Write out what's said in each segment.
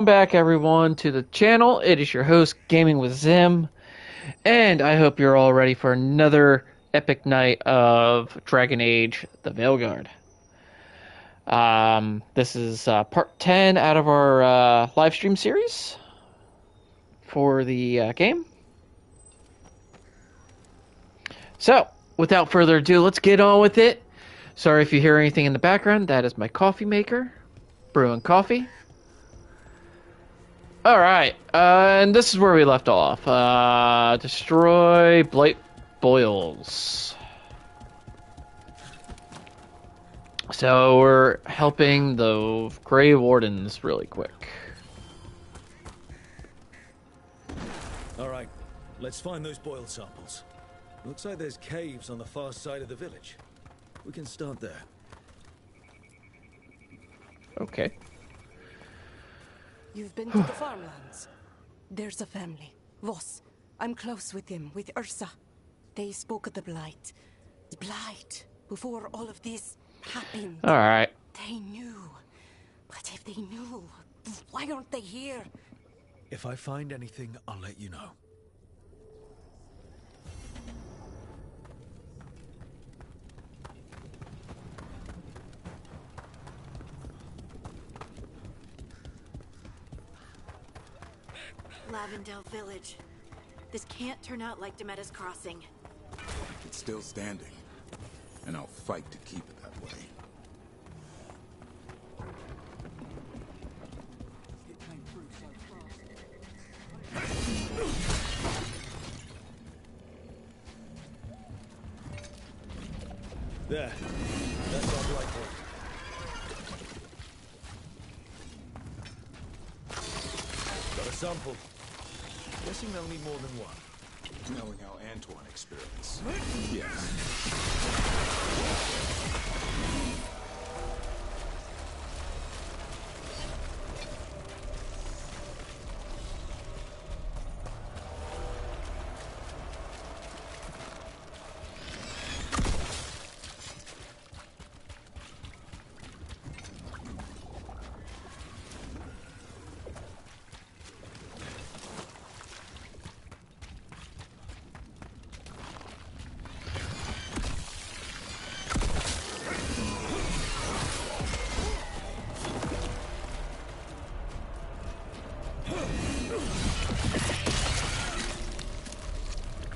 Back everyone to the channel. It is your host Gaming with Zim, and I hope you're all ready for another epic night of Dragon Age: The Veilguard. This is part 10 out of our live stream series for the game. So, without further ado, let's get on with it. Sorry if you hear anything in the background. That is my coffee maker brewing coffee. Alright, and this is where we left off. Destroy Blight Boils. So we're helping the Grey Wardens really quick. Alright, let's find those boil samples. Looks like there's caves on the far side of the village. We can start there. Okay. You've been to the farmlands. There's a family. Voss. I'm close with them, with Ursa. They spoke of the Blight. The Blight. Before all of this happened. Alright. They knew. But if they knew, why aren't they here? If I find anything, I'll let you know. Lavendale Village. This can't turn out like Demetta's Crossing. It's still standing, and I'll fight to keep it that way. There. That's our Blight Boil. Got a sample. Guessing they'll need more than one. Knowing how Antoine experiments. Yes.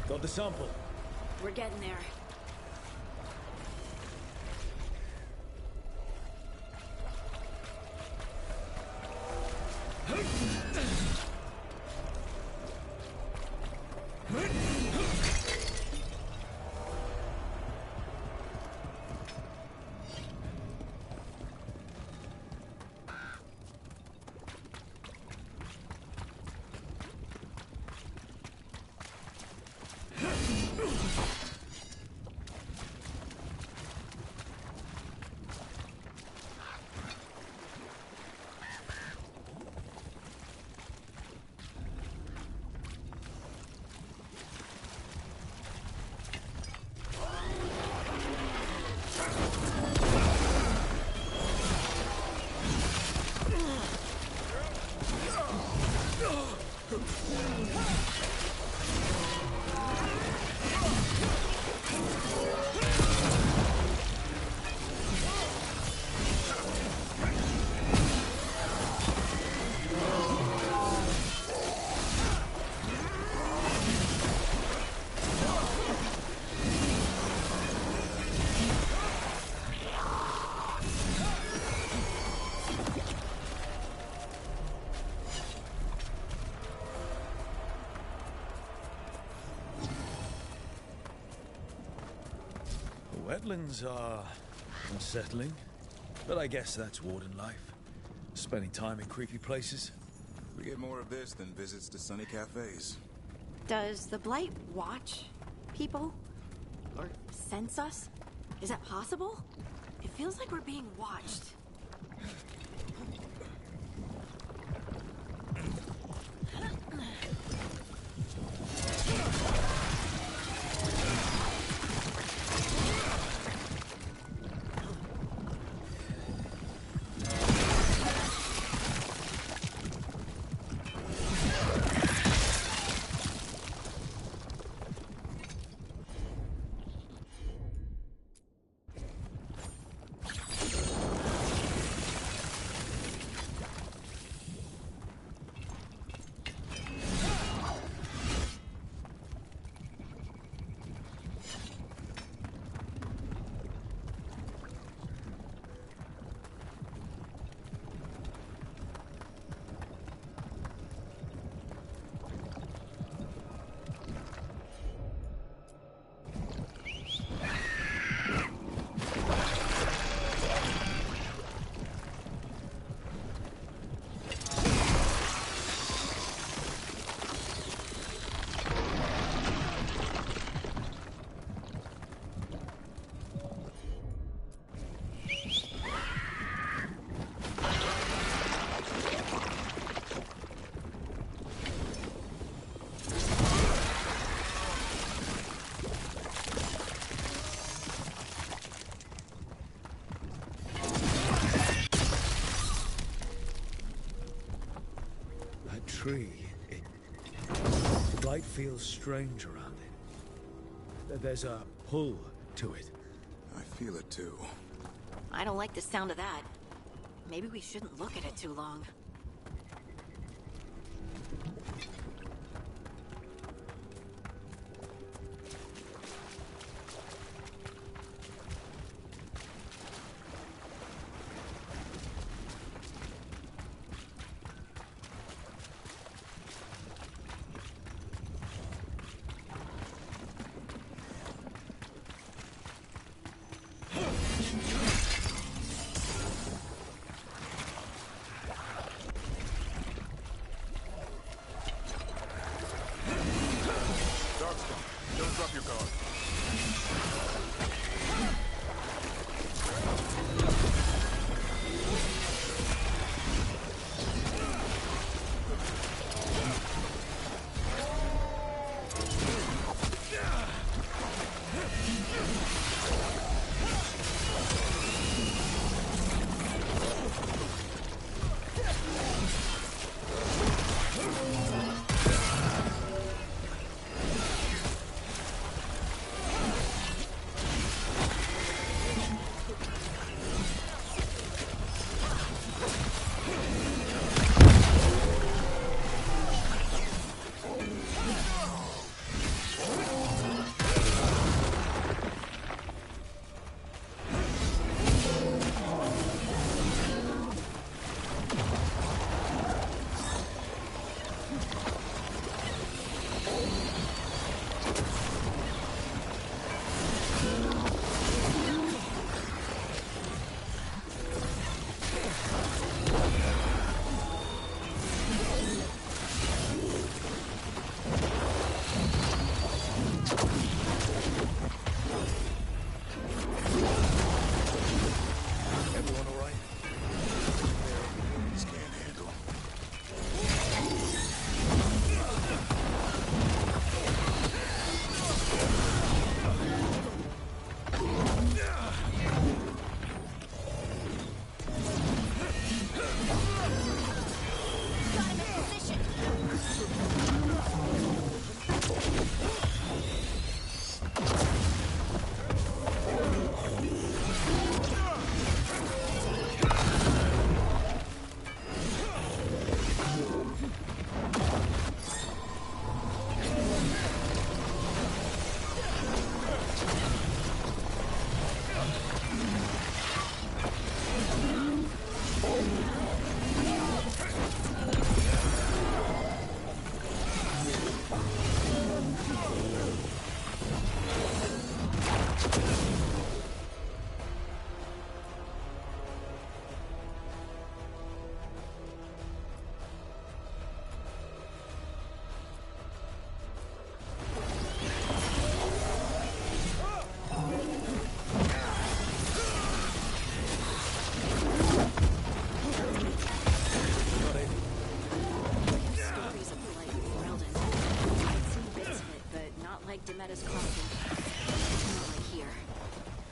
Got the sample. We're getting there. Wetlands are unsettling, but I guess that's warden life. Spending time in creepy places. We get more of this than visits to sunny cafes. Does the Blight watch people? Or sense us? Is that possible? It feels like we're being watched. tree. Light feels strange around it. There's a pull to it. I feel it too. I don't like the sound of that. Maybe we shouldn't look at it too long. Don't drop your guard.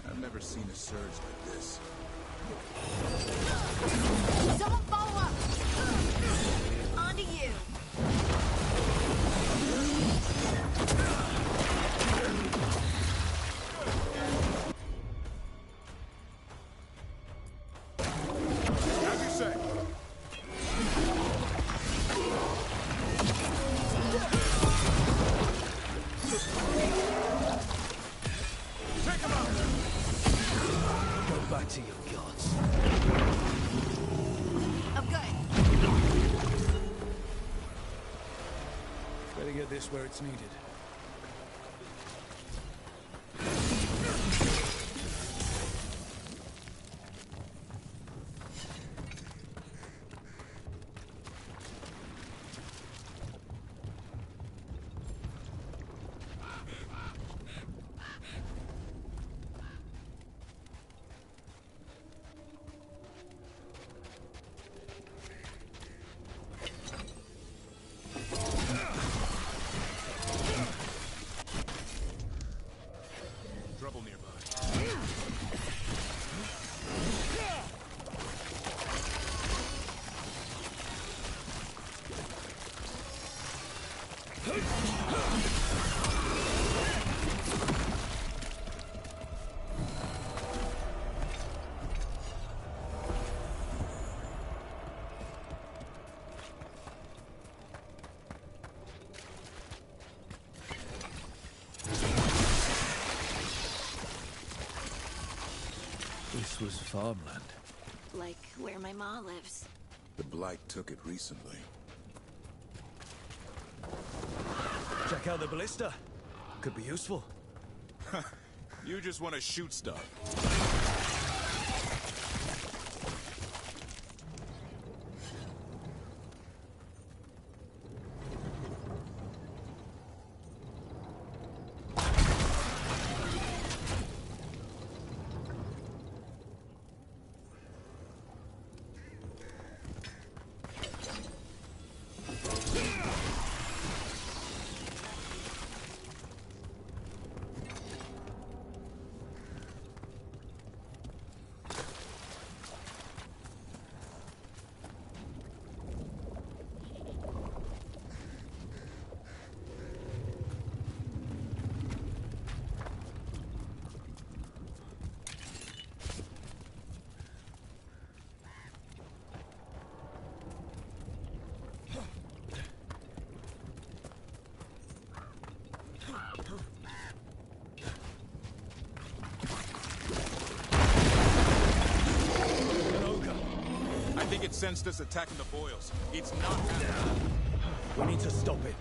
I've never seen a surge like this. Someone follow up! On to you! As you say. Take him out! Go back to your gods. I'm good. Better get this where it's needed. was farmland. Like where my ma lives. The Blight took it recently. Check out the ballista. Could be useful. You just want to shoot stuff. I think it sensed us attacking the boils. It's not happening. We need to stop it.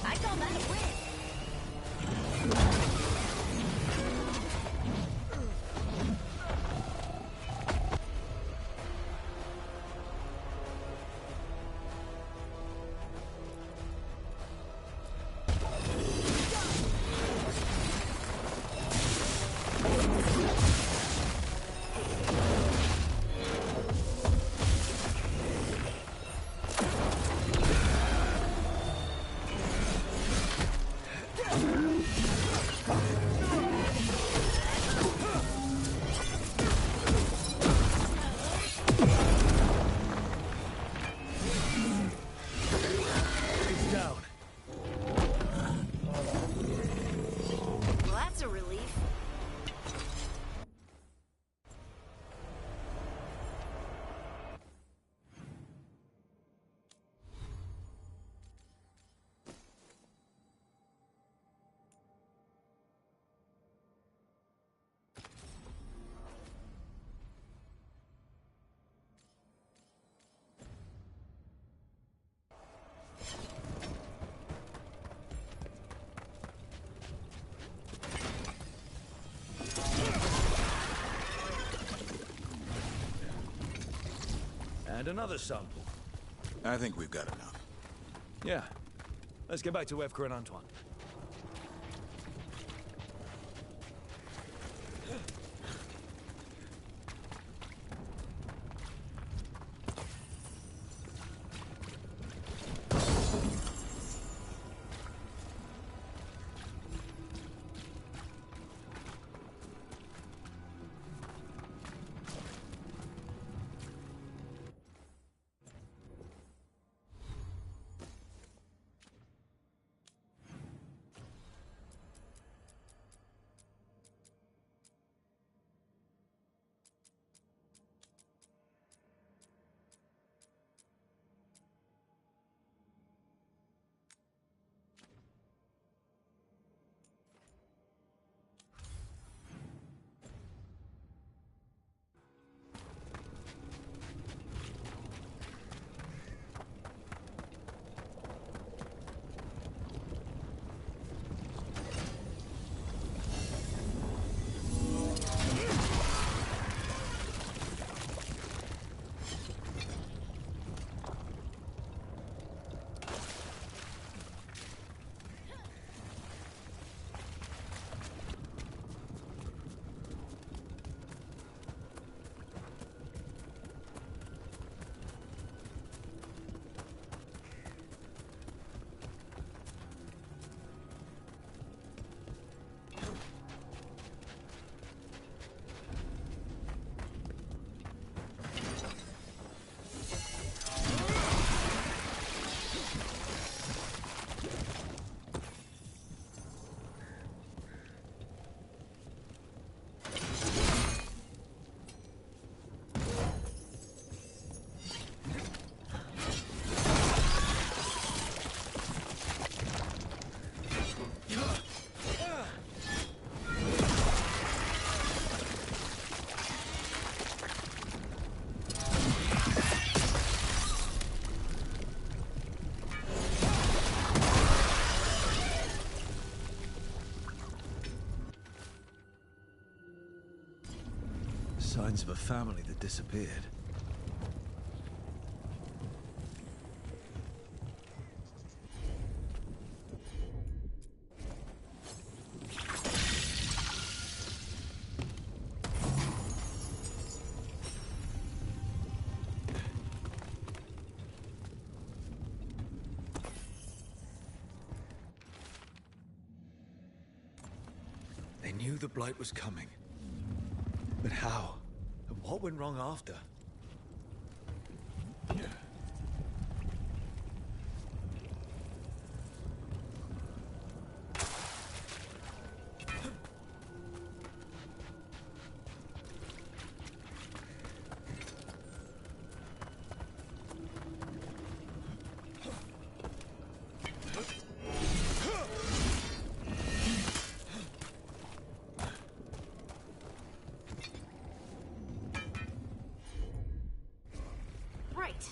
I call that a win. It's down. Well, that's a relief. And another sample. I think we've got enough. Yeah. Let's get back to Evka and Antoine. Signs of a family that disappeared. They knew the Blight was coming. But how? And what went wrong after? Right.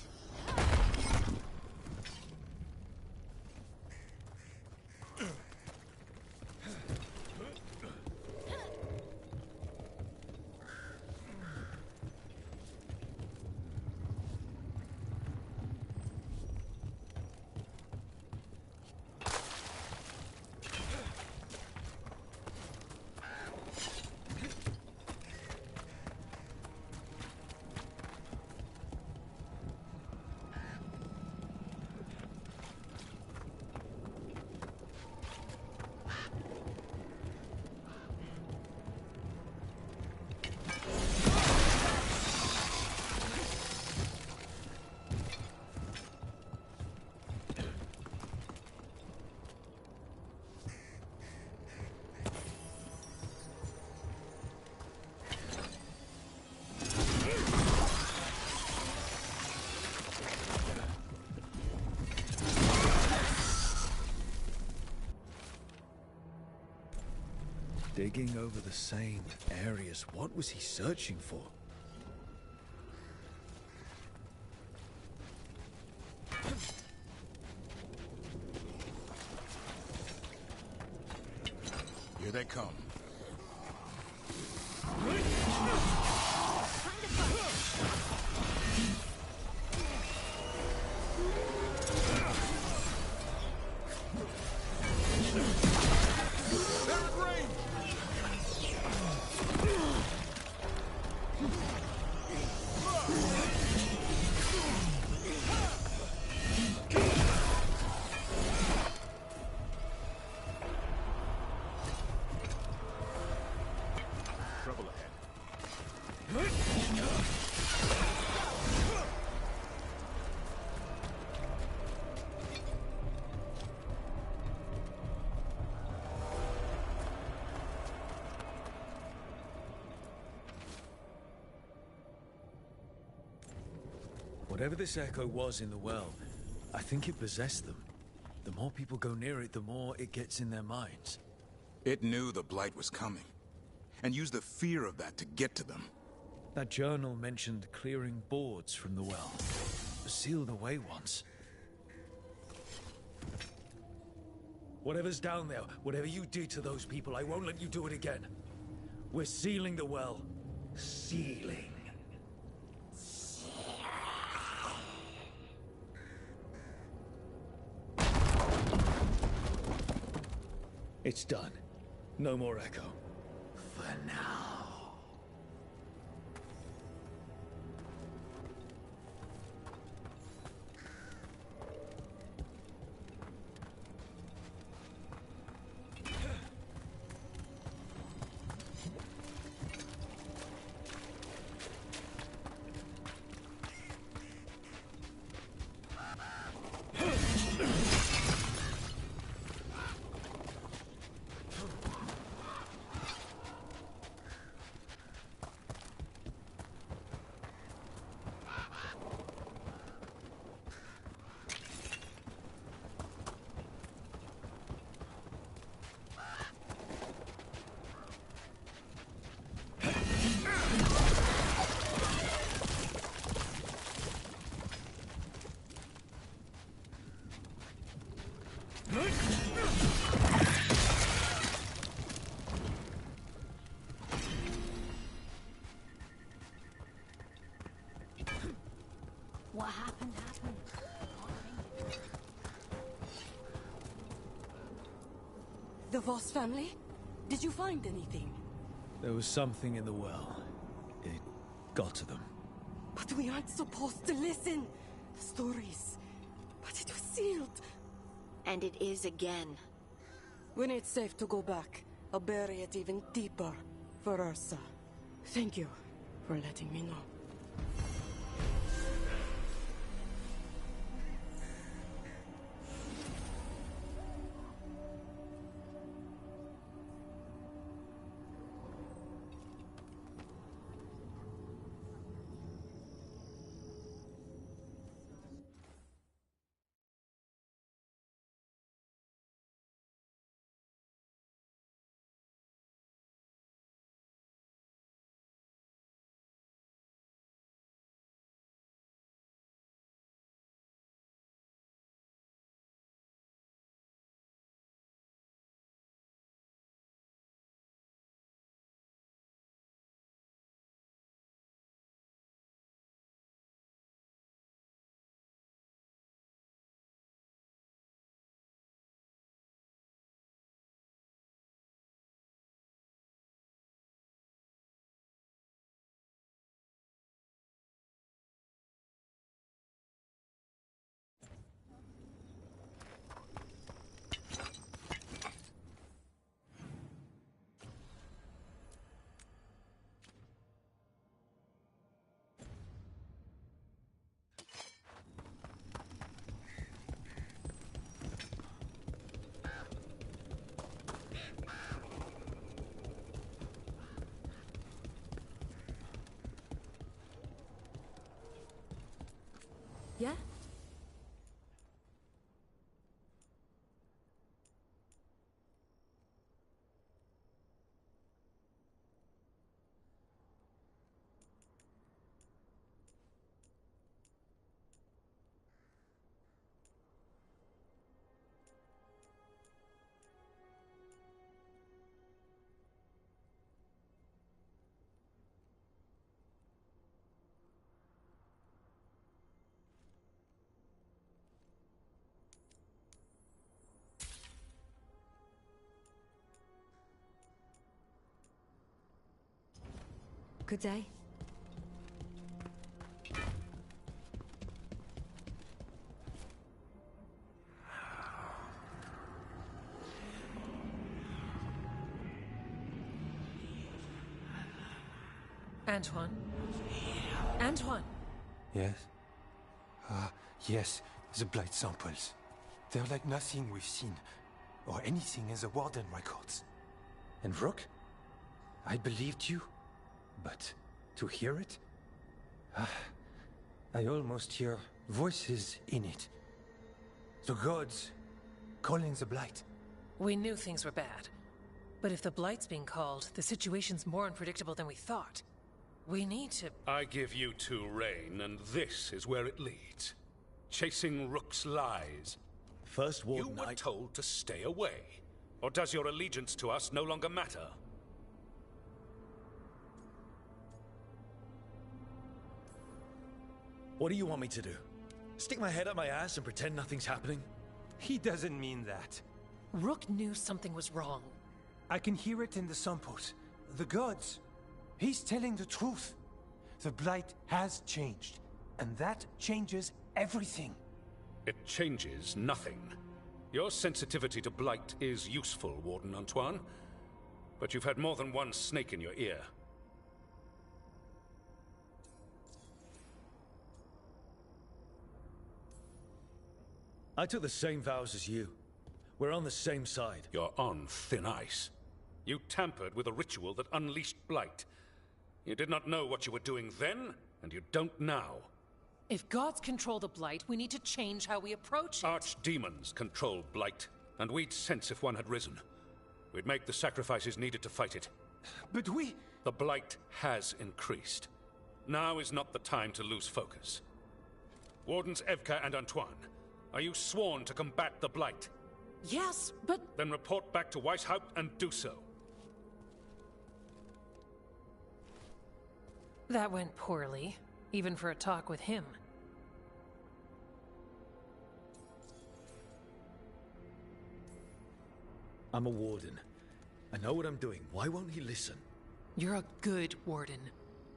Digging over the same areas. What was he searching for? Here they come. Trouble ahead. Whatever this echo was in the well, I think it possessed them. The more people go near it, the more it gets in their minds. It knew the Blight was coming, and used the fear of that to get to them. That journal mentioned clearing boards from the well. Sealed away once. Whatever's down there, whatever you did to those people, I won't let you do it again. We're sealing the well. Sealing. It's done. No more echo. For now. happened happened. The Voss family? Did you find anything? There was something in the well. It got to them. But we aren't supposed to listen. Stories. But it was sealed. And it is again. When it's safe to go back, I'll bury it even deeper for Ursa. Thank you for letting me know. Yeah? Good day. Antoine? Antoine! Yes? Yes, the blight samples. They're like nothing we've seen, or anything in the Warden records. And Rook? I believed you, but to hear it? I almost hear voices in it. The gods calling the blight. We knew things were bad. But if the Blight's being called, the situation's more unpredictable than we thought. We need to... I give you two reign, and this is where it leads. Chasing Rook's lies. First You Warden, were told to stay away. Or does your allegiance to us no longer matter? What do you want me to do? Stick my head up my ass and pretend nothing's happening? He doesn't mean that. Rook knew something was wrong. I can hear it in the samples. The gods. He's telling the truth. The blight has changed, and that changes everything. It changes nothing. Your sensitivity to blight is useful, Warden Antoine. But you've had more than one snake in your ear. I took the same vows as you. We're on the same side. You're on thin ice. You tampered with a ritual that unleashed blight. You did not know what you were doing then, and you don't now. If gods control the Blight, we need to change how we approach it. Archdemons control blight, and we'd sense if one had risen. We'd make the sacrifices needed to fight it. But we... The blight has increased. Now is not the time to lose focus. Wardens Evka and Antoine, are you sworn to combat the blight? Yes, but... Then report back to Weishaupt and do so. That went poorly, even for a talk with him. I'm a warden. I know what I'm doing. Why won't he listen? You're a good warden.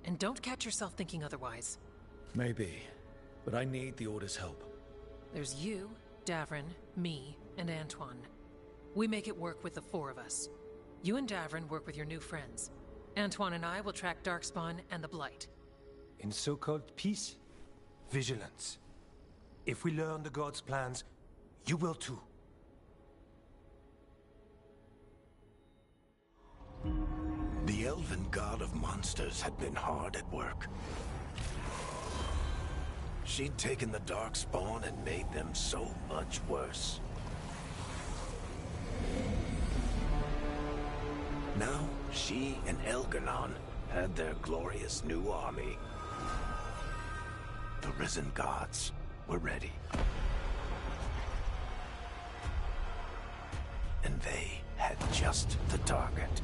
And don't catch yourself thinking otherwise. Maybe. But I need the Order's help. There's you, Davrin, me, and Antoine. We make it work with the four of us. You and Davrin work with your new friends. Antoine and I will track Darkspawn and the Blight. In so-called peace, vigilance. If we learn the gods' plans, you will too. The elven god of monsters had been hard at work. She'd taken the Darkspawn and made them so much worse. Now, she and Elgar'nan had their glorious new army. The risen gods were ready. And they had just the target.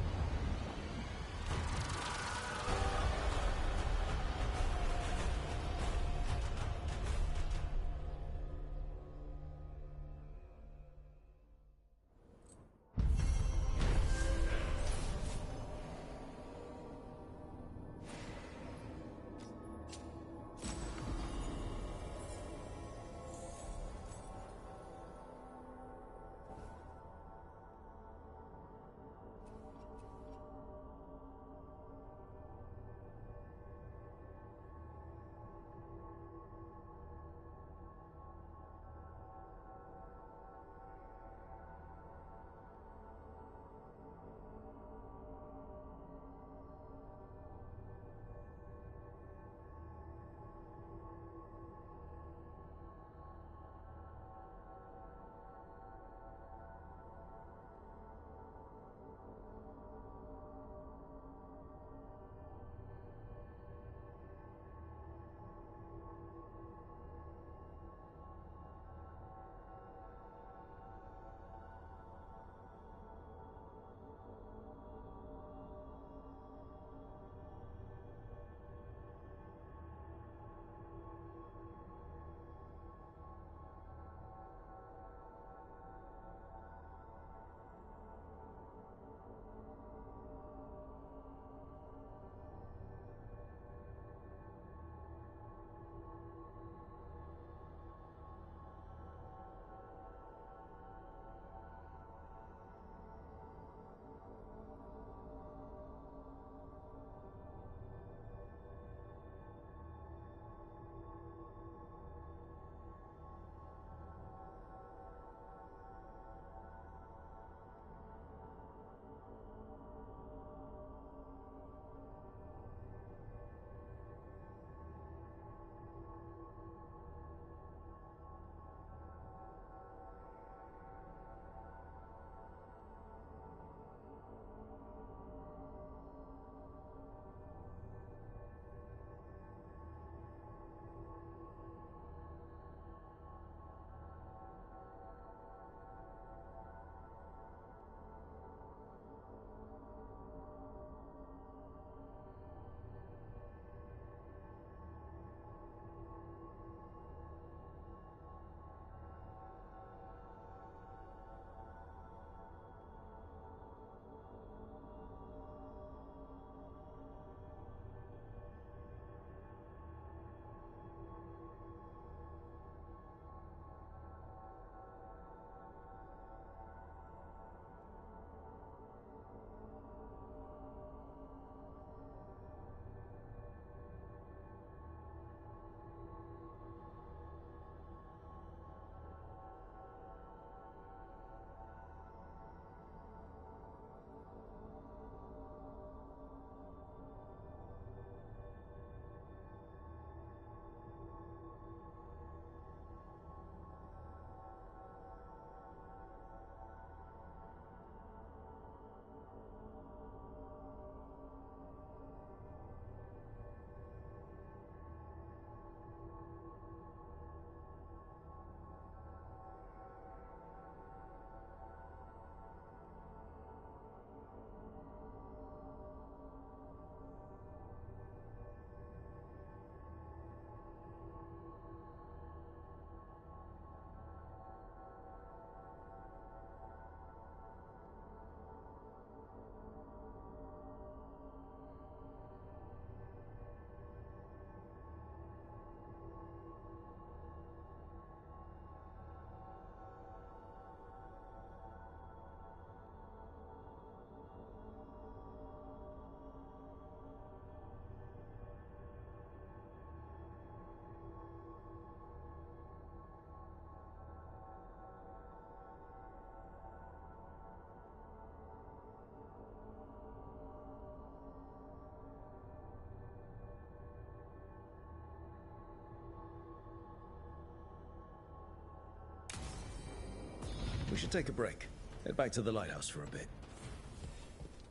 should take a break. Head back to the lighthouse for a bit.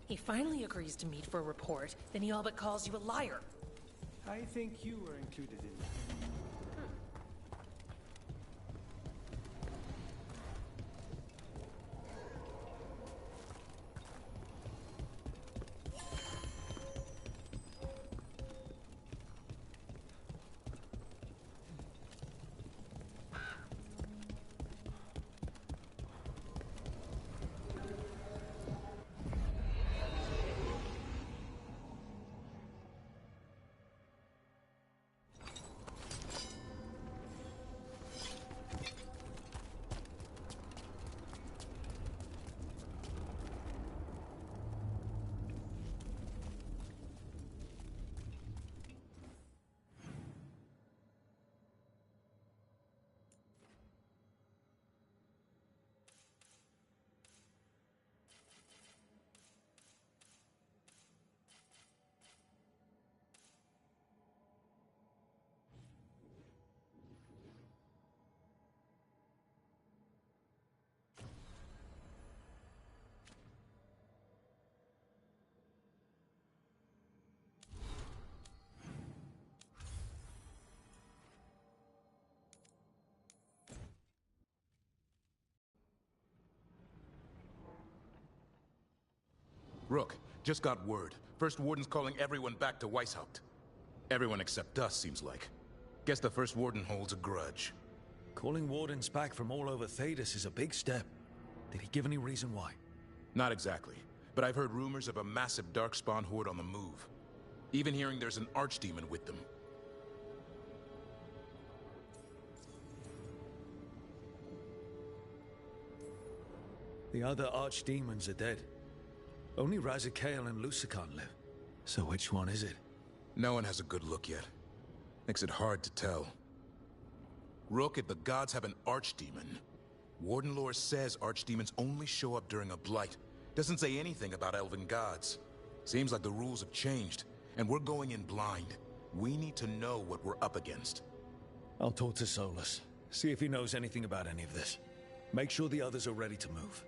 He finally agrees to meet for a report, then he all but calls you a liar. I think you were included in that. Rook, just got word. First Warden's calling everyone back to Weishaupt. Everyone except us, seems like. Guess the First Warden holds a grudge. Calling Wardens back from all over Thedas is a big step. Did he give any reason why? Not exactly, but I've heard rumors of a massive Darkspawn horde on the move. Even hearing there's an archdemon with them. The other archdemons are dead. Only Razikael and Lucican live. So which one is it? No one has a good look yet. Makes it hard to tell. Rook, if the gods have an archdemon, Warden lore says archdemons only show up during a blight. Doesn't say anything about elven gods. Seems like the rules have changed, and we're going in blind. We need to know what we're up against. I'll talk to Solus. See if he knows anything about any of this. Make sure the others are ready to move.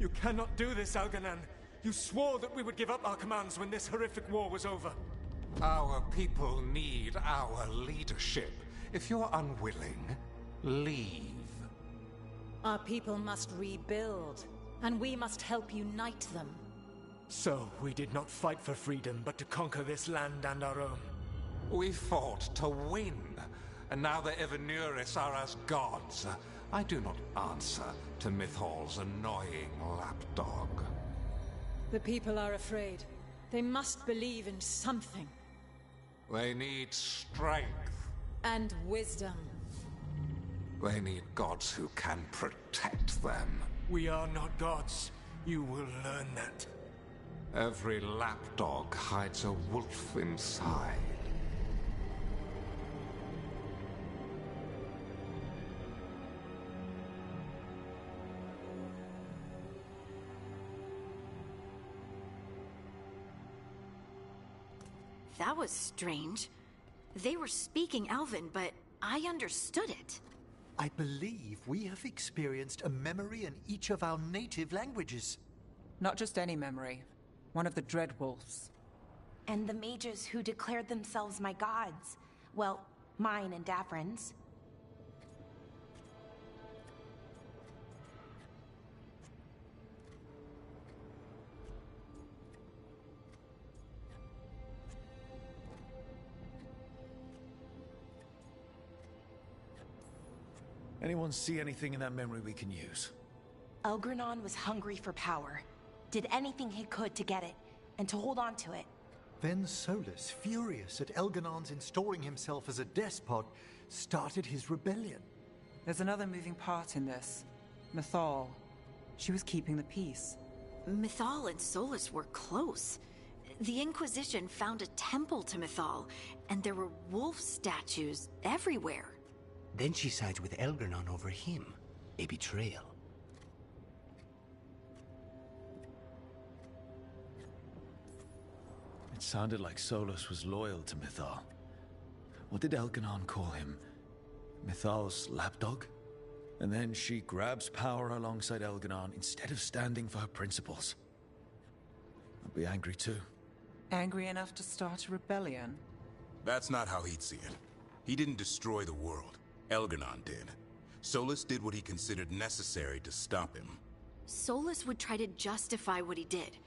You cannot do this, Alganan! You swore that we would give up our commands when this horrific war was over. Our people need our leadership. If you're unwilling, leave. Our people must rebuild, and we must help unite them. So, we did not fight for freedom, but to conquer this land and our own. We fought to win, and now the Evenuris are as gods. I do not answer to Mythal's annoying lapdog. The people are afraid. They must believe in something. They need strength. And wisdom. They need gods who can protect them. We are not gods. You will learn that. Every lapdog hides a wolf inside. That was strange. They were speaking Elven, but I understood it. I believe we have experienced a memory in each of our native languages. Not just any memory. One of the Dread Wolves. And the mages who declared themselves my gods. Well, mine and Davrin's. Anyone see anything in that memory we can use? Elgranon was hungry for power. Did anything he could to get it, and to hold on to it. Then Solus, furious at Elganon's installing himself as a despot, started his rebellion. There's another moving part in this. Mythal. She was keeping the peace. Mythal and Solus were close. The Inquisition found a temple to Mythal, and there were wolf statues everywhere. Then she sides with Elgranon over him. A betrayal. It sounded like Solus was loyal to Mythal. What did Elganon call him? Mythal's lapdog? And then she grabs power alongside Elganon instead of standing for her principles. I'd be angry too. Angry enough to start a rebellion? That's not how he'd see it. He didn't destroy the world. Elganon did. Solus did what he considered necessary to stop him. Solus would try to justify what he did,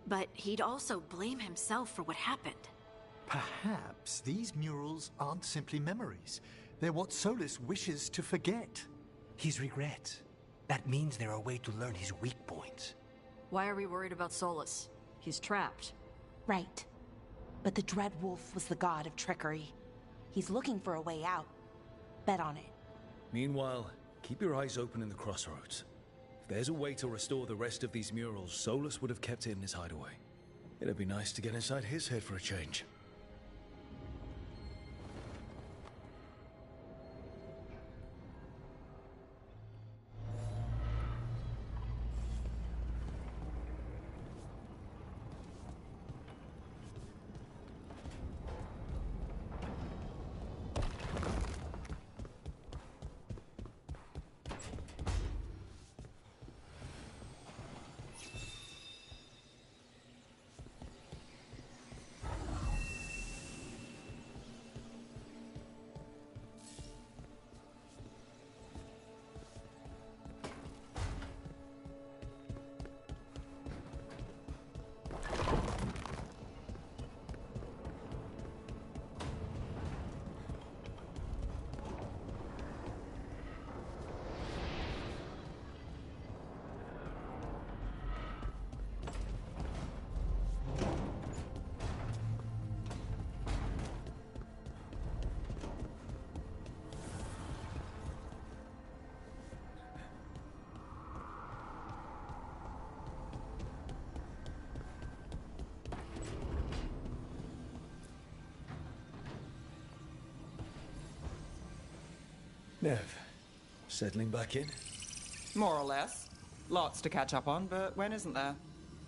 but he'd also blame himself for what happened. Perhaps these murals aren't simply memories. They're what Solus wishes to forget. His regret. That means they're a way to learn his weak points. Why are we worried about Solus? He's trapped. Right. But the Dread Wolf was the god of trickery. He's looking for a way out. Bet on it. Meanwhile, keep your eyes open in the crossroads. If there's a way to restore the rest of these murals, Solus would have kept it in his hideaway. It'd be nice to get inside his head for a change. Nev, settling back in? More or less. Lots to catch up on, but when isn't there?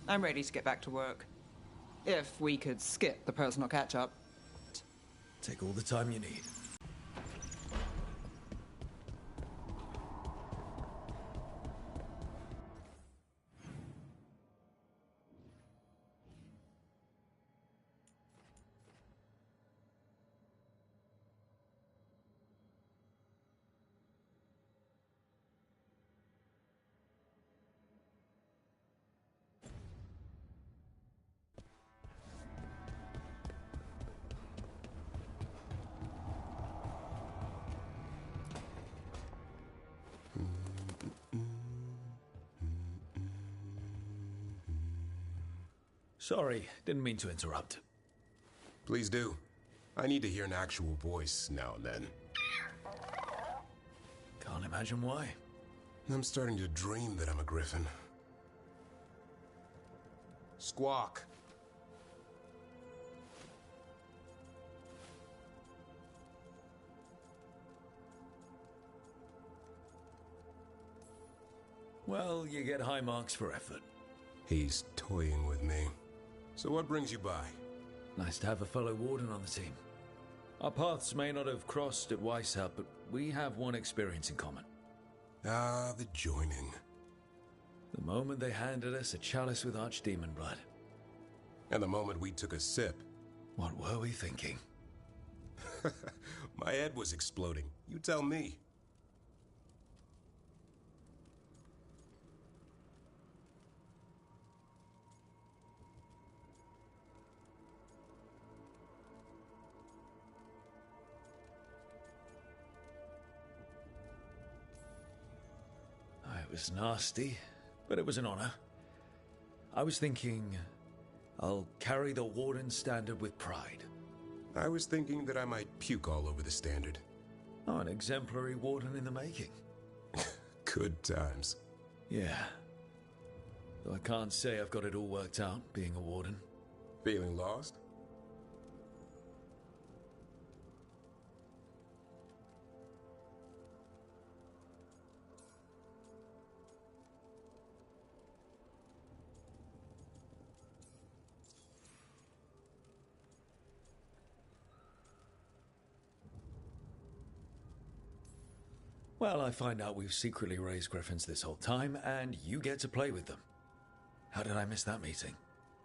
I'm ready to get back to work. If we could skip the personal catch-up. Take all the time you need. Sorry, didn't mean to interrupt. Please do. I need to hear an actual voice now and then. Can't imagine why. I'm starting to dream that I'm a griffin. Squawk. Well, you get high marks for effort. He's toying with me. So what brings you by? Nice to have a fellow warden on the team. Our paths may not have crossed at Weishaupt, but we have one experience in common. Ah, the joining. The moment they handed us a chalice with archdemon blood. And the moment we took a sip. What were we thinking? My head was exploding. You tell me. It was nasty, but it was an honor. I was thinking, I'll carry the warden standard with pride. I was thinking that I might puke all over the standard. Oh, an exemplary warden in the making. Good times. Yeah. Though I can't say I've got it all worked out, being a warden. Feeling lost? Well, I find out we've secretly raised griffins this whole time, and you get to play with them. How did I miss that meeting?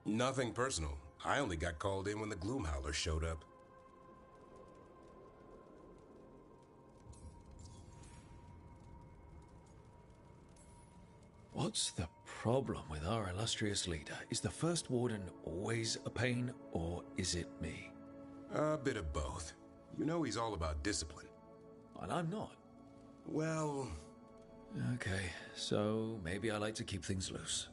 Nothing personal. I only got called in when the Gloomhowler showed up. What's the problem with our illustrious leader? Is the first warden always a pain, or is it me? A bit of both. You know he's all about discipline. And I'm not. Well... Okay, so maybe I like to keep things loose.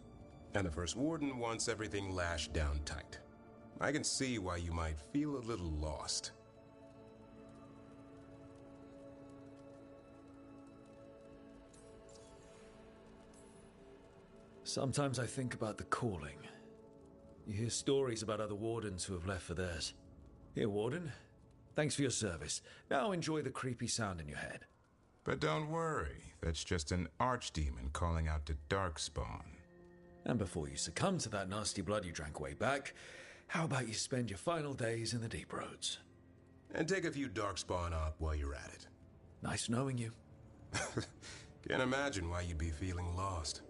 And the First Warden wants everything lashed down tight. I can see why you might feel a little lost. Sometimes I think about the calling. You hear stories about other wardens who have left for theirs. Here, Warden. Thanks for your service. Now enjoy the creepy sound in your head. But don't worry, that's just an archdemon calling out to Darkspawn. And before you succumb to that nasty blood you drank way back, how about you spend your final days in the Deep Roads? And take a few Darkspawn up while you're at it. Nice knowing you. Can't imagine why you'd be feeling lost.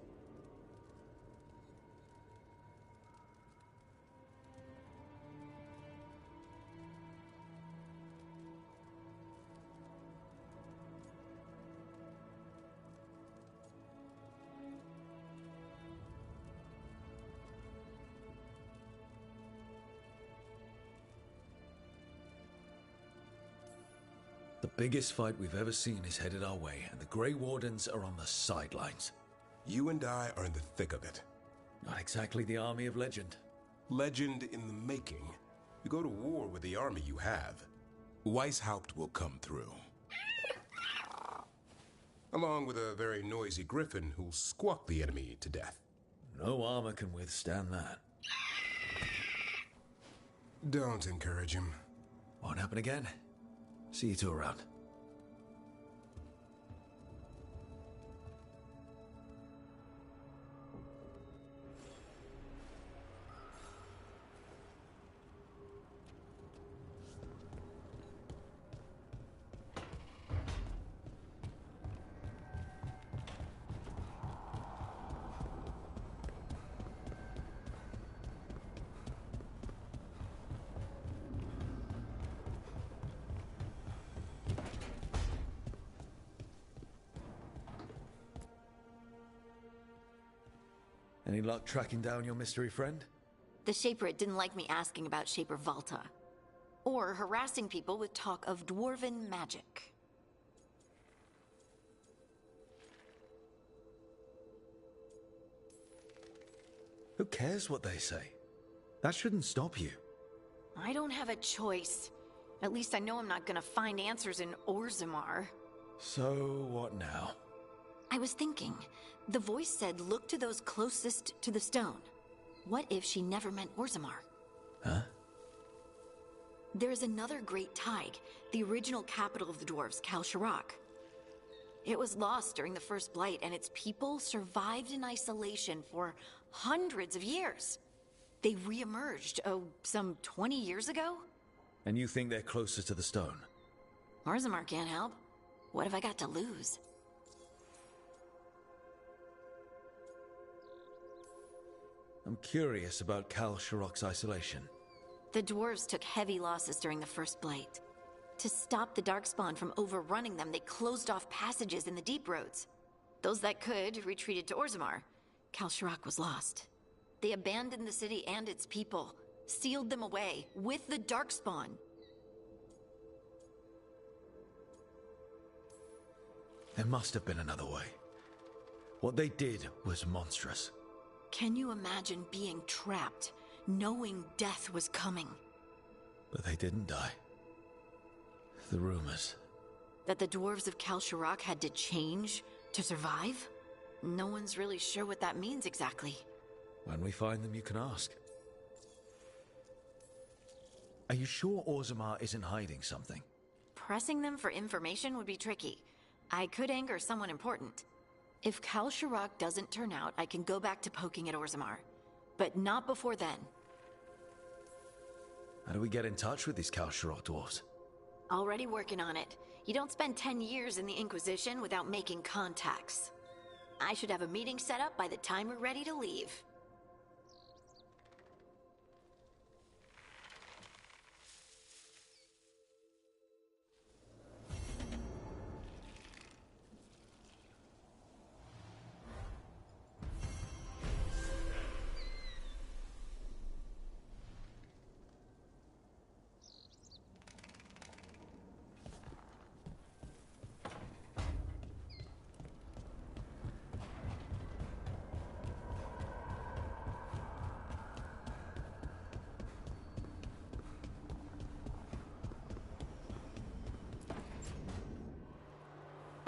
The biggest fight we've ever seen is headed our way, and the Grey Wardens are on the sidelines. You and I are in the thick of it. Not exactly the army of legend. Legend in the making. You go to war with the army you have. Weishaupt will come through. Along with a very noisy griffin who'll squawk the enemy to death. No armor can withstand that. Don't encourage him. Won't happen again. See you two around. Any luck tracking down your mystery friend? The Shaper didn't like me asking about Shaper Valta. Or harassing people with talk of dwarven magic. Who cares what they say? That shouldn't stop you. I don't have a choice. At least I know I'm not gonna find answers in Orzammar. So, what now? I was thinking, the voice said look to those closest to the stone. What if she never meant Orzammar? Huh? There's another great Tig, the original capital of the dwarves, Kalsharak. It was lost during the First Blight, and its people survived in isolation for hundreds of years. They re-emerged, some 20 years ago? And you think they're closer to the stone? Orzammar can't help. What have I got to lose? I'm curious about Kalsharak's isolation. The dwarves took heavy losses during the First Blight. To stop the Darkspawn from overrunning them, they closed off passages in the deep roads. Those that could retreated to Orzammar. Kalsharak was lost. They abandoned the city and its people, sealed them away with the Darkspawn. There must have been another way. What they did was monstrous. Can you imagine being trapped, knowing death was coming? But they didn't die. The rumors. That the dwarves of Kalsharak had to change to survive? No one's really sure what that means exactly. When we find them, you can ask. Are you sure Orzammar isn't hiding something? Pressing them for information would be tricky. I could anger someone important. If Kalsharak doesn't turn out, I can go back to poking at Orzammar. But not before then. How do we get in touch with these Kalsharak dwarves? Already working on it. You don't spend 10 years in the Inquisition without making contacts. I should have a meeting set up by the time we're ready to leave.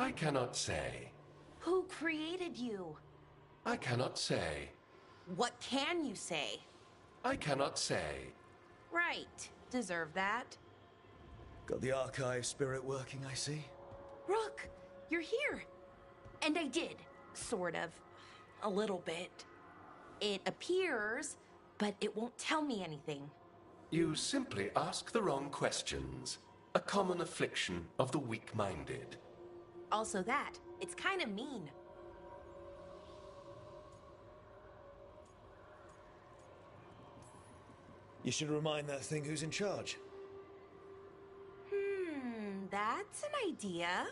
I cannot say. Who created you? I cannot say. What can you say? I cannot say. Right. Deserve that. Got the archive spirit working, I see. Rook, you're here. And I did. Sort of. A little bit. It appears, but it won't tell me anything. You simply ask the wrong questions. A common affliction of the weak-minded. Also that. It's kind of mean. You should remind that thing who's in charge. That's an idea.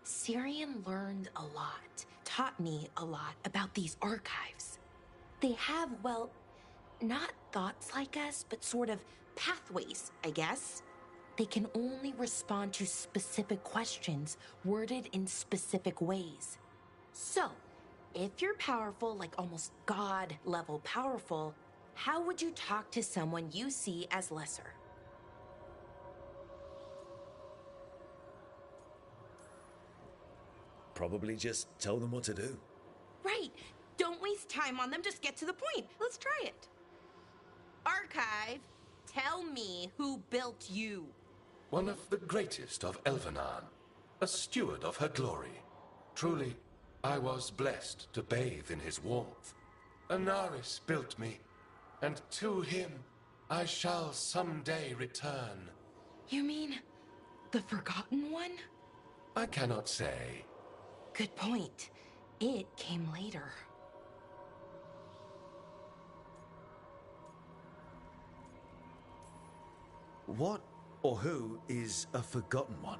Syrian learned a lot, taught me a lot about these archives. They have, well, not thoughts like us, but sort of pathways, I guess. They can only respond to specific questions worded in specific ways. So, if you're powerful, like almost God-level powerful, how would you talk to someone you see as lesser? Probably just tell them what to do. Right. Don't waste time on them, just get to the point. Let's try it. Archive, tell me who built you. One of the greatest of Elvenan, a steward of her glory. Truly, I was blessed to bathe in his warmth. Anaris built me, and to him I shall someday return. You mean the Forgotten One? I cannot say. Good point. It came later. What or who is a Forgotten One?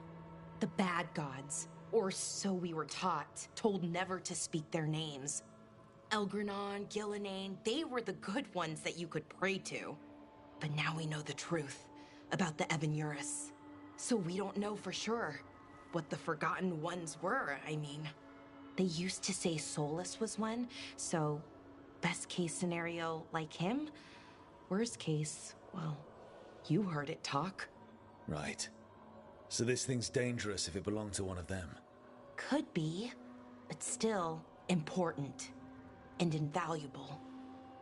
The bad gods, or so we were taught, told never to speak their names. Elgranon, Gillenane, they were the good ones that you could pray to. But now we know the truth about the Evanuris. So we don't know for sure what the Forgotten Ones were, I mean. They used to say Solus was one, so best case scenario like him, Worst case, well, you heard it talk. Right. So this thing's dangerous if it belonged to one of them. Could be, but still important and invaluable.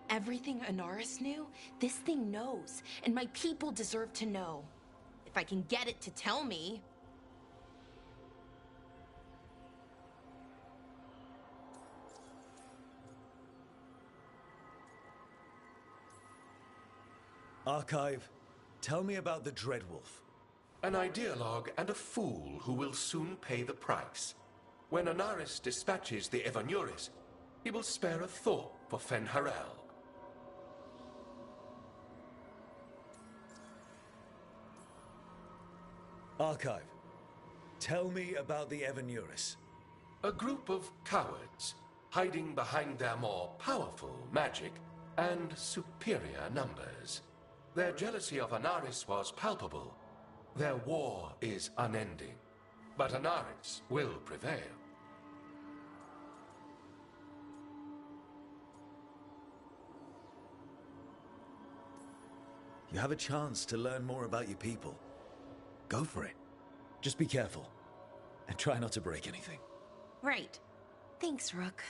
Everything Anaris knew, this thing knows, and my people deserve to know. If I can get it to tell me. Archive, tell me about the Dreadwolf. An ideologue and a fool who will soon pay the price. When Anaris dispatches the Evanuris, he will spare a thought for Fen'Harel. Archive, tell me about the Evanuris. A group of cowards, hiding behind their more powerful magic and superior numbers. Their jealousy of Anaris was palpable. Their war is unending. But Anaris will prevail. You have a chance to learn more about your people. Go for it. Just be careful. And try not to break anything. Right. Thanks, Rook.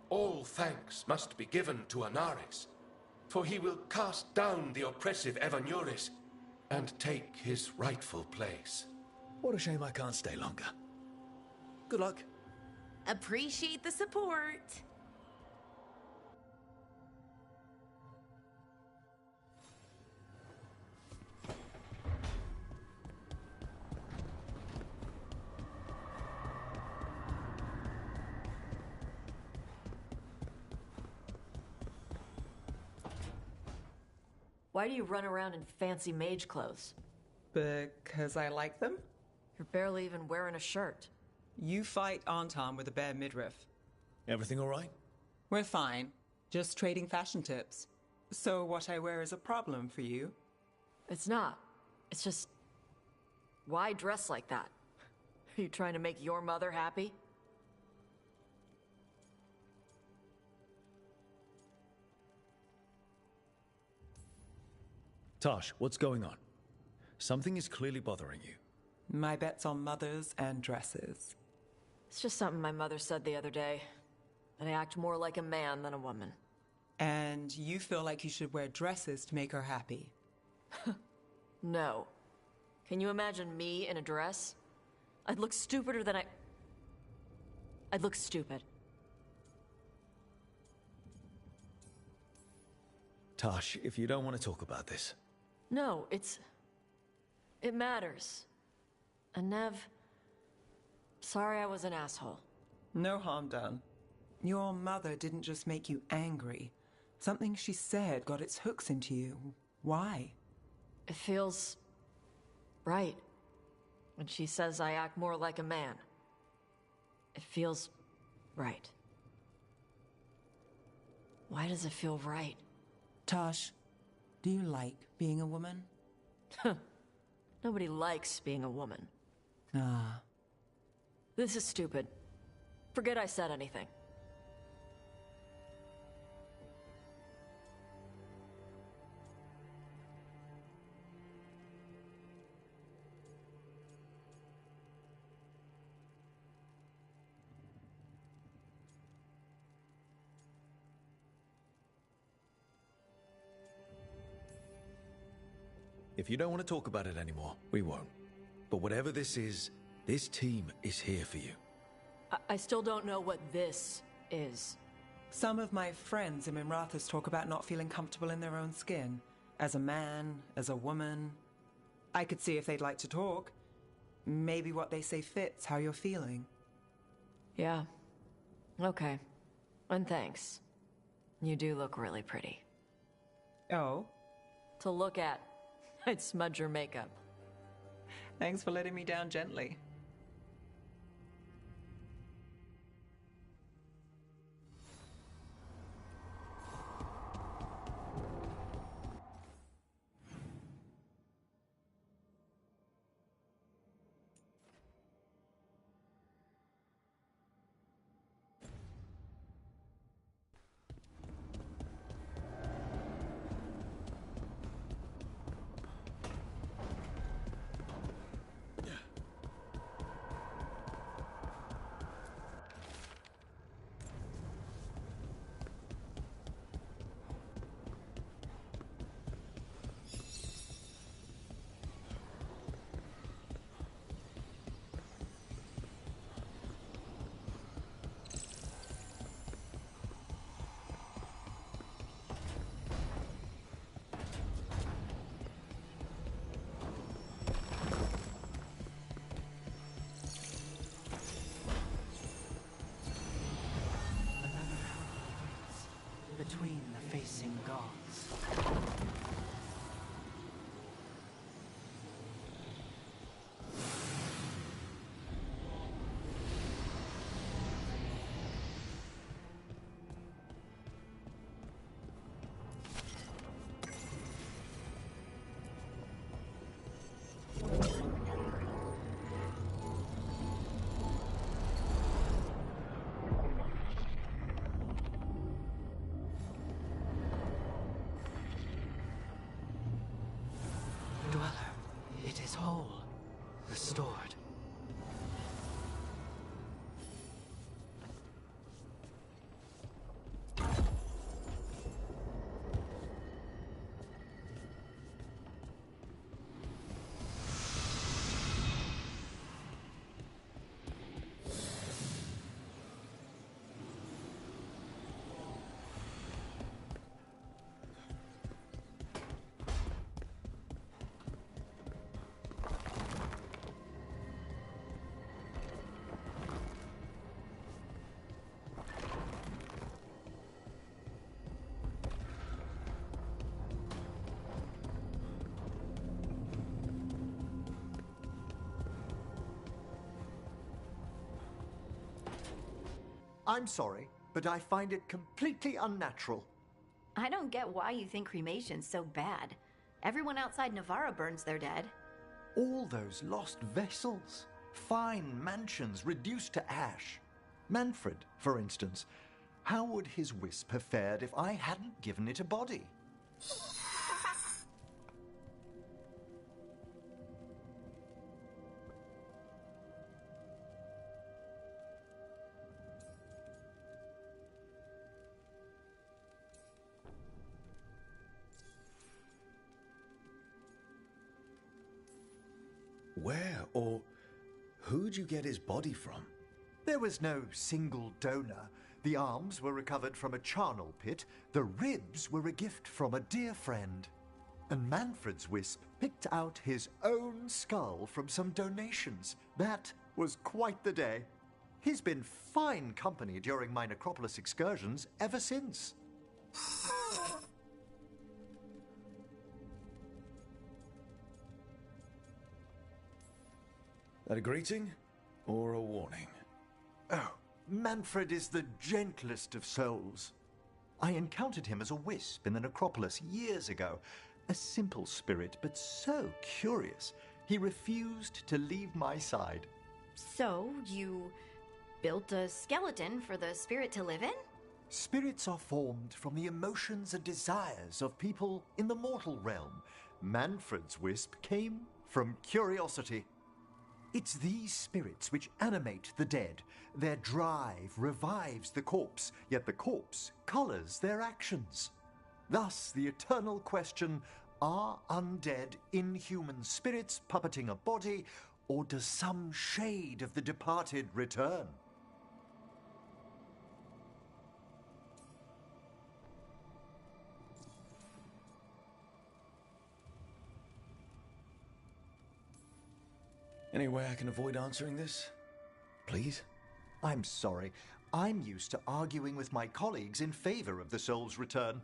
All thanks must be given to Anaris, for he will cast down the oppressive Evanuris and take his rightful place. What a shame I can't stay longer. Good luck. Appreciate the support. Why do you run around in fancy mage clothes? Because I like them? You're barely even wearing a shirt. You fight Anton with a bare midriff. Everything all right? We're fine. Just trading fashion tips. So what I wear is a problem for you? It's not. It's just... Why dress like that? Are you trying to make your mother happy? Tosh, what's going on? Something is clearly bothering you. My bet's on mothers and dresses. It's just something my mother said the other day. That I act more like a man than a woman. And you feel like you should wear dresses to make her happy? No. Can you imagine me in a dress? I'd look stupider than I'd look stupid. Tosh, if you don't want to talk about this. No, it matters. And Nev... Sorry I was an asshole. No harm done. Your mother didn't just make you angry. Something she said got its hooks into you. Why? It feels... right. When she says I act more like a man. It feels... right. Why does it feel right? Tosh, do you like being a woman? Nobody likes being a woman. Ah. This is stupid. Forget I said anything. If you don't want to talk about it anymore, we won't. But whatever this is, this team is here for you. I still don't know what this is. Some of my friends in Minrathous talk about not feeling comfortable in their own skin. As a man, as a woman. I could see if they'd like to talk. Maybe what they say fits how you're feeling. Yeah. Okay. And thanks. You do look really pretty. Oh? To look at. I'd smudge your makeup. Thanks for letting me down gently. between the facing gods. Dweller, it is whole, restored. I'm sorry, but I find it completely unnatural. I don't get why you think cremation's so bad. Everyone outside Navarra burns their dead. All those lost vessels, fine mansions reduced to ash. Manfred, for instance, how would his wisp have fared if I hadn't given it a body? Where or who'd you get his body from? There was no single donor. The arms were recovered from a charnel pit. The ribs were a gift from a dear friend. And Manfred's wisp picked out his own skull from some donations. That was quite the day. He's been fine company during my necropolis excursions ever since. That a greeting or a warning? Oh, Manfred is the gentlest of souls. I encountered him as a wisp in the necropolis years ago. A simple spirit, but so curious. He refused to leave my side. So, you built a skeleton for the spirit to live in? Spirits are formed from the emotions and desires of people in the mortal realm. Manfred's wisp came from curiosity. It's these spirits which animate the dead. Their drive revives the corpse, yet the corpse colors their actions. Thus, the eternal question, are undead inhuman spirits puppeting a body, or does some shade of the departed return? Any way I can avoid answering this? Please? I'm sorry. I'm used to arguing with my colleagues in favor of the soul's return.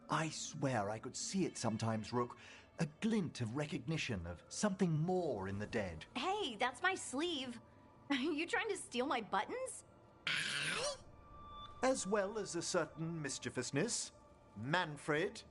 I swear I could see it sometimes, Rook. A glint of recognition of something more in the dead. Hey, that's my sleeve. Are you trying to steal my buttons? As well as a certain mischievousness. Manfred,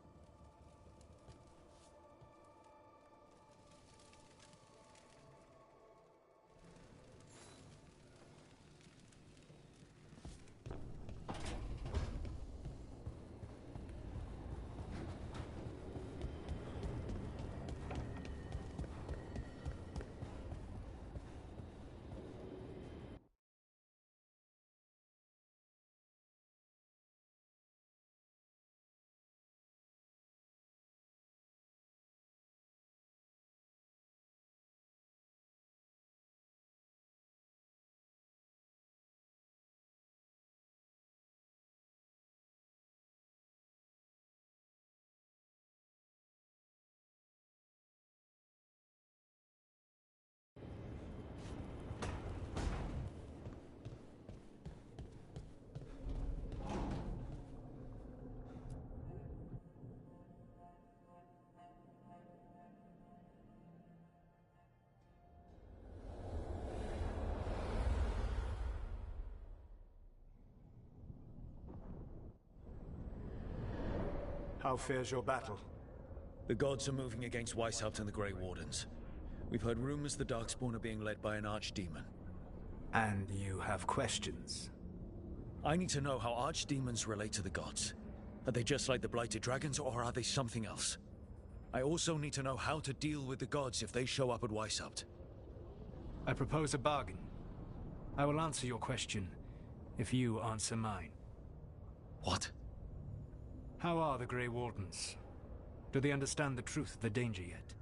How fares your battle? The gods are moving against Weishaupt and the Grey Wardens. We've heard rumors the Darkspawn are being led by an archdemon. And you have questions? I need to know how archdemons relate to the gods. Are they just like the Blighted Dragons, or are they something else? I also need to know how to deal with the gods if they show up at Weishaupt. I propose a bargain. I will answer your question if you answer mine. What? How are the Grey Wardens? Do they understand the truth of the danger yet?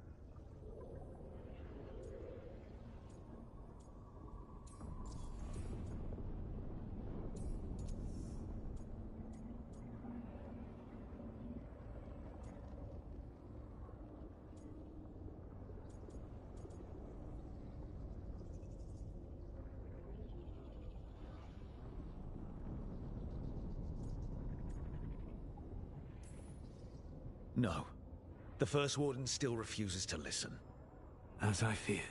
No. The First Warden still refuses to listen. As I feared.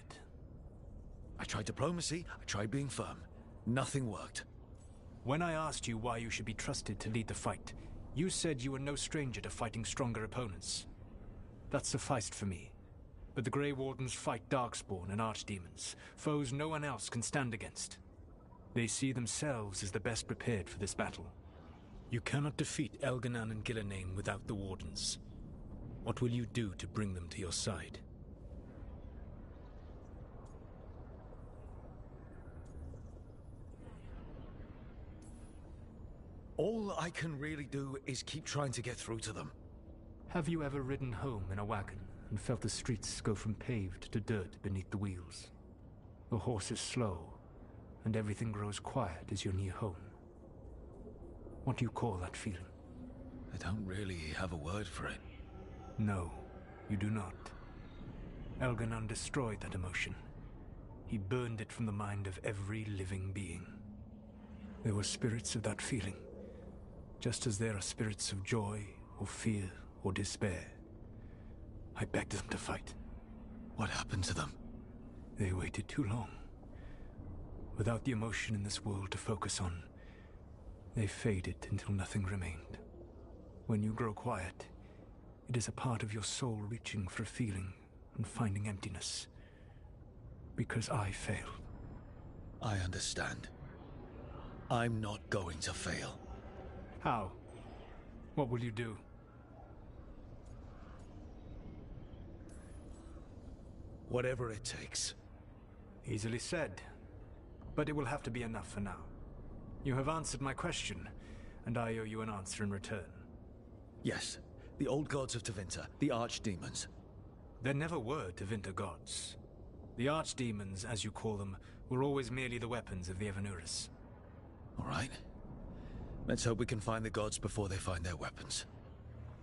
I tried diplomacy, I tried being firm. Nothing worked. When I asked you why you should be trusted to lead the fight, you said you were no stranger to fighting stronger opponents. That sufficed for me. But the Grey Wardens fight Darkspawn and Archdemons, foes no one else can stand against. They see themselves as the best prepared for this battle. You cannot defeat Elganan and Gillenane without the Wardens. What will you do to bring them to your side? All I can really do is keep trying to get through to them. Have you ever ridden home in a wagon and felt the streets go from paved to dirt beneath the wheels? The horse is slow, and everything grows quiet as you're near home. What do you call that feeling? I don't really have a word for it. No, you do not. Elganan destroyed that emotion. He burned it from the mind of every living being. There were spirits of that feeling, just as there are spirits of joy, or fear, or despair. I begged them to fight. What happened to them? They waited too long. Without the emotion in this world to focus on, they faded until nothing remained. When you grow quiet, it is a part of your soul reaching for a feeling and finding emptiness. Because I failed. I understand. I'm not going to fail. How? What will you do? Whatever it takes. Easily said. But it will have to be enough for now. You have answered my question, and I owe you an answer in return. Yes. The old gods of Tevinter, the archdemons. There never were Tevinter gods. The archdemons, as you call them, were always merely the weapons of the Evanuris. All right. Let's hope we can find the gods before they find their weapons.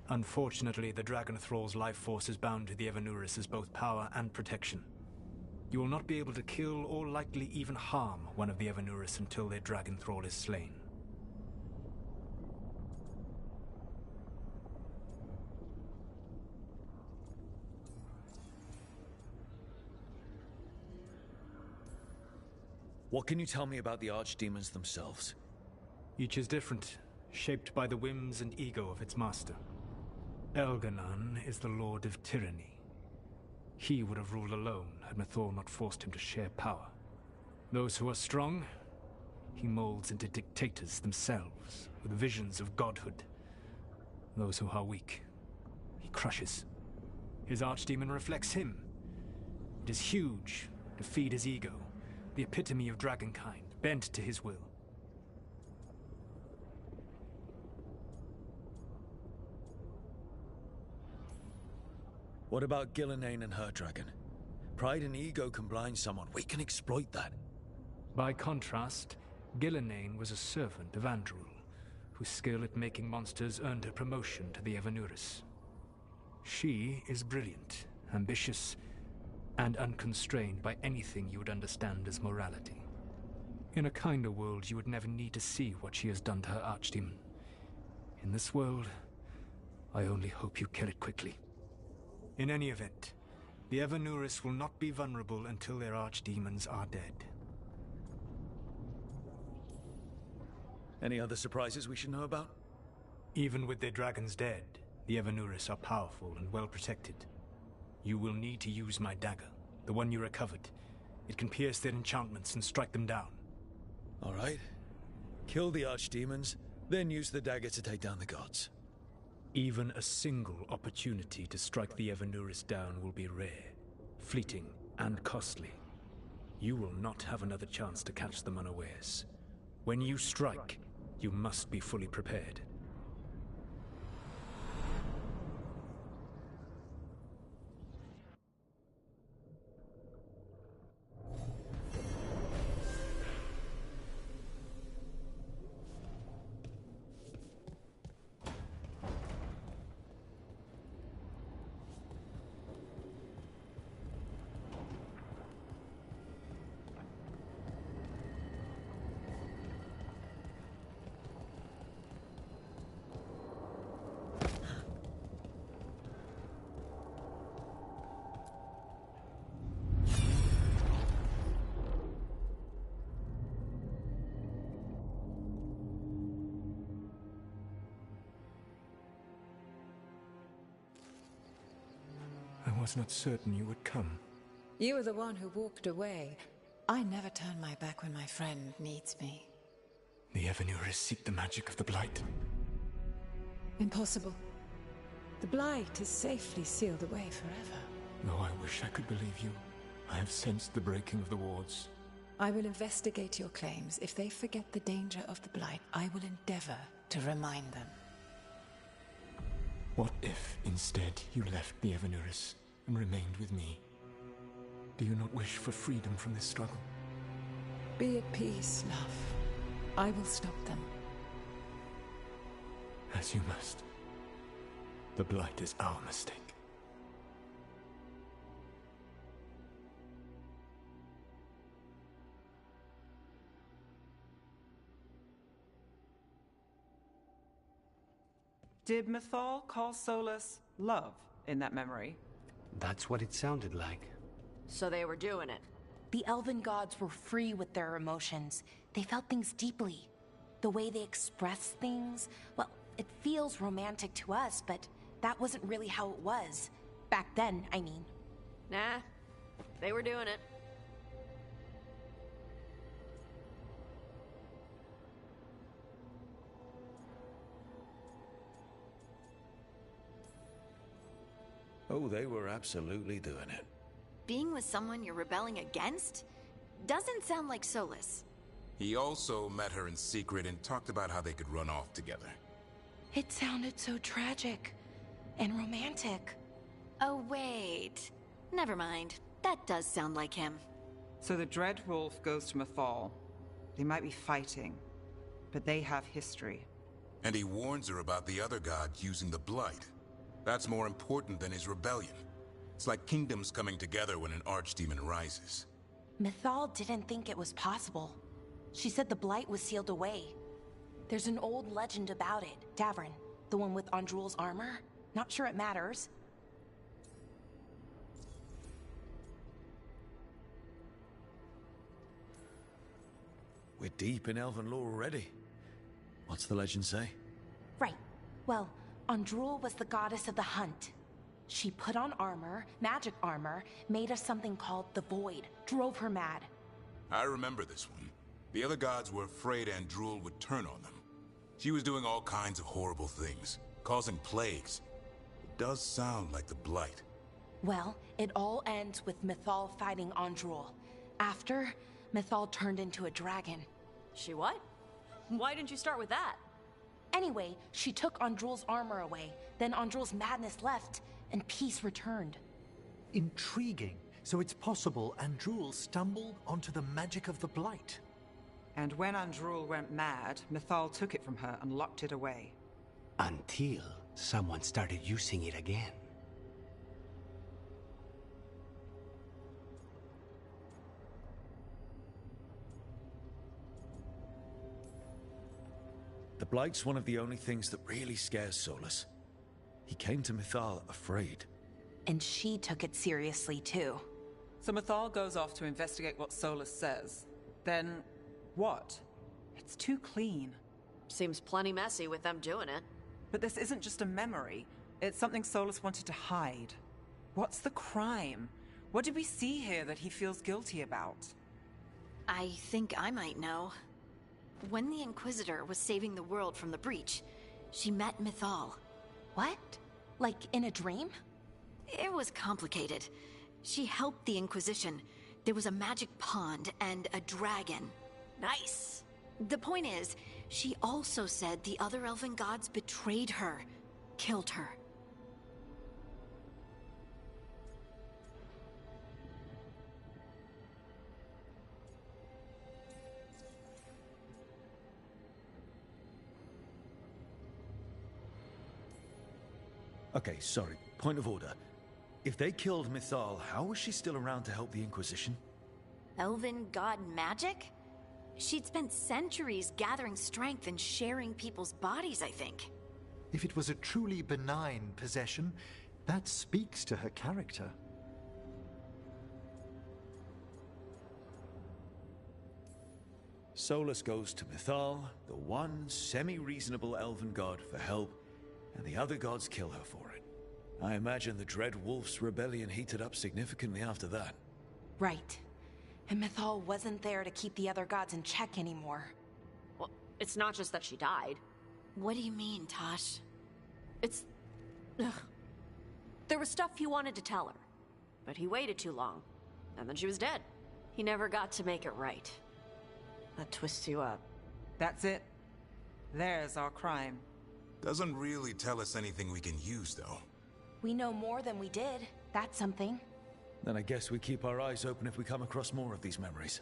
Unfortunately, the Dragon Thrall's life force is bound to the Evanuris as both power and protection. You will not be able to kill or likely even harm one of the Evanuris until their Dragon Thrall is slain. What can you tell me about the archdemons themselves? Each is different, shaped by the whims and ego of its master. Elganan is the Lord of Tyranny. He would have ruled alone had Mythal not forced him to share power. Those who are strong, he molds into dictators themselves, with visions of godhood. Those who are weak, he crushes. His archdemon reflects him. It is huge, to feed his ego, the epitome of dragonkind, bent to his will. What about Gillenane and her dragon? Pride and ego can blind someone. We can exploit that. By contrast, Gillenane was a servant of Andrul, whose skill at making monsters earned her promotion to the Evanuris. She is brilliant, ambitious, and unconstrained by anything you would understand as morality. In a kinder world, you would never need to see what she has done to her archdemon. In this world, I only hope you kill it quickly. In any event, the Evanuris will not be vulnerable until their archdemons are dead. Any other surprises we should know about? Even with their dragons dead, The Evanuris are powerful and well protected. You will need to use my dagger, the one you recovered. It can pierce their enchantments and strike them down. All right. Kill the archdemons, then use the dagger to take down the gods. Even a single opportunity to strike the Evanuris down will be rare, fleeting, and costly. You will not have another chance to catch them unawares. When you strike, you must be fully prepared. I was not certain you would come. You were the one who walked away. I never turn my back when my friend needs me. The Evanuris seek the magic of the Blight. Impossible. The Blight is safely sealed away forever. Though I wish I could believe you. I have sensed the breaking of the wards. I will investigate your claims. If they forget the danger of the Blight, I will endeavor to remind them. What if, instead, you left the Evanuris and remained with me? Do you not wish for freedom from this struggle? Be at peace, love. I will stop them. As you must. The Blight is our mistake. Did Mythal call Solus love in that memory? That's what it sounded like. So they were doing it. The elven gods were free with their emotions. They felt things deeply. The way they expressed things, well, it feels romantic to us, but that wasn't really how it was. Back then, I mean. Nah, they were doing it. Oh, they were absolutely doing it. Being with someone you're rebelling against? Doesn't sound like Solus. He also met her in secret and talked about how they could run off together. It sounded so tragic and romantic. Oh, wait. Never mind. That does sound like him. So the Dread Wolf goes to Mythal. They might be fighting, but they have history. And he warns her about the other god using the Blight. That's more important than his rebellion. It's like kingdoms coming together when an archdemon rises. Mythal didn't think it was possible. She said the Blight was sealed away. There's an old legend about it. Davern, the one with Andrul's armor. Not sure it matters. We're deep in elven lore already. What's the legend say? Right. Well, Andrul was the goddess of the hunt. She put on armor, magic armor, made us something called the Void, drove her mad. I remember this one. The other gods were afraid Andrul would turn on them. She was doing all kinds of horrible things, causing plagues. It does sound like the Blight. Well, it all ends with Mythal fighting Andrul. After, Mythal turned into a dragon. She what? Why didn't you start with that? Anyway, she took Andrul's armor away, then Andrul's madness left, and peace returned. Intriguing. So it's possible Andrul stumbled onto the magic of the Blight. And when Andrul went mad, Mythal took it from her and locked it away. Until someone started using it again. The Blight's one of the only things that really scares Solus. He came to Mythal afraid. And she took it seriously too. So Mythal goes off to investigate what Solus says. Then, what? It's too clean. Seems plenty messy with them doing it. But this isn't just a memory. It's something Solus wanted to hide. What's the crime? What did we see here that he feels guilty about? I think I might know. When the Inquisitor was saving the world from the breach, she met Mythal. What? Like in a dream? It was complicated. She helped the Inquisition. There was a magic pond and a dragon. Nice. The point is, she also said the other elven gods betrayed her, killed her. Okay, sorry. Point of order. If they killed Mythal, how was she still around to help the Inquisition? Elven god magic? She'd spent centuries gathering strength and sharing people's bodies, I think. If it was a truly benign possession, that speaks to her character. Solus goes to Mythal, the one semi-reasonable elven god, for help, and the other gods kill her for it. I imagine the Dread Wolf's rebellion heated up significantly after that. Right. And Mythal wasn't there to keep the other gods in check anymore. Well, it's not just that she died. What do you mean, Tosh? It's... Ugh. There was stuff he wanted to tell her, but he waited too long, and then she was dead. He never got to make it right. That twists you up. That's it. There's our crime. Doesn't really tell us anything we can use, though. We know more than we did. That's something. Then I guess we keep our eyes open if we come across more of these memories.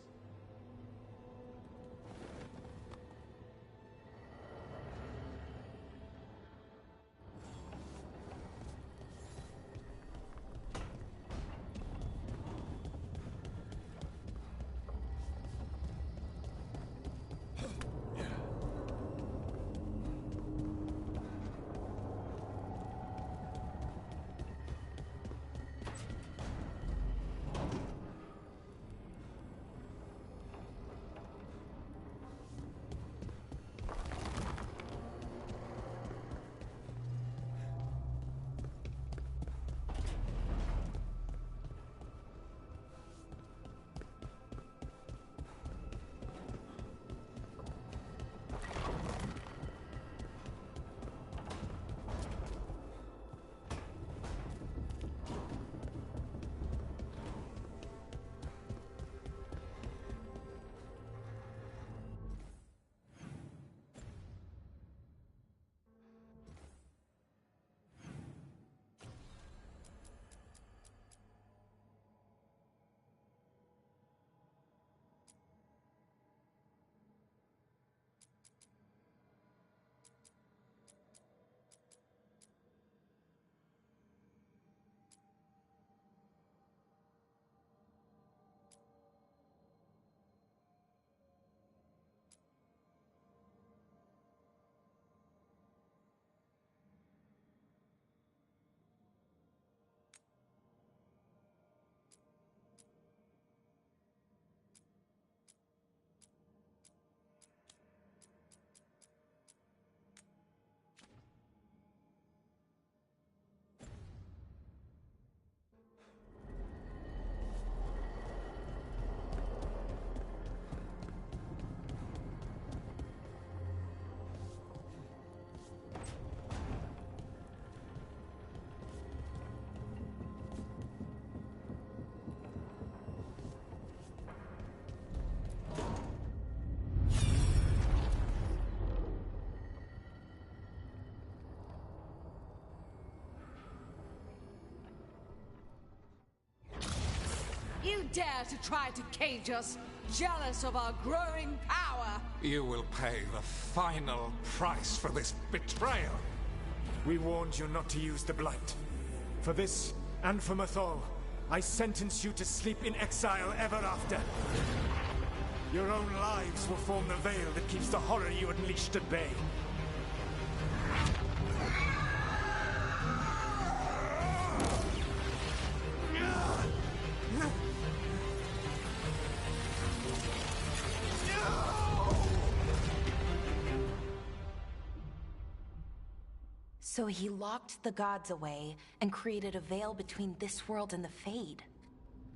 You dare to try to cage us, jealous of our growing power! You will pay the final price for this betrayal. We warned you not to use the Blight. For this, and for Mythal, I sentence you to sleep in exile ever after. Your own lives will form the veil that keeps the horror you unleashed at bay. So he locked the gods away and created a veil between this world and the Fade.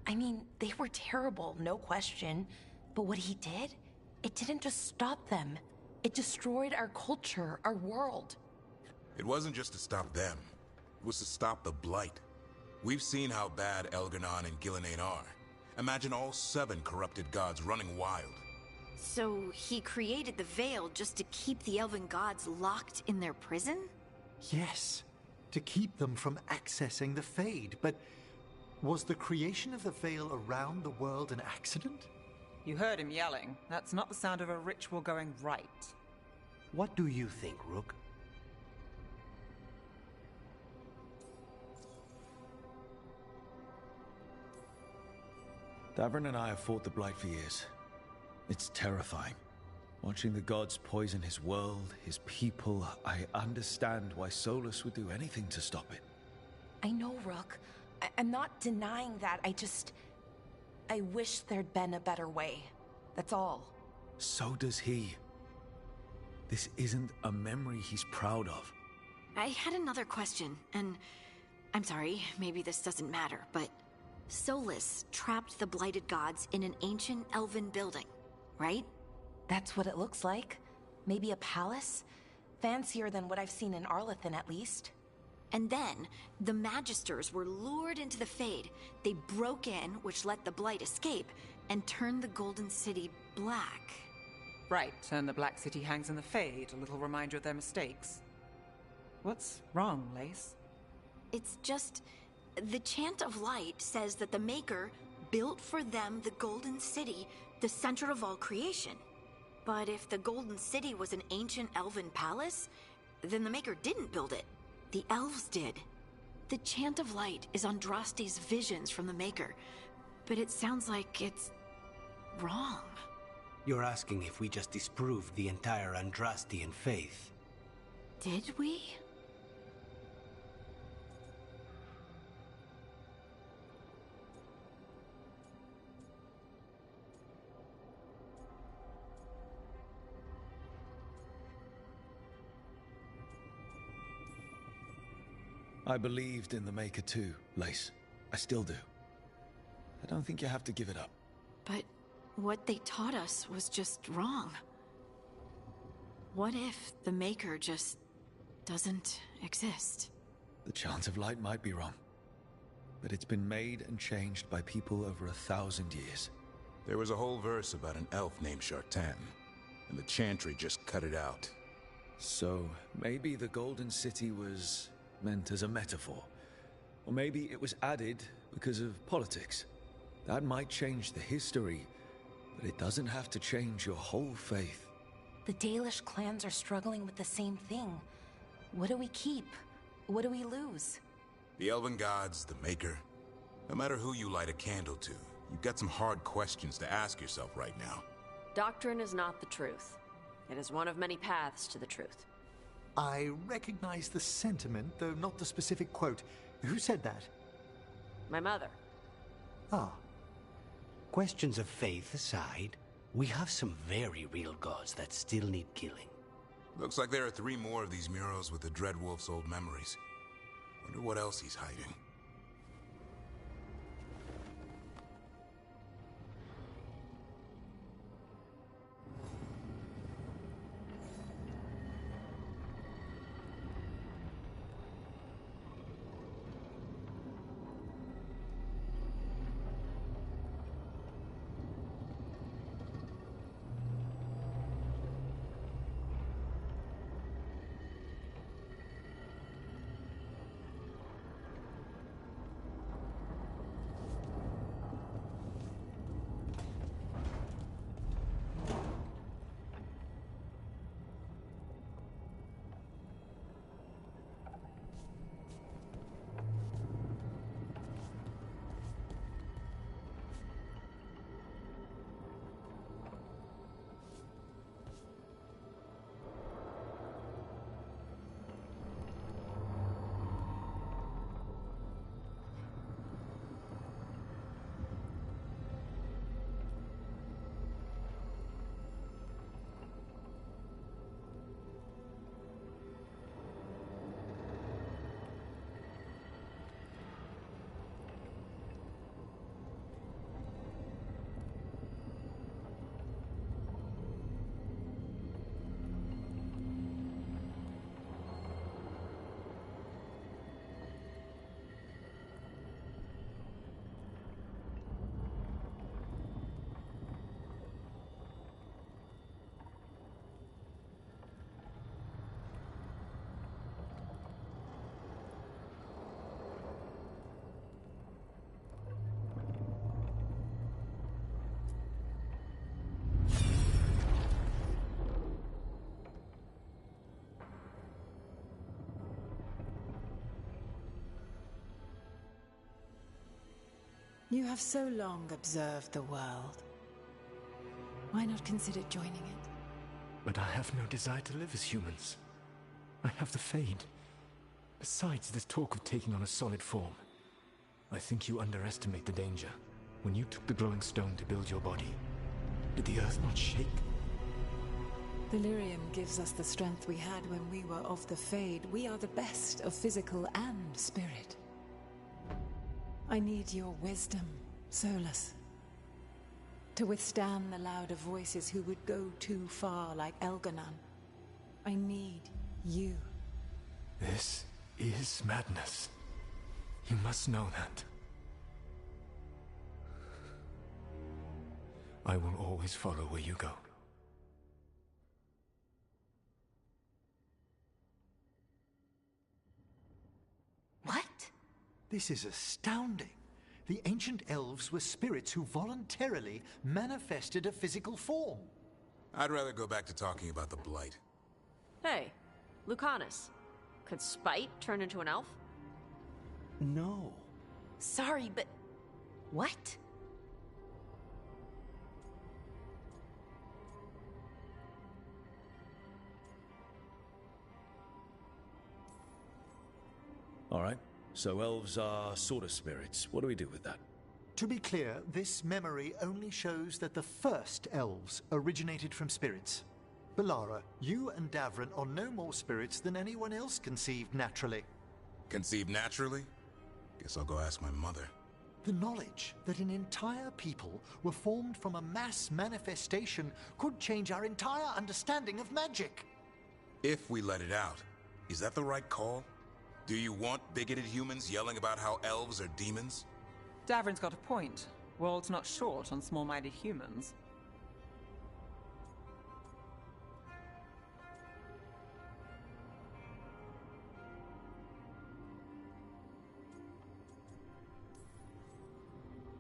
I mean, they were terrible, no question. But what he did, it didn't just stop them. It destroyed our culture, our world. It wasn't just to stop them. It was to stop the Blight. We've seen how bad Elganon and Gillenane are. Imagine all 7 corrupted gods running wild. So he created the Veil just to keep the elven gods locked in their prison? Yes, to keep them from accessing the Fade. But was the creation of the Veil around the world an accident? You heard him yelling. That's not the sound of a ritual going right. What do you think, Rook? Davrin and I have fought the Blight for years. It's terrifying. Watching the gods poison his world, his people, I understand why Solus would do anything to stop it. I know, Rook. I'm not denying that. I wish there'd been a better way. That's all. So does he. This isn't a memory he's proud of. I had another question, and I'm sorry, maybe this doesn't matter, but Solus trapped the blighted gods in an ancient elven building, right? That's what it looks like. Maybe a palace? Fancier than what I've seen in Arlethan, at least. And then, the Magisters were lured into the Fade. They broke in, which let the Blight escape, and turned the Golden City black. Right, and the Black City hangs in the Fade, a little reminder of their mistakes. What's wrong, Lace? It's just... the Chant of Light says that the Maker built for them the Golden City, the center of all creation. But if the Golden City was an ancient elven palace, then the Maker didn't build it. The elves did. The Chant of Light is Andraste's visions from the Maker, but it sounds like it's wrong. You're asking if we just disproved the entire Andrastian faith. Did we? I believed in the Maker too, Lace. I still do. I don't think you have to give it up. But what they taught us was just wrong. What if the Maker just doesn't exist? The Chant of Light might be wrong, but it's been made and changed by people over 1,000 years. There was a whole verse about an elf named Shartan, and the Chantry just cut it out. So, maybe the Golden City was meant as a metaphor. Or maybe it was added because of politics. That might change the history, but it doesn't have to change your whole faith. The Dalish clans are struggling with the same thing. What do we keep? What do we lose? The Elven Gods, the Maker. No matter who you light a candle to, you've got some hard questions to ask yourself right now. Doctrine is not the truth. It is one of many paths to the truth. I recognize the sentiment, though not the specific quote. Who said that? My mother. Ah. Questions of faith aside, we have some very real gods that still need killing. Looks like there are 3 more of these murals with the Dreadwolf's old memories. Wonder what else he's hiding. You have so long observed the world. Why not consider joining it? But I have no desire to live as humans. I have the Fade. Besides, this talk of taking on a solid form. I think you underestimate the danger. When you took the glowing stone to build your body, did the earth not shake? Delirium gives us the strength we had when we were of the Fade. We are the best of physical and spirit. I need your wisdom, Solus. To withstand the louder voices who would go too far like Elganon. I need you. This is madness. You must know that. I will always follow where you go. What? This is astounding. The ancient elves were spirits who voluntarily manifested a physical form. I'd rather go back to talking about the Blight. Hey, Lucanus. Could Spite turn into an elf? No. Sorry, but... what? All right. So elves are sort of spirits. What do we do with that? To be clear, this memory only shows that the first elves originated from spirits. Balara, you and Davrin are no more spirits than anyone else conceived naturally. Conceived naturally? Guess I'll go ask my mother. The knowledge that an entire people were formed from a mass manifestation could change our entire understanding of magic. If we let it out, is that the right call? Do you want bigoted humans yelling about how elves are demons? Davrin's got a point. World's not short on small-minded humans.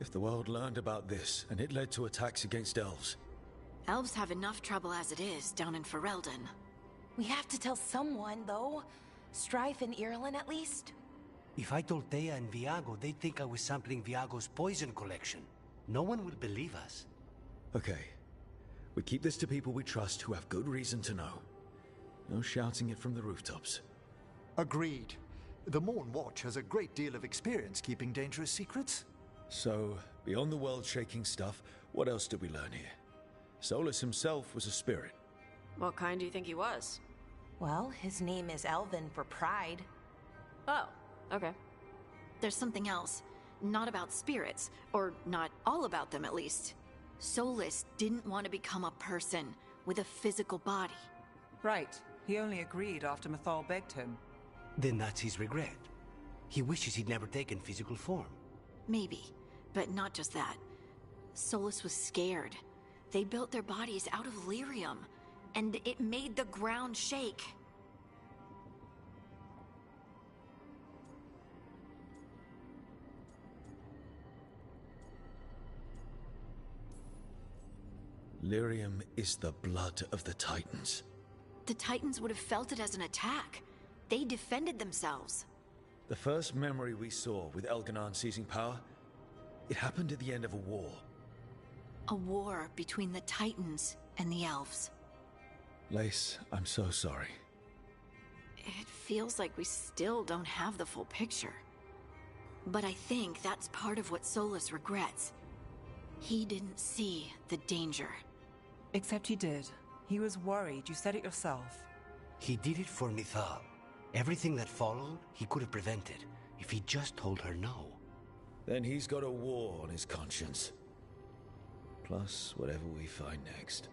If the world learned about this, and it led to attacks against elves. Elves have enough trouble as it is down in Ferelden. We have to tell someone, though. Strife and Irulan, at least. If I told Thea and Viago, they'd think I was sampling Viago's poison collection. No one would believe us. Okay. We keep this to people we trust who have good reason to know. No shouting it from the rooftops. Agreed. The Morn Watch has a great deal of experience keeping dangerous secrets. So, beyond the world-shaking stuff, what else did we learn here? Solus himself was a spirit. What kind do you think he was? Well, his name is Elven for pride. Oh, okay. There's something else. Not about spirits, or not all about them at least. Solus didn't want to become a person with a physical body. Right. He only agreed after Mythal begged him. Then that's his regret. He wishes he'd never taken physical form. Maybe, but not just that. Solus was scared. They built their bodies out of lyrium, and it made the ground shake. Lyrium is the blood of the Titans. The Titans would have felt it as an attack. They defended themselves. The first memory we saw with Elganon seizing power, it happened at the end of a war. A war between the Titans and the Elves. Lace, I'm so sorry. It feels like we still don't have the full picture. But I think that's part of what Solus regrets. He didn't see the danger. Except he did. He was worried. You said it yourself. He did it for Mythal. Everything that followed, he could have prevented, if he just told her no. Then he's got a war on his conscience. Plus, whatever we find next.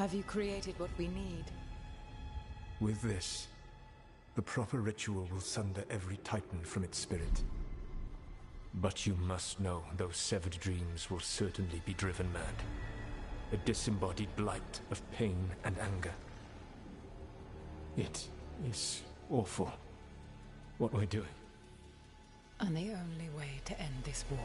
Have you created what we need? With this, The proper ritual will sunder every Titan from its spirit. But you must know those severed dreams will certainly be driven mad. A disembodied blight of pain and anger. It is awful what we're doing. And the only way to end this war.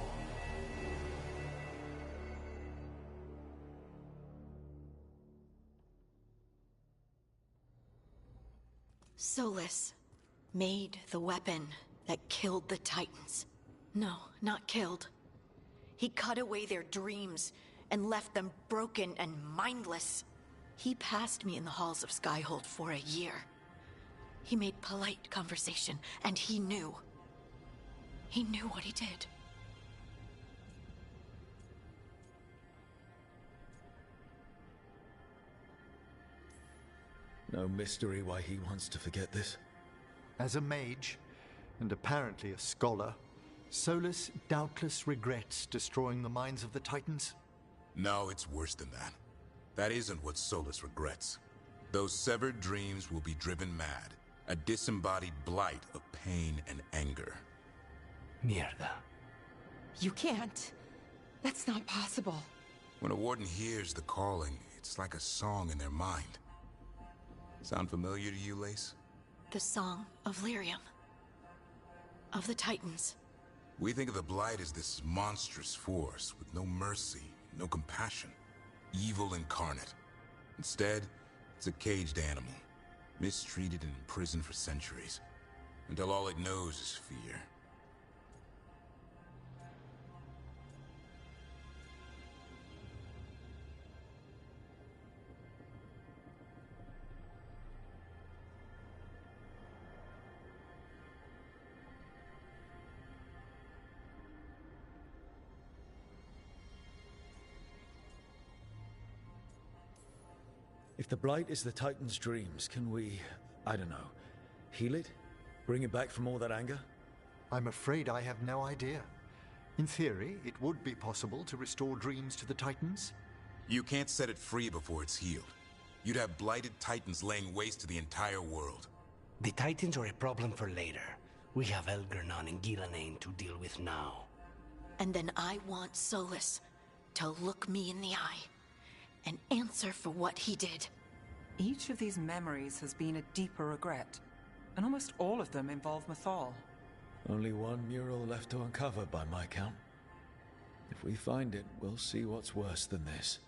Solus made the weapon that killed the Titans. No, not killed. He cut away their dreams and left them broken and mindless. He passed me in the halls of Skyhold for a year. He made polite conversation, and he knew. He knew what he did. No mystery why he wants to forget this. As a mage, and apparently a scholar, Solus doubtless regrets destroying the minds of the Titans. No, it's worse than that. That isn't what Solus regrets. Those severed dreams will be driven mad. A disembodied blight of pain and anger. Mierda. You can't. That's not possible. When a warden hears the calling, it's like a song in their mind. Sound familiar to you, Lace? The song of Lyrium. Of the Titans. We think of the Blight as this monstrous force with no mercy, no compassion. Evil incarnate. Instead, it's a caged animal. Mistreated and imprisoned for centuries. Until all it knows is fear. If the Blight is the Titan's dreams, can we, I don't know, heal it? Bring it back from all that anger? I'm afraid I have no idea. In theory, it would be possible to restore dreams to the Titans. You can't set it free before it's healed. You'd have blighted Titans laying waste to the entire world. The Titans are a problem for later. We have Elgernon and Gillenane to deal with now. And then I want Solus to look me in the eye and answer for what he did. Each of these memories has been a deeper regret, and almost all of them involve Mythal. Only one mural left to uncover by my count. If we find it, we'll see what's worse than this.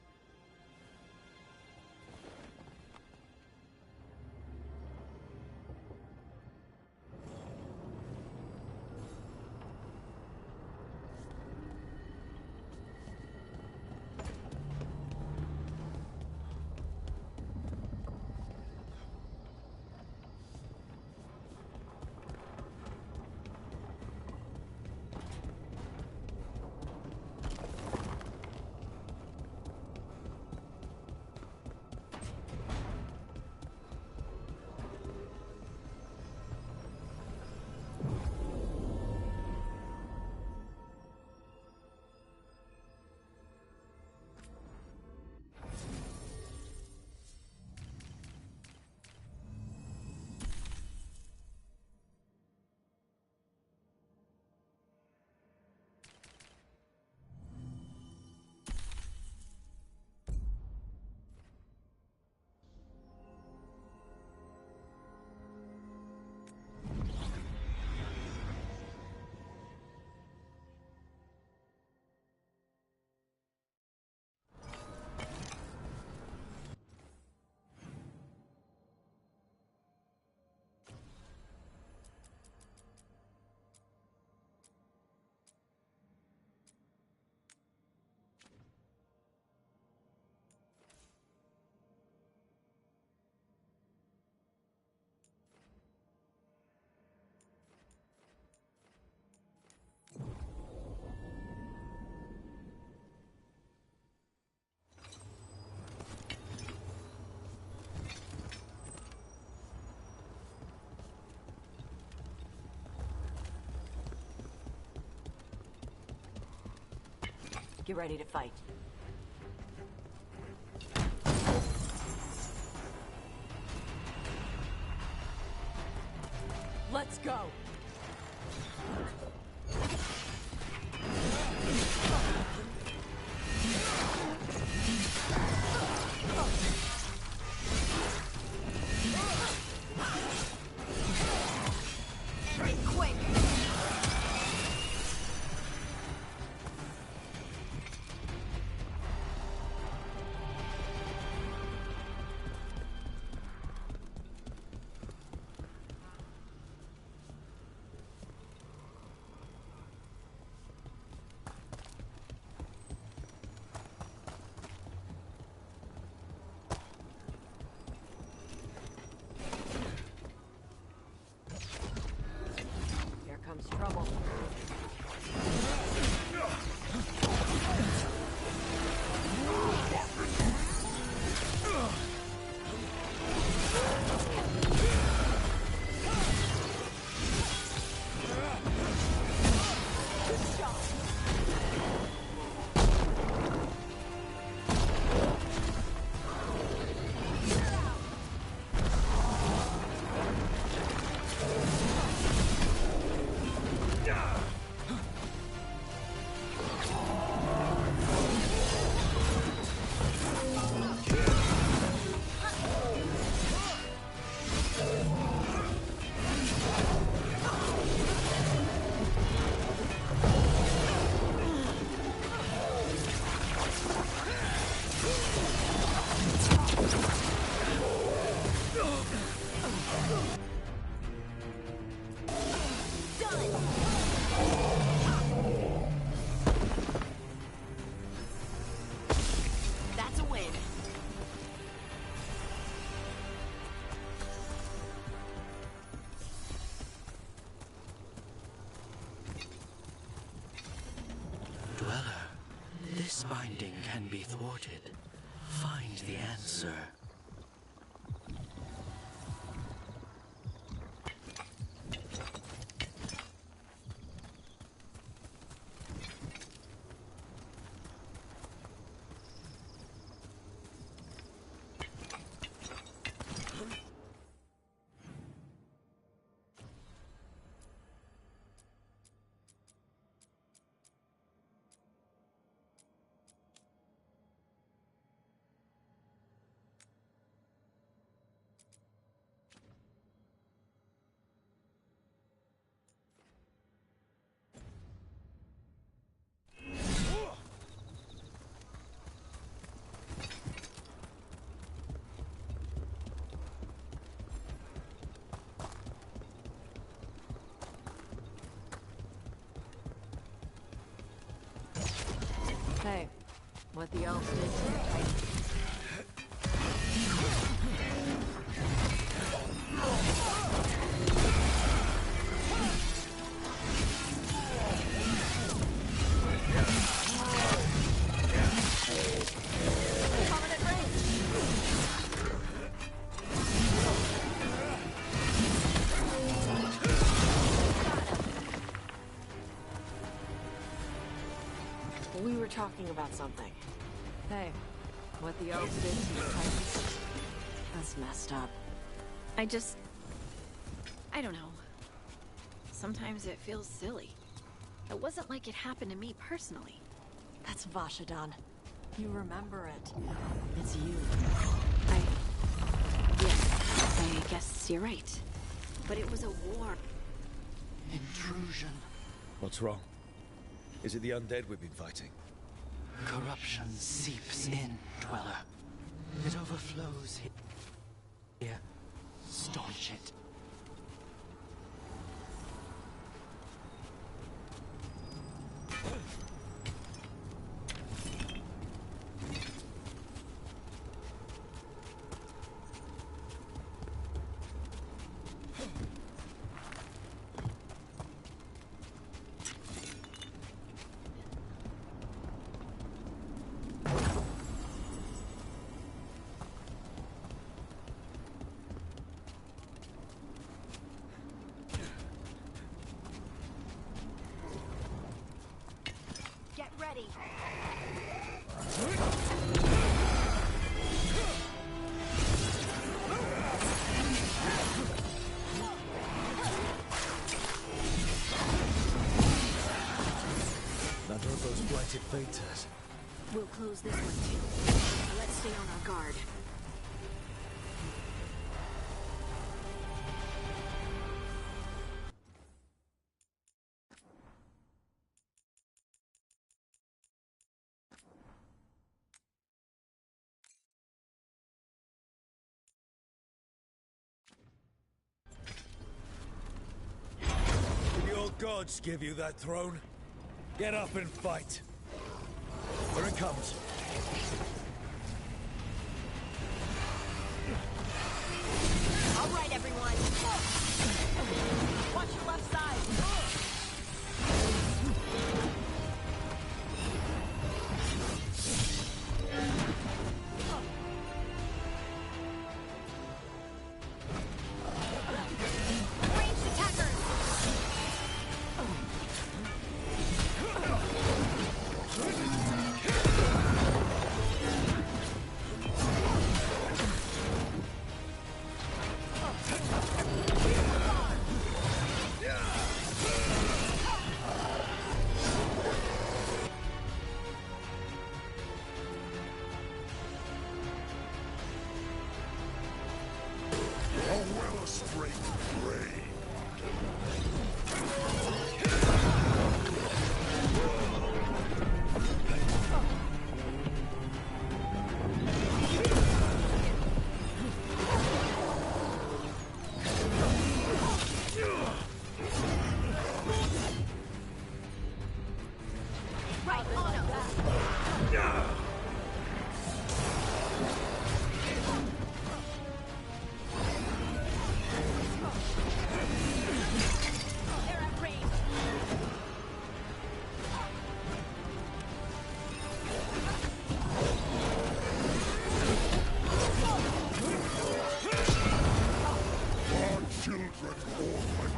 Get ready to fight. Let's go. End it quick. Here comes trouble. That's a win. Dweller, this binding can be thwarted. Find the answer. Hey, what the elves did to the Titans. We were talking about something. Hey, what the elves did to the Titans. That's messed up. I don't know. Sometimes it feels silly. It wasn't like it happened to me personally. That's Vashadan. You remember it. It's you. Yes, I guess you're right. But it was a war. Intrusion. What's wrong? Is it the undead we've been fighting? Corruption seeps in, Dweller. It overflows here. Staunch it. close this one too. So let's stay on our guard. Did your gods give you that throne? Get up and fight. Here it comes. All right, everyone. Watch your left side. Ranged attackers. A well-straight blade. Right on him. They're at range. Our children orphan.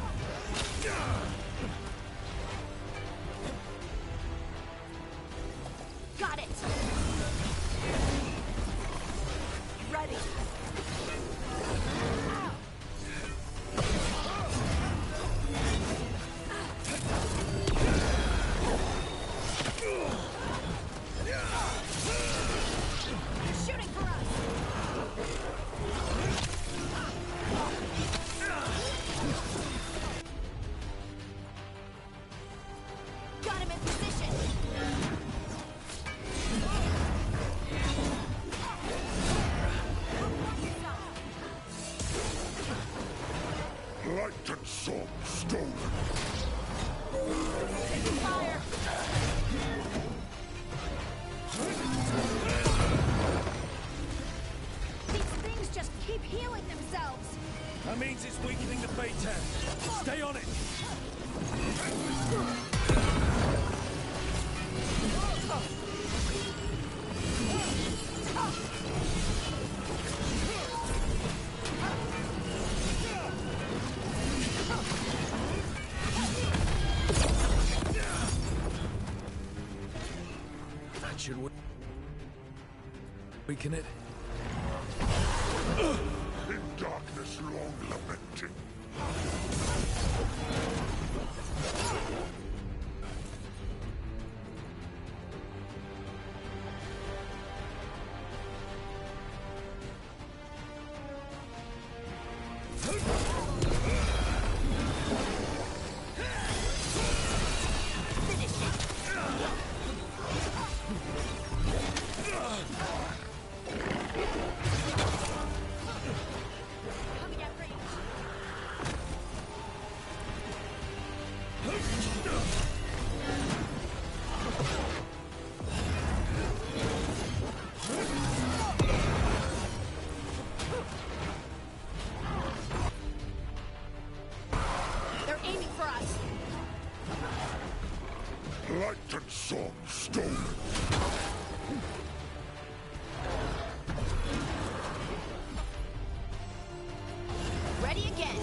Got it. Ready. Shooting for us. Got him in position. Light and sword stolen. Taking fire. These things just keep healing themselves. That means it's weakening the Fate 10. Stay on it. That should weaken it. In darkness long lamenting. They're aiming for us. Light and sword stolen. Ready again.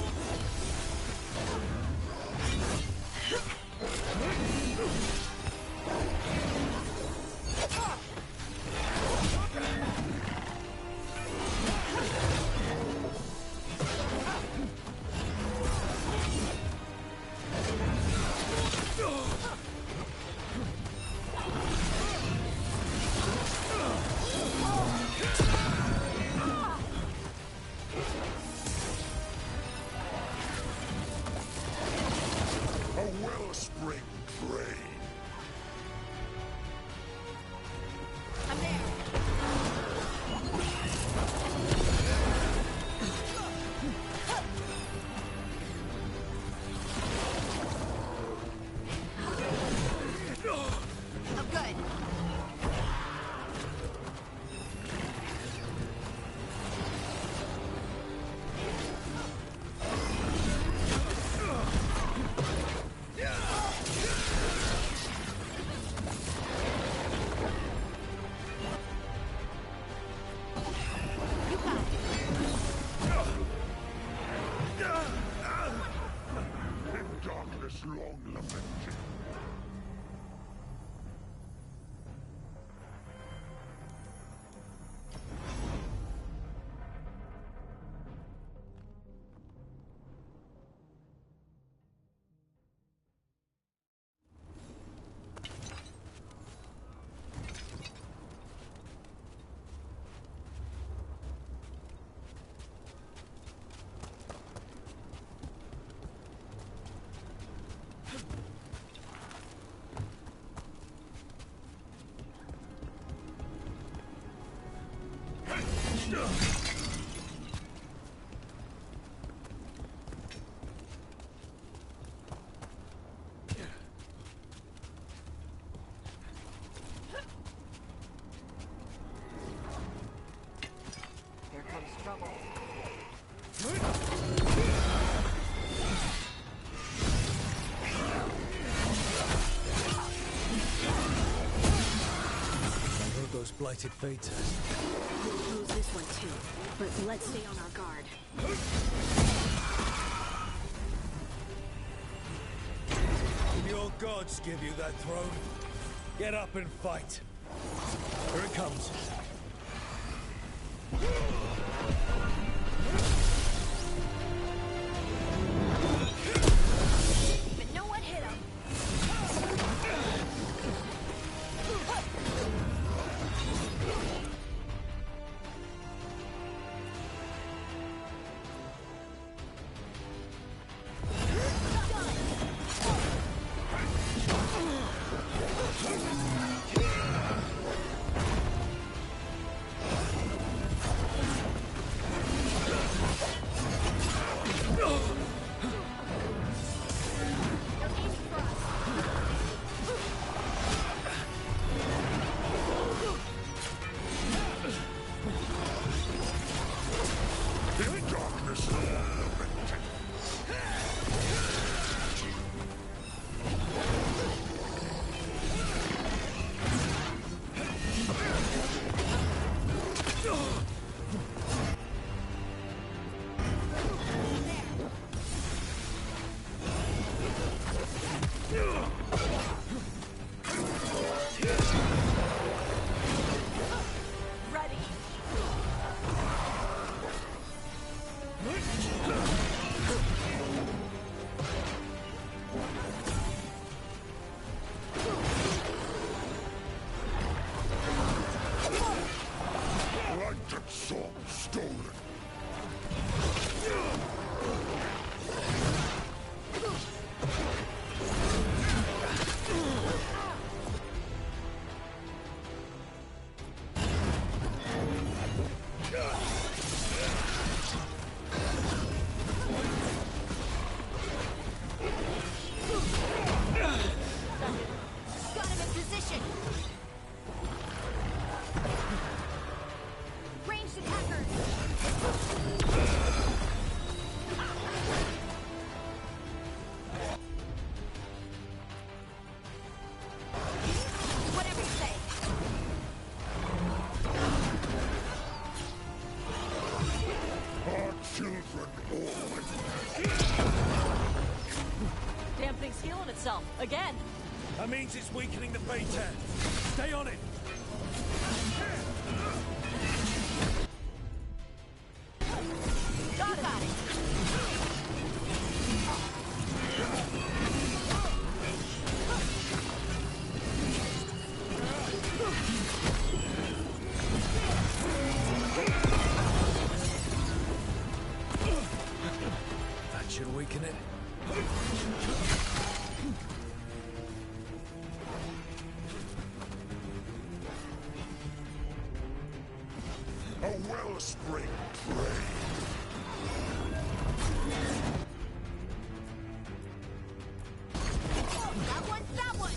blighted fate. We'll lose this one too, but let's stay on our guard. Did your gods give you that throne? Get up and fight. Here it comes. But no one hit him. Damn thing's healing itself again. That means it's weakening the Fate Hand. Stay on it. Got it. That should weaken it. A wellspring prey. That one.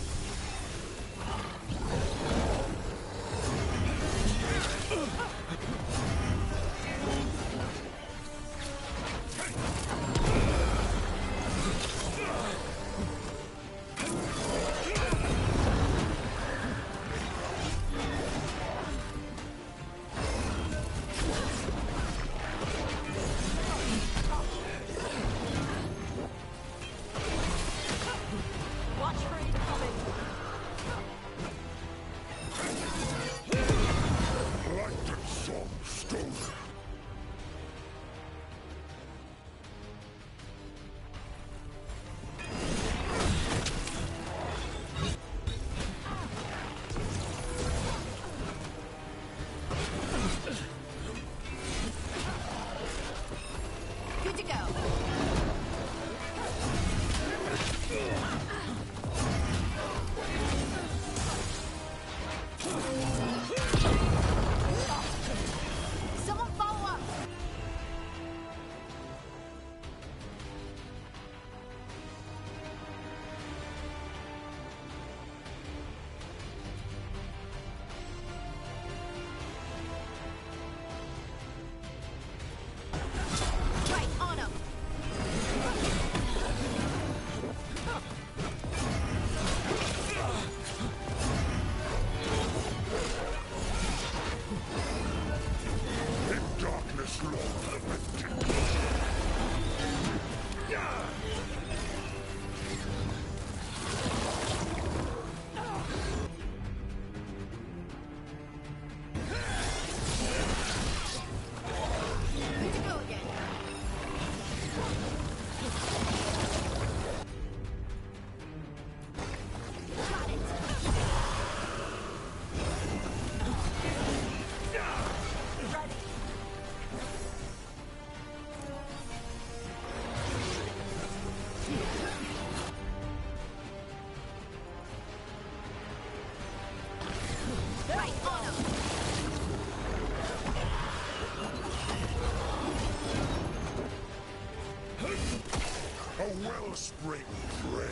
wellspring drain.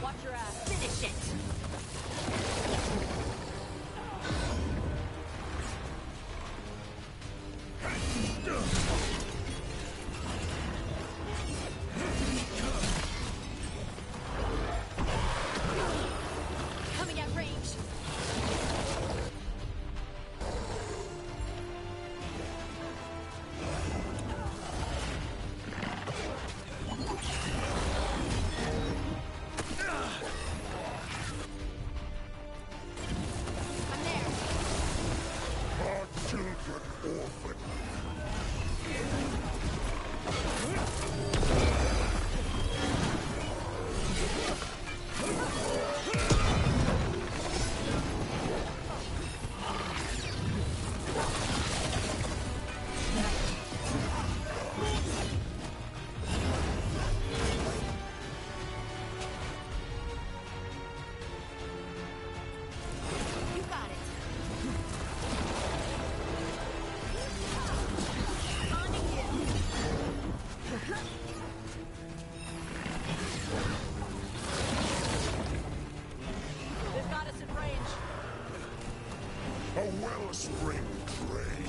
Watch your ass. Finish it. Coming at range. Our children orphaned. You got it. On to you. They've got us in range. A wellspring drain.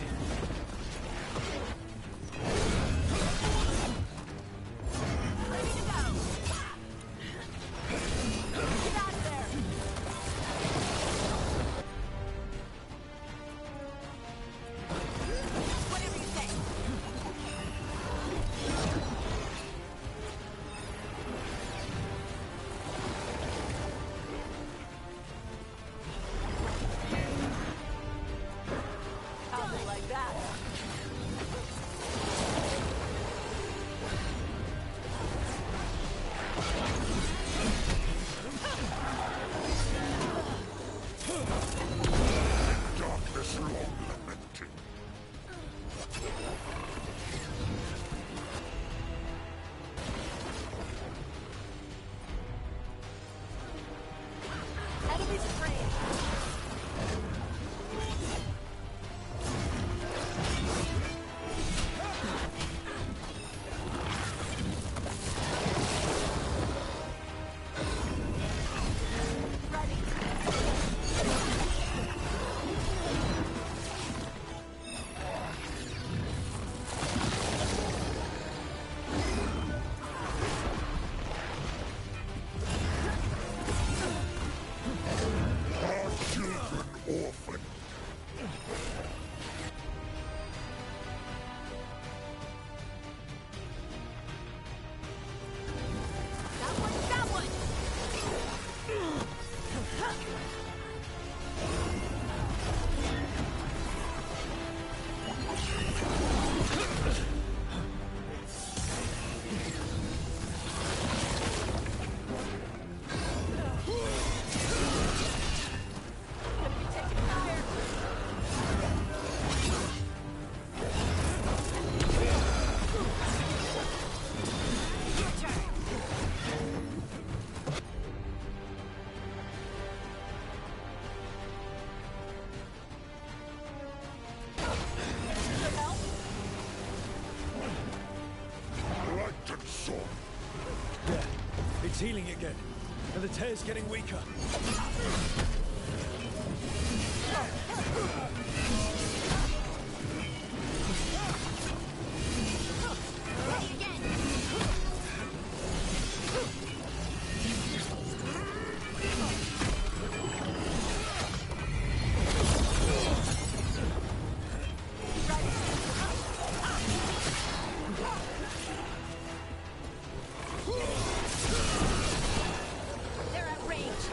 Ready to go. Get out of there. Whatever you say. I'll be like that. Darkness long lamented. Enemies in range. Our children orphaned. Got one. Light and sword. Yeah, it's healing again, and the tear's getting weaker. They're at range.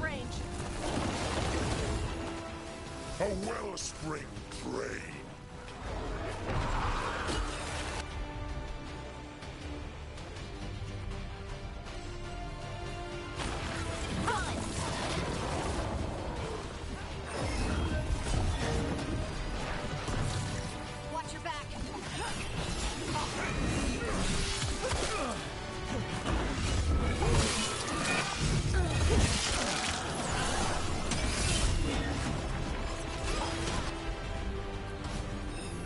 range. A wellspring drain. Watch your back.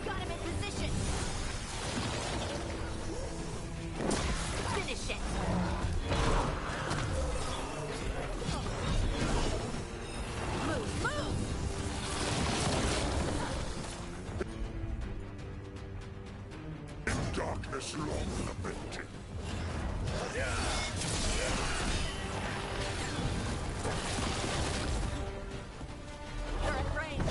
Got him in position. Finish it. Move, move. In darkness long lamented. You're at range.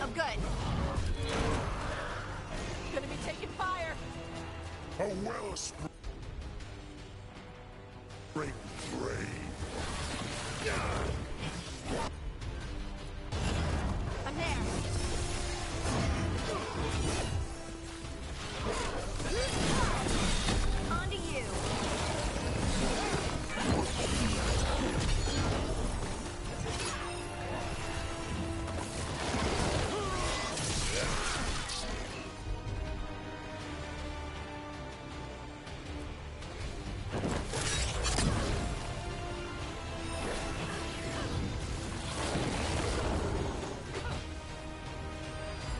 I'm good. Gonna be taking fire. A wellspring drain. I'm there. On to you.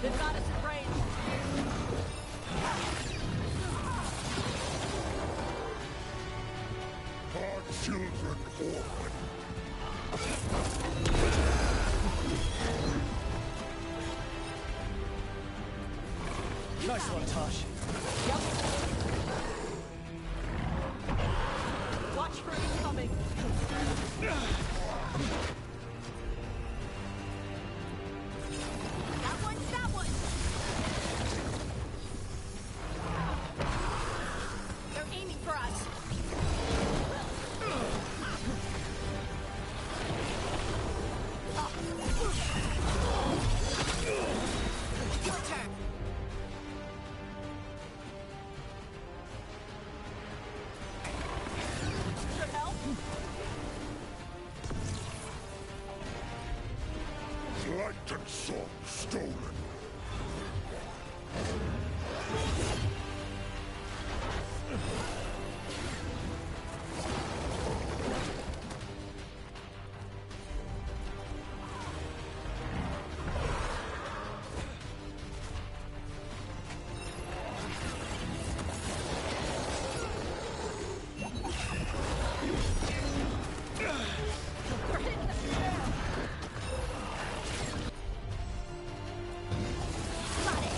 They've got us at range. Our children orphan. Nice one, Tosh. Yep. Watch for incoming. That one's that one. They're aiming for us. Your turn. Should help. Light and song stolen. We're hitting the snare. Got it.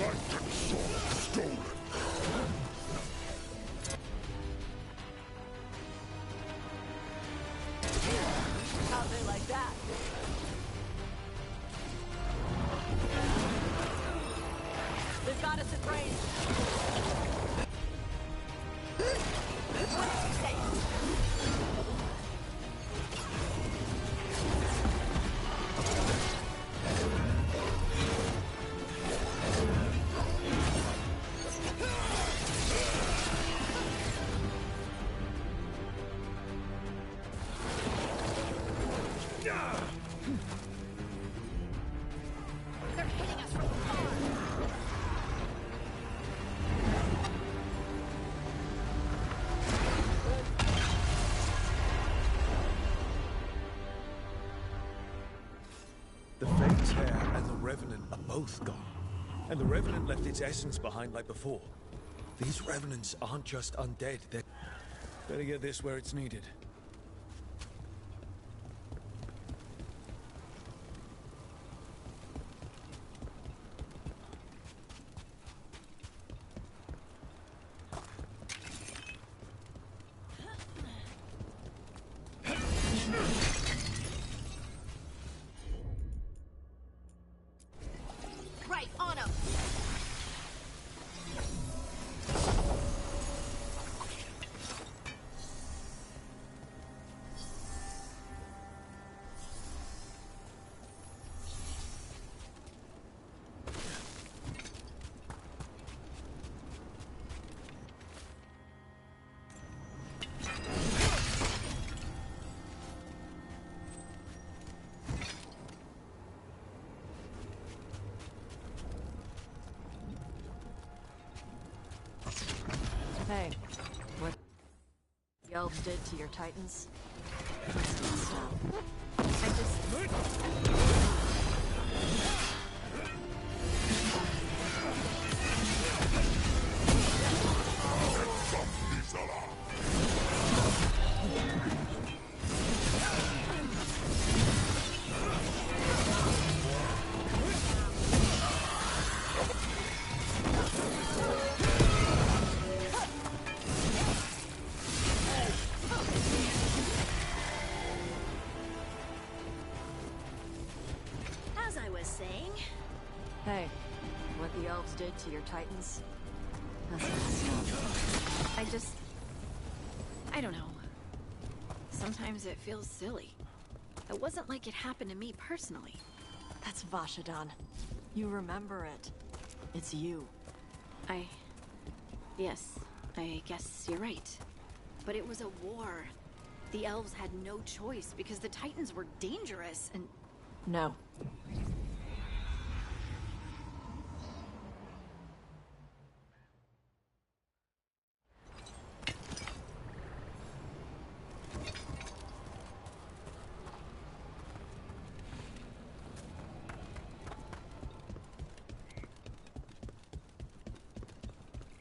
Light and song stolen. How'd they like that? They've got us at range. What did you say? They're hitting us from afar. The Fate's Hair and the Revenant are both gone. And the Revenant left its essence behind like before. These Revenants aren't just undead, they're... Better get this where it's needed. Right, on him! Hey, what the elves did to your titans? I just... As I was saying... Hey, what the elves did to your titans? That's messed up. I just... I don't know. Sometimes it feels silly. It wasn't like it happened to me personally. That's Vashadan. You remember it. It's you. Yes, I guess you're right. But it was a war. The elves had no choice because the titans were dangerous and... No.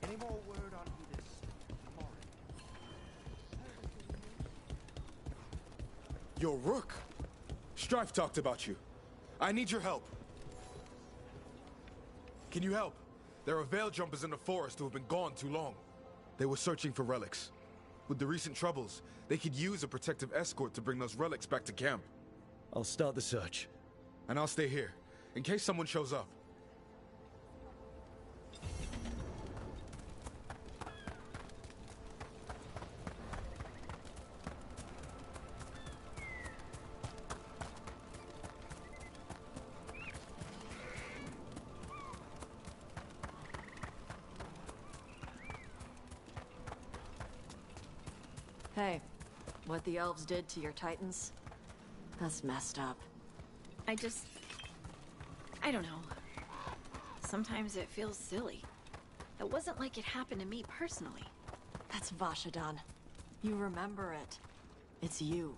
Any more word on who this Yo, Rook! Strife talked about you. I need your help. Can you help? There are veil jumpers in the forest who have been gone too long. They were searching for relics. With the recent troubles, they could use a protective escort to bring those relics back to camp. I'll start the search. And I'll stay here, in case someone shows up. Hey, what the elves did to your titans? That's messed up. I don't know. Sometimes it feels silly. It wasn't like it happened to me personally. That's Vashadan. You remember it. It's you.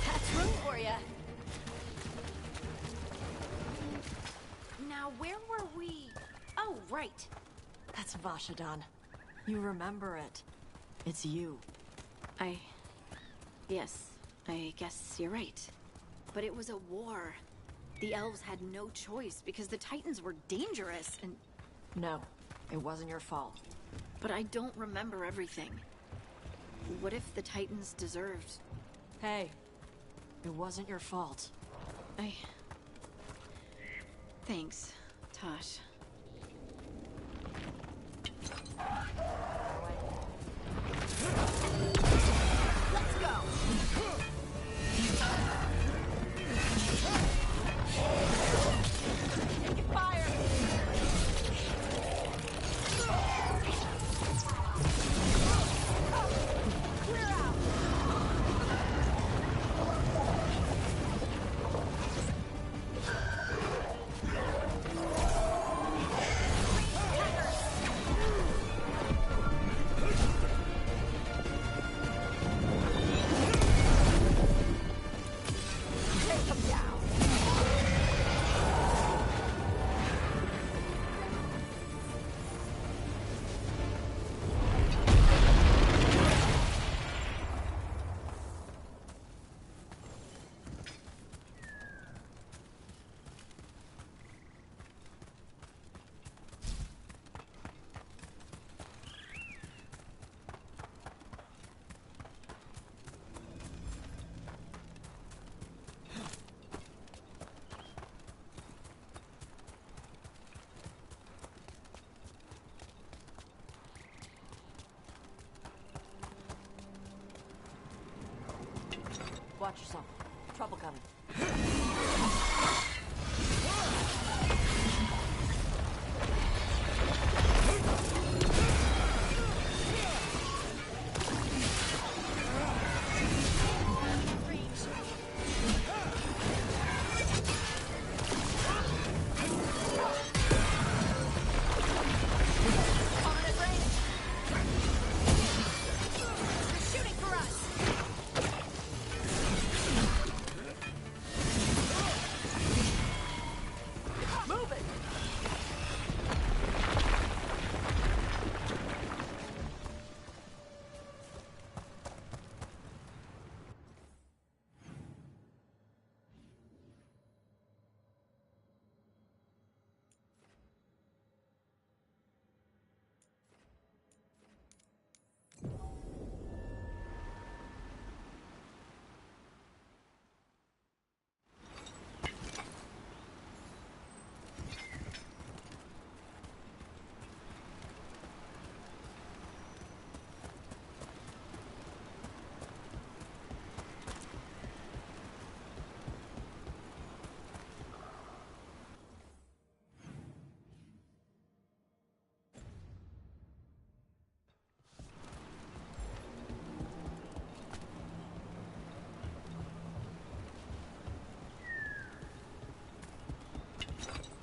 That's room for ya. Now, where were we? Oh, right. That's Vashadan. You remember it. It's you. Yes, I guess you're right. But it was a war. The elves had no choice because the titans were dangerous and... No, it wasn't your fault. But I don't remember everything. What if the titans deserved... Hey, it wasn't your fault. Thanks, Tosh. Let's go! Taking fire! Clear out! Watch yourself. Trouble coming.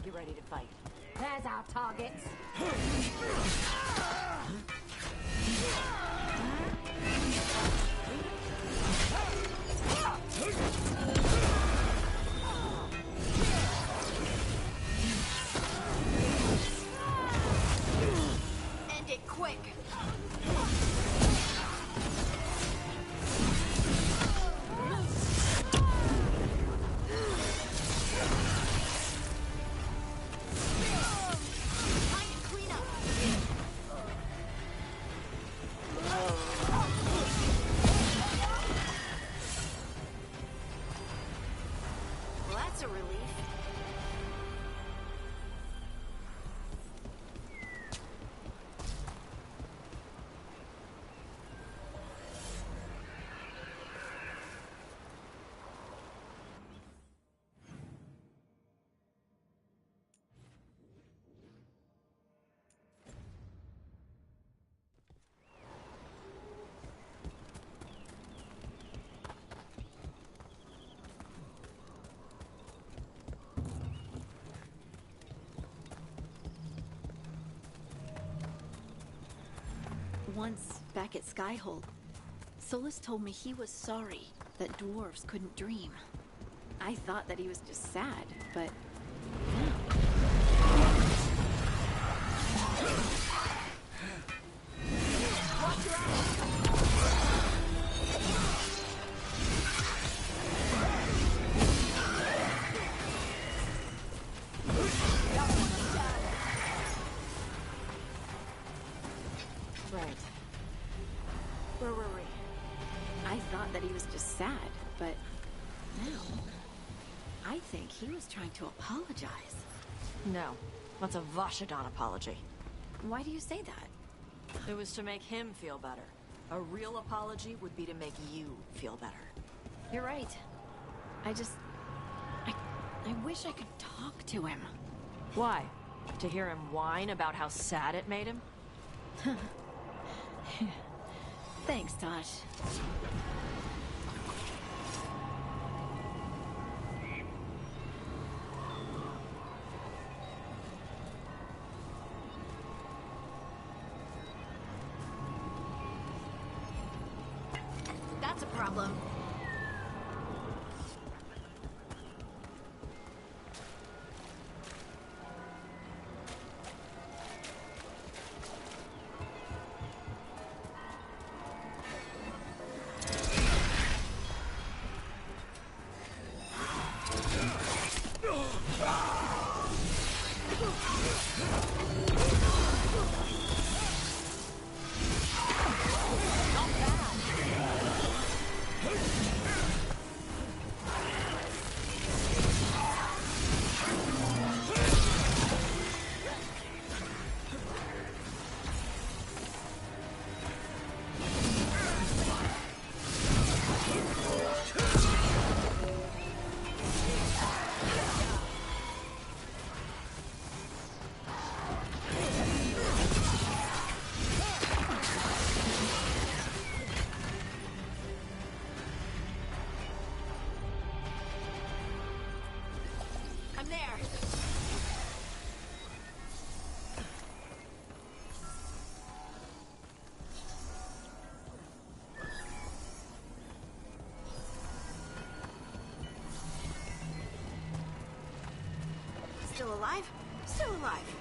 Get ready to fight. There's our targets. End it quick. A relief. Once, back at Skyhold, Solus told me he was sorry that dwarves couldn't dream. I thought that he was just sad, but... Right. Where were we? I thought that he was just sad, but now I think he was trying to apologize. No, that's a Vashadon apology. Why do you say that? It was to make him feel better. A real apology would be to make you feel better. You're right. I wish I could talk to him. Why? To hear him whine about how sad it made him? Thanks, Tosh. That's a problem. alive? Still alive.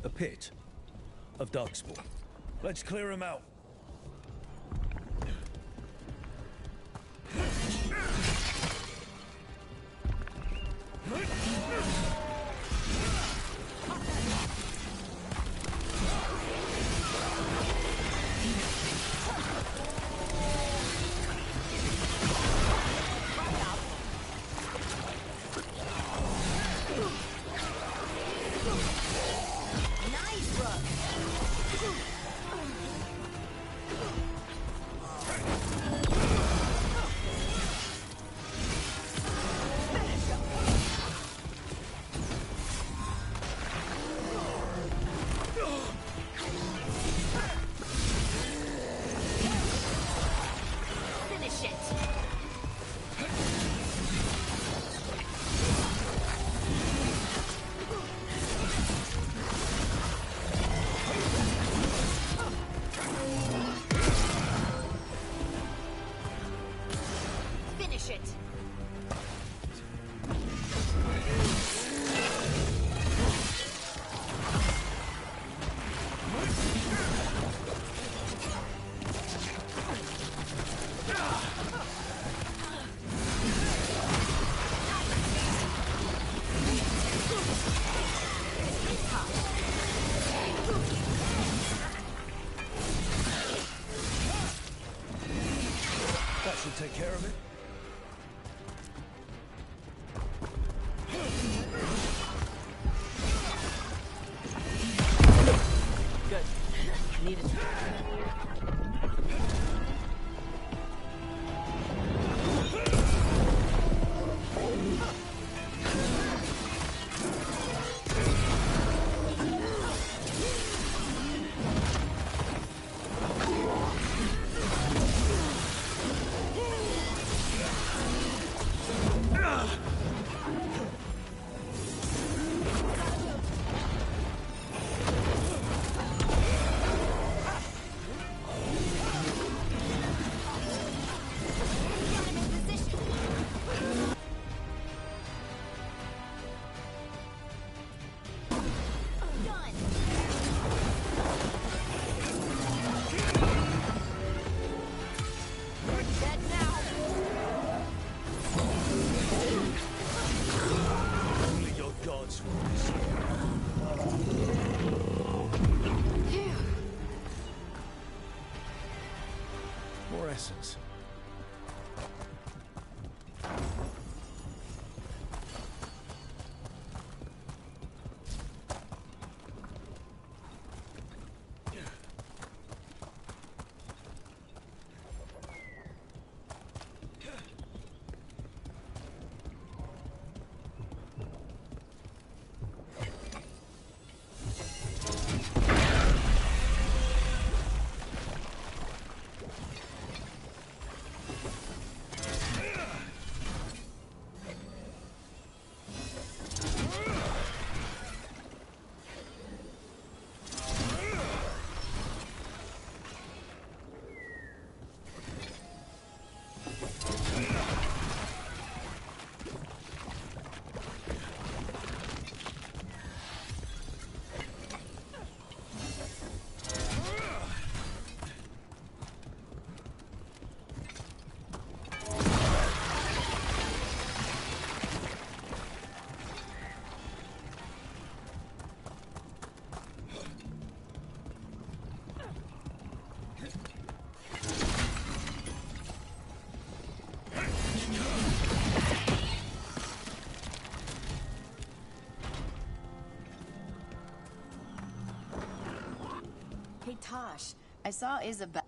A pit of darkspawn. Let's clear him out. Take care of it. Good. Need it. gosh, I saw Isabel.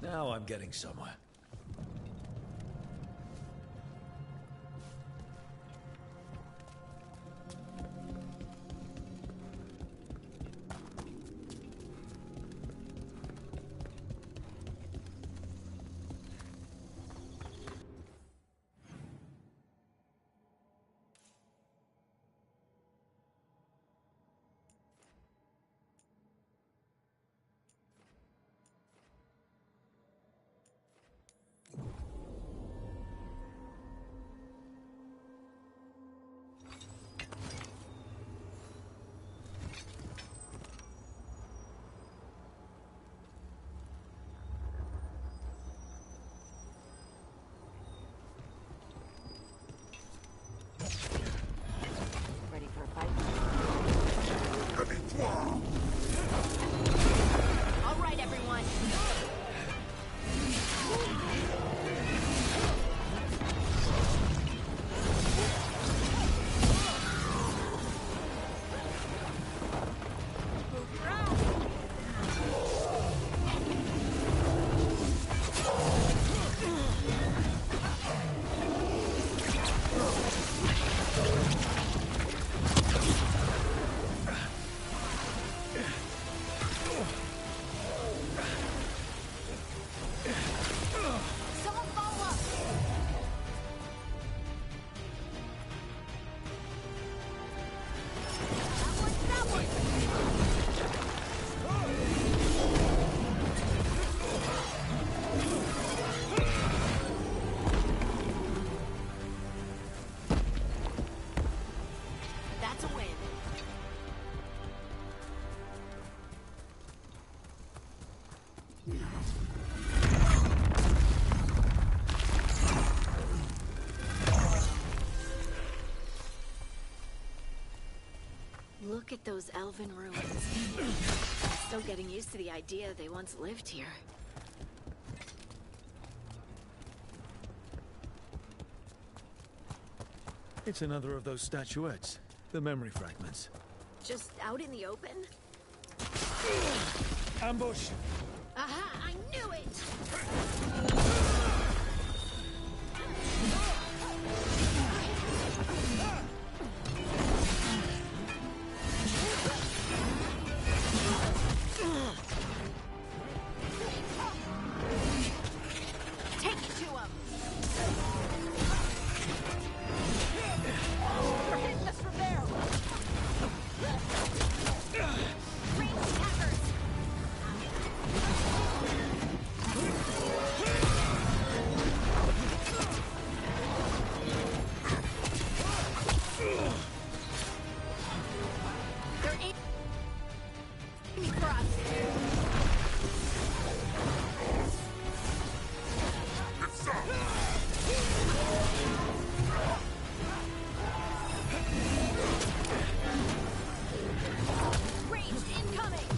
Now I'm getting somewhere. Ready for a fight? All right, everyone. Someone follow up. That one. That's a win. Look at those elven ruins. I'm still getting used to the idea they once lived here. It's another of those statuettes. The memory fragments. Just out in the open? Ambush! Aha! I knew it! Take it to him! You're hitting us from there! Range attackers! They're aiming for us! Ranged incoming!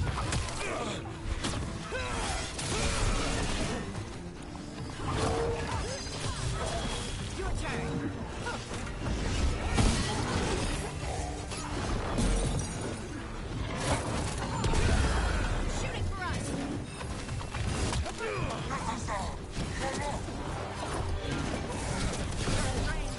Your turn! Shooting for us! Range.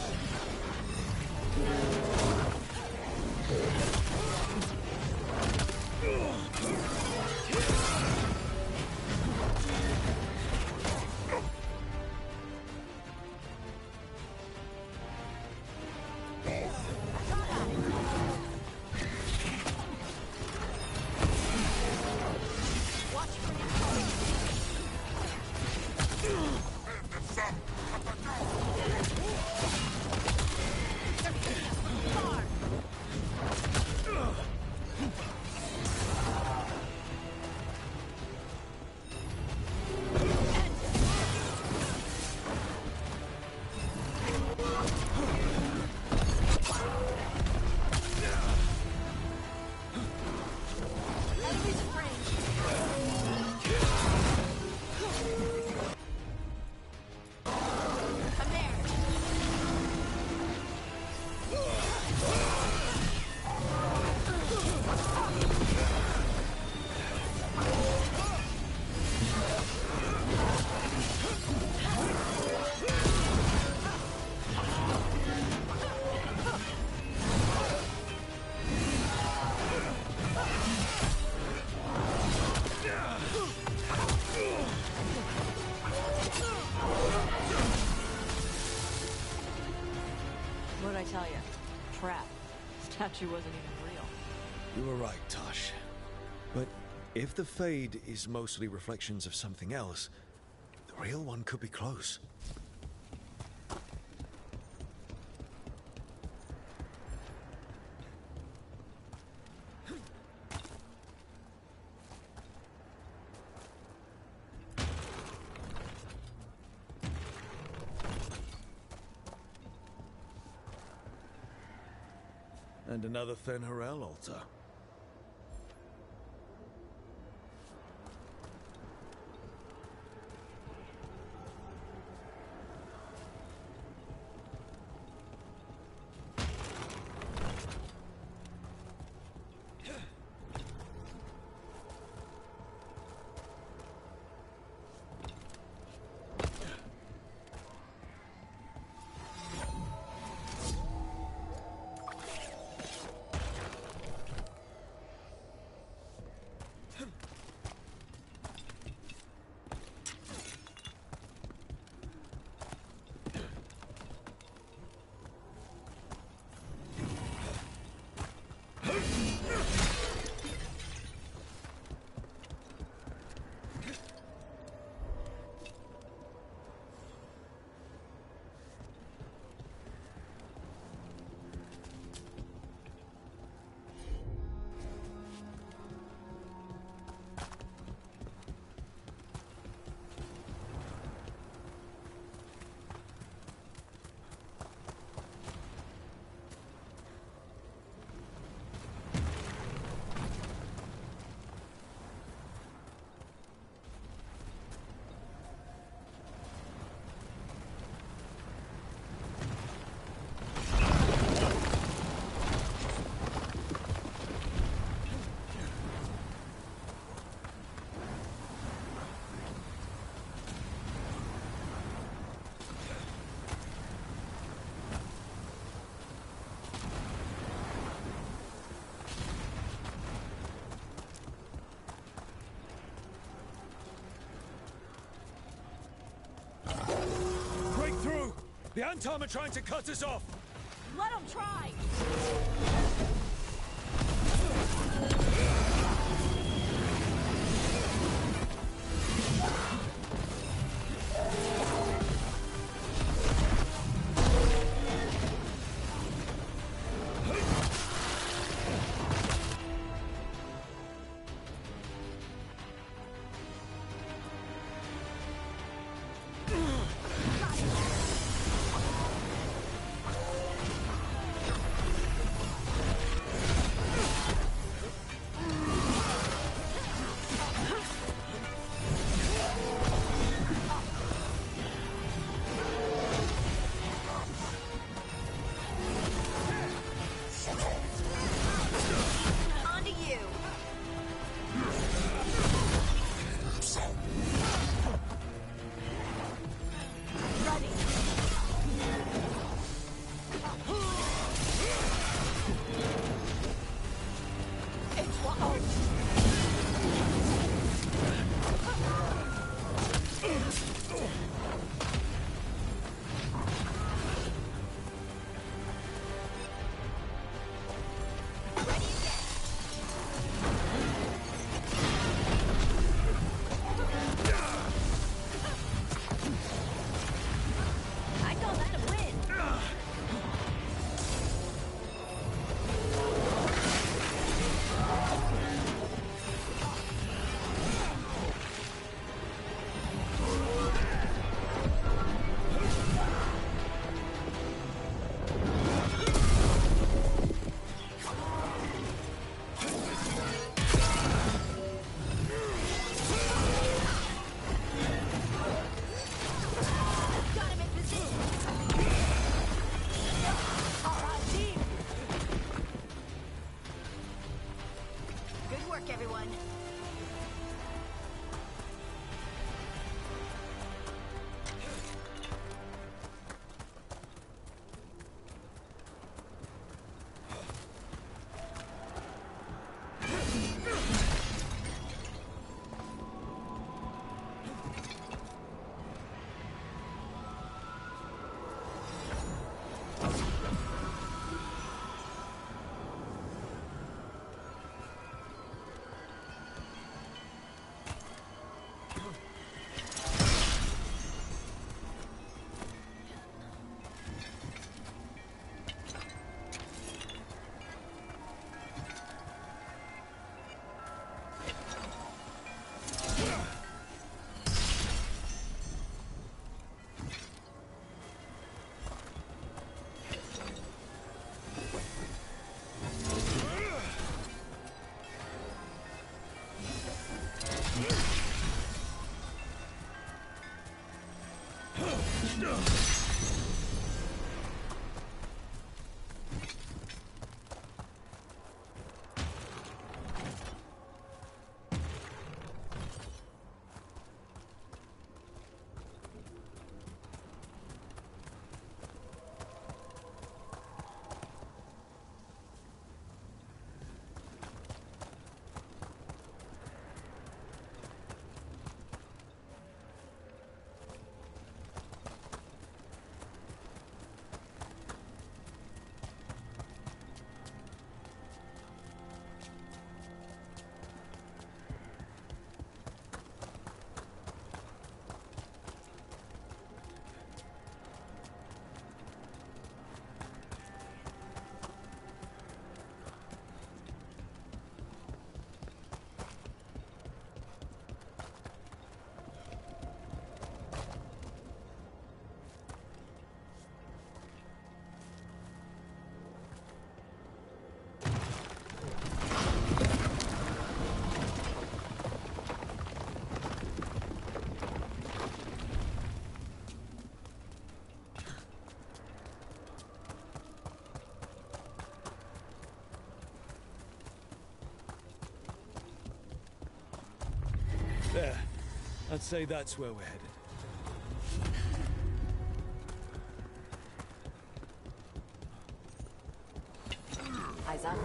statue wasn't even real. You were right, Tosh. But if the Fade is mostly reflections of something else, the real one could be close. And another Fen'Harel altar. The Antom are trying to cut us off! Let them try! There. I'd say that's where we're headed. Eyes up.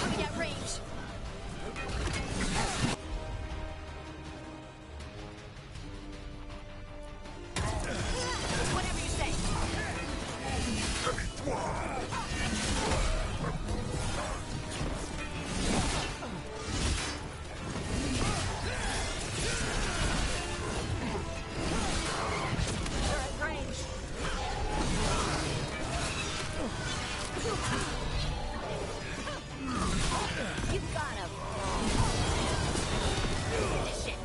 Coming at range. Whatever you say. They're at range. You got him. Finish it.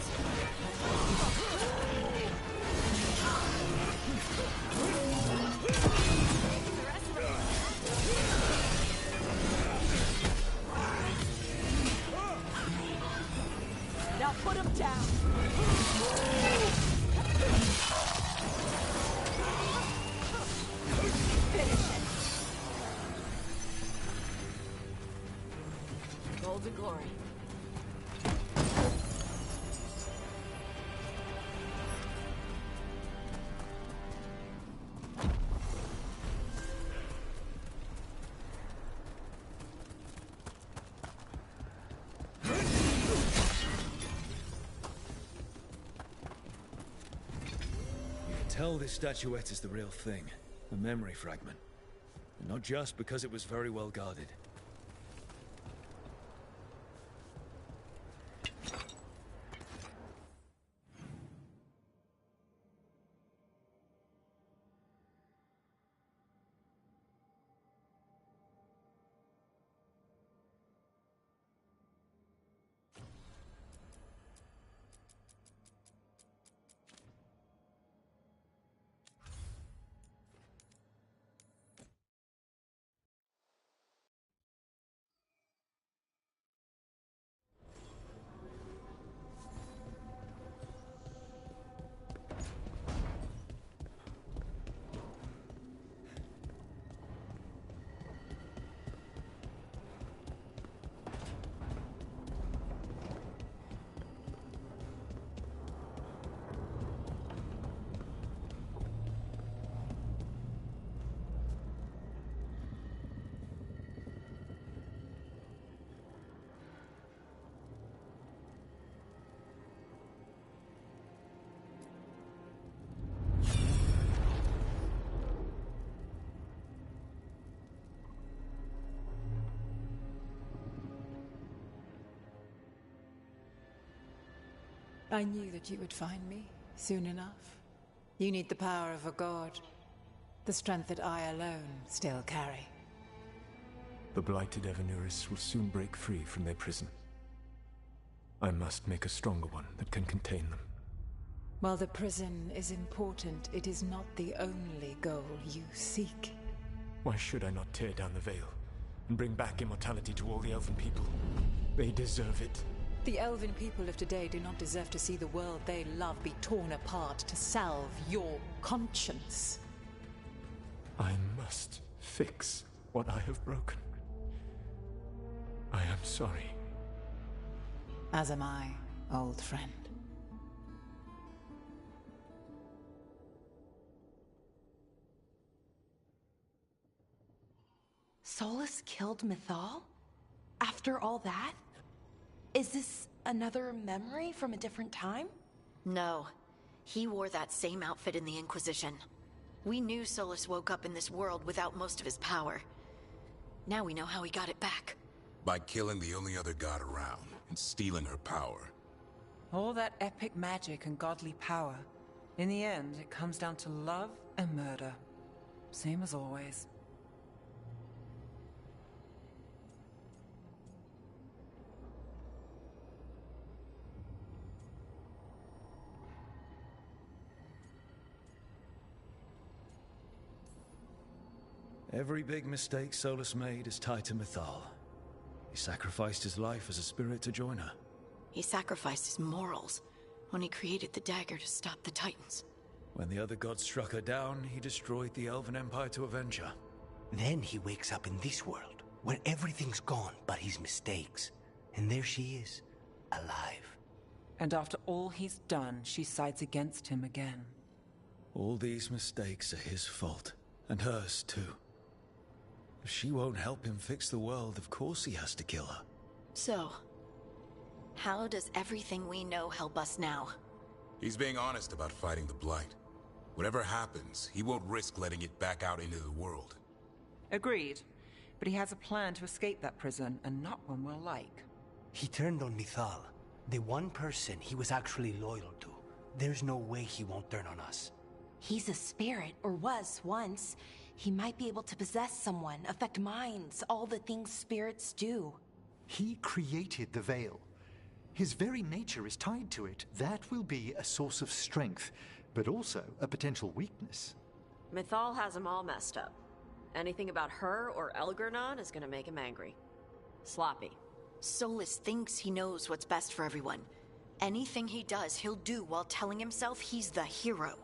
The rest of it. Now put him down. Finish it. Golden glory. You can tell this statuette is the real thing. A memory fragment. And not just because it was very well guarded. I knew that you would find me soon enough. You need the power of a god, the strength that I alone still carry. The blighted Evanuris will soon break free from their prison. I must make a stronger one that can contain them. While the prison is important, it is not the only goal you seek. Why should I not tear down the veil and bring back immortality to all the elven people? They deserve it. The elven people of today do not deserve to see the world they love be torn apart to salve your conscience. I must fix what I have broken. I am sorry. As am I, old friend. Solus killed Mythal? After all that? Is this another memory from a different time? No. He wore that same outfit in the Inquisition. We knew Solus woke up in this world without most of his power. Now we know how he got it back. By killing the only other god around and stealing her power. All that epic magic and godly power. In the end, it comes down to love and murder. Same as always. Every big mistake Solus made is tied to Mythal. He sacrificed his life as a spirit to join her. He sacrificed his morals when he created the dagger to stop the Titans. When the other gods struck her down, he destroyed the Elven Empire to avenge her. Then he wakes up in this world, where everything's gone but his mistakes. And there she is, alive. And after all he's done, she sides against him again. All these mistakes are his fault, and hers too. If she won't help him fix the world, of course he has to kill her. So, how does everything we know help us now? He's being honest about fighting the Blight. Whatever happens, he won't risk letting it back out into the world. Agreed. But he has a plan to escape that prison, and not one we'll like. He turned on Mithal, the one person he was actually loyal to. There's no way he won't turn on us. He's a spirit, or was once. He might be able to possess someone, affect minds, all the things spirits do. He created the Veil. His very nature is tied to it. That will be a source of strength, but also a potential weakness. Mythal has him all messed up. Anything about her or Elgernon is gonna make him angry. Sloppy. Solus thinks he knows what's best for everyone. Anything he does, he'll do while telling himself he's the hero.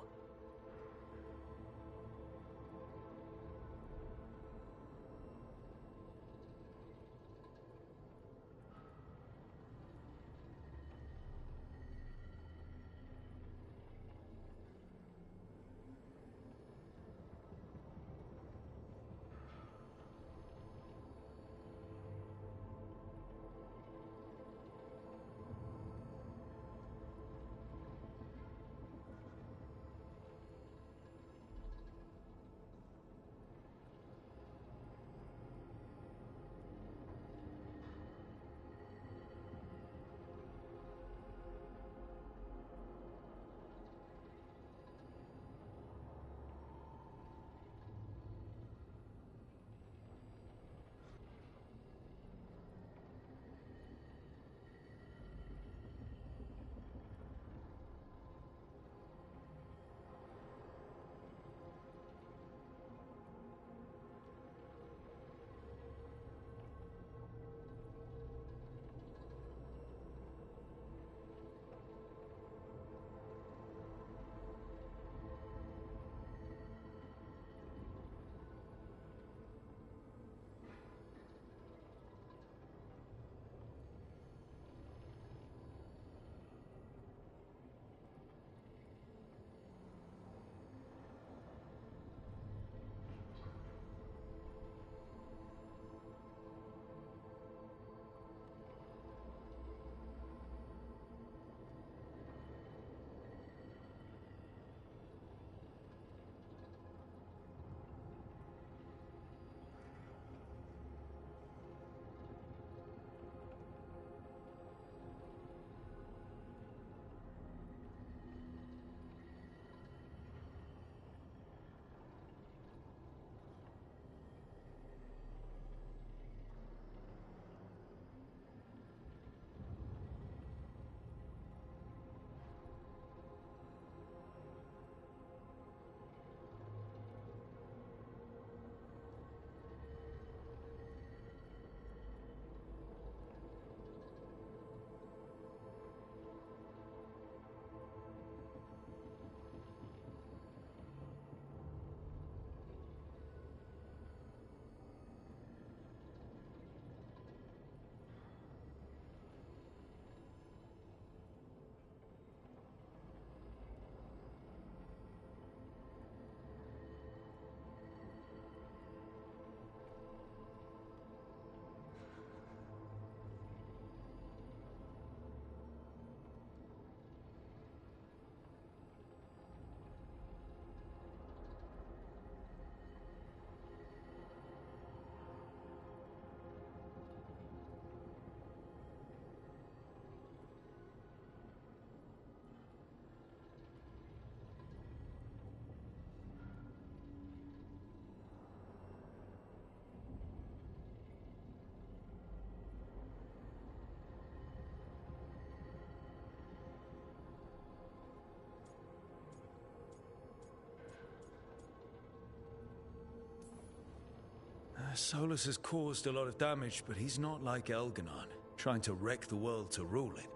Solus has caused a lot of damage, but he's not like Elganon, trying to wreck the world to rule it.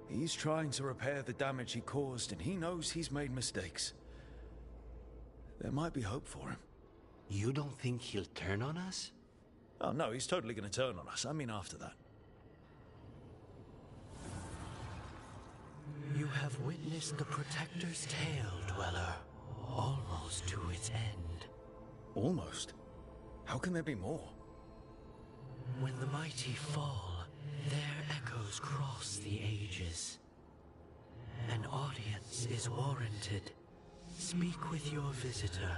He's trying to repair the damage he caused, and he knows he's made mistakes. there might be hope for him. You don't think he'll turn on us? Oh no, he's totally gonna turn on us. I mean after that. You have witnessed the Protector's tale, Dweller, almost to its end. Almost? How can there be more? When the mighty fall, their echoes cross the ages. An audience is warranted. Speak with your visitor.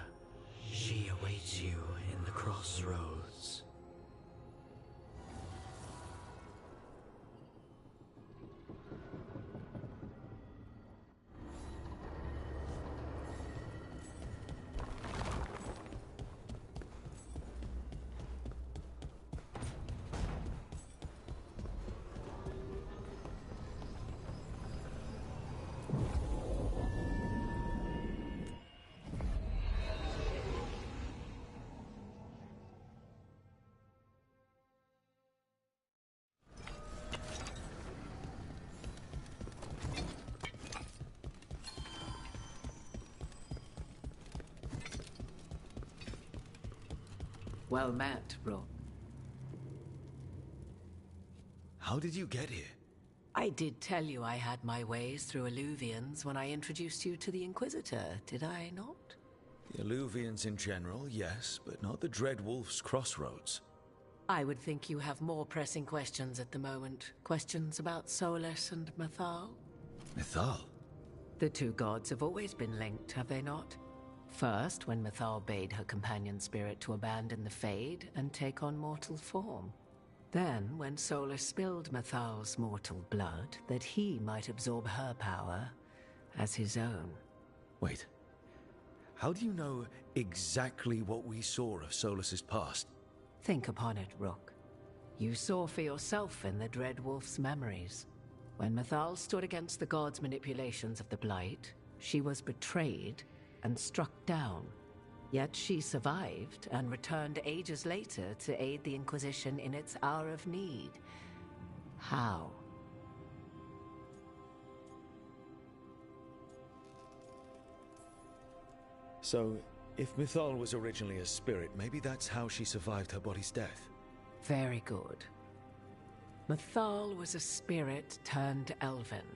She awaits you in the crossroads. Well met, Rook. How did you get here? I did tell you I had my ways through Illuvians when I introduced you to the Inquisitor, did I not? The Illuvians in general, yes, but not the Dread Wolf's crossroads. I would think you have more pressing questions at the moment. Questions about Solus and Mythal? Mythal? The two gods have always been linked, have they not? First, when Mythal bade her companion spirit to abandon the Fade and take on mortal form. Then, when Solus spilled Mythal's mortal blood, that he might absorb her power as his own. Wait. How do you know exactly what we saw of Solus's past? Think upon it, Rook. You saw for yourself in the Dread Wolf's memories. When Mythal stood against the gods' manipulations of the Blight, she was betrayed and struck down. Yet she survived and returned ages later to aid the Inquisition in its hour of need. How? So, if Mythal was originally a spirit, maybe that's how she survived her body's death. Very good. Mythal was a spirit turned elven.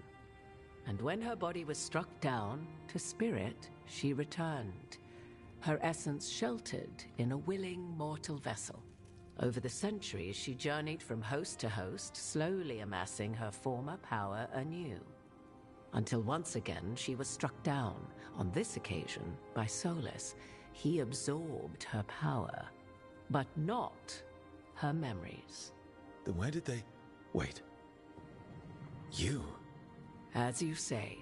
And when her body was struck down, to spirit, she returned. Her essence sheltered in a willing mortal vessel. Over the centuries, she journeyed from host to host, slowly amassing her former power anew. Until once again, she was struck down, on this occasion, by Solus. He absorbed her power, but not her memories. Then where did they... Wait. You... As you say.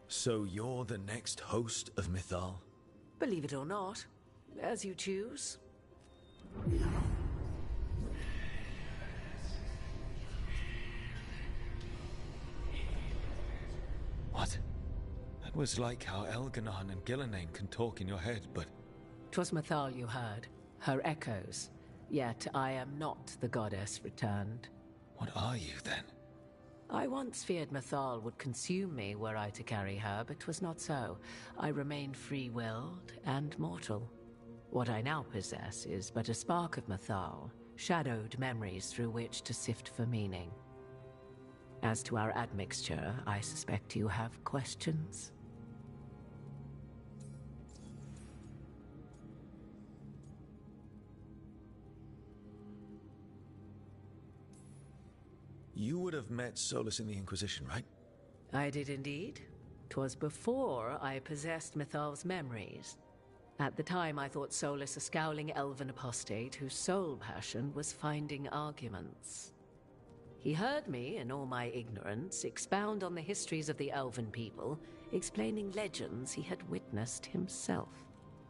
So you're the next host of Mythal? Believe it or not, as you choose. What? That was like how Elganon and Gillenane can talk in your head, but... 'Twas Mythal you heard, her echoes. Yet I am not the goddess returned. What are you, then? I once feared Mythal would consume me were I to carry her, but 'twas not so. I remain free-willed and mortal. What I now possess is but a spark of Mythal, shadowed memories through which to sift for meaning. As to our admixture, I suspect you have questions. You would have met Solus in the Inquisition, right? I did indeed. 'Twas before I possessed Mythal's memories. At the time, I thought Solus a scowling elven apostate whose sole passion was finding arguments. He heard me, in all my ignorance, expound on the histories of the elven people, explaining legends he had witnessed himself.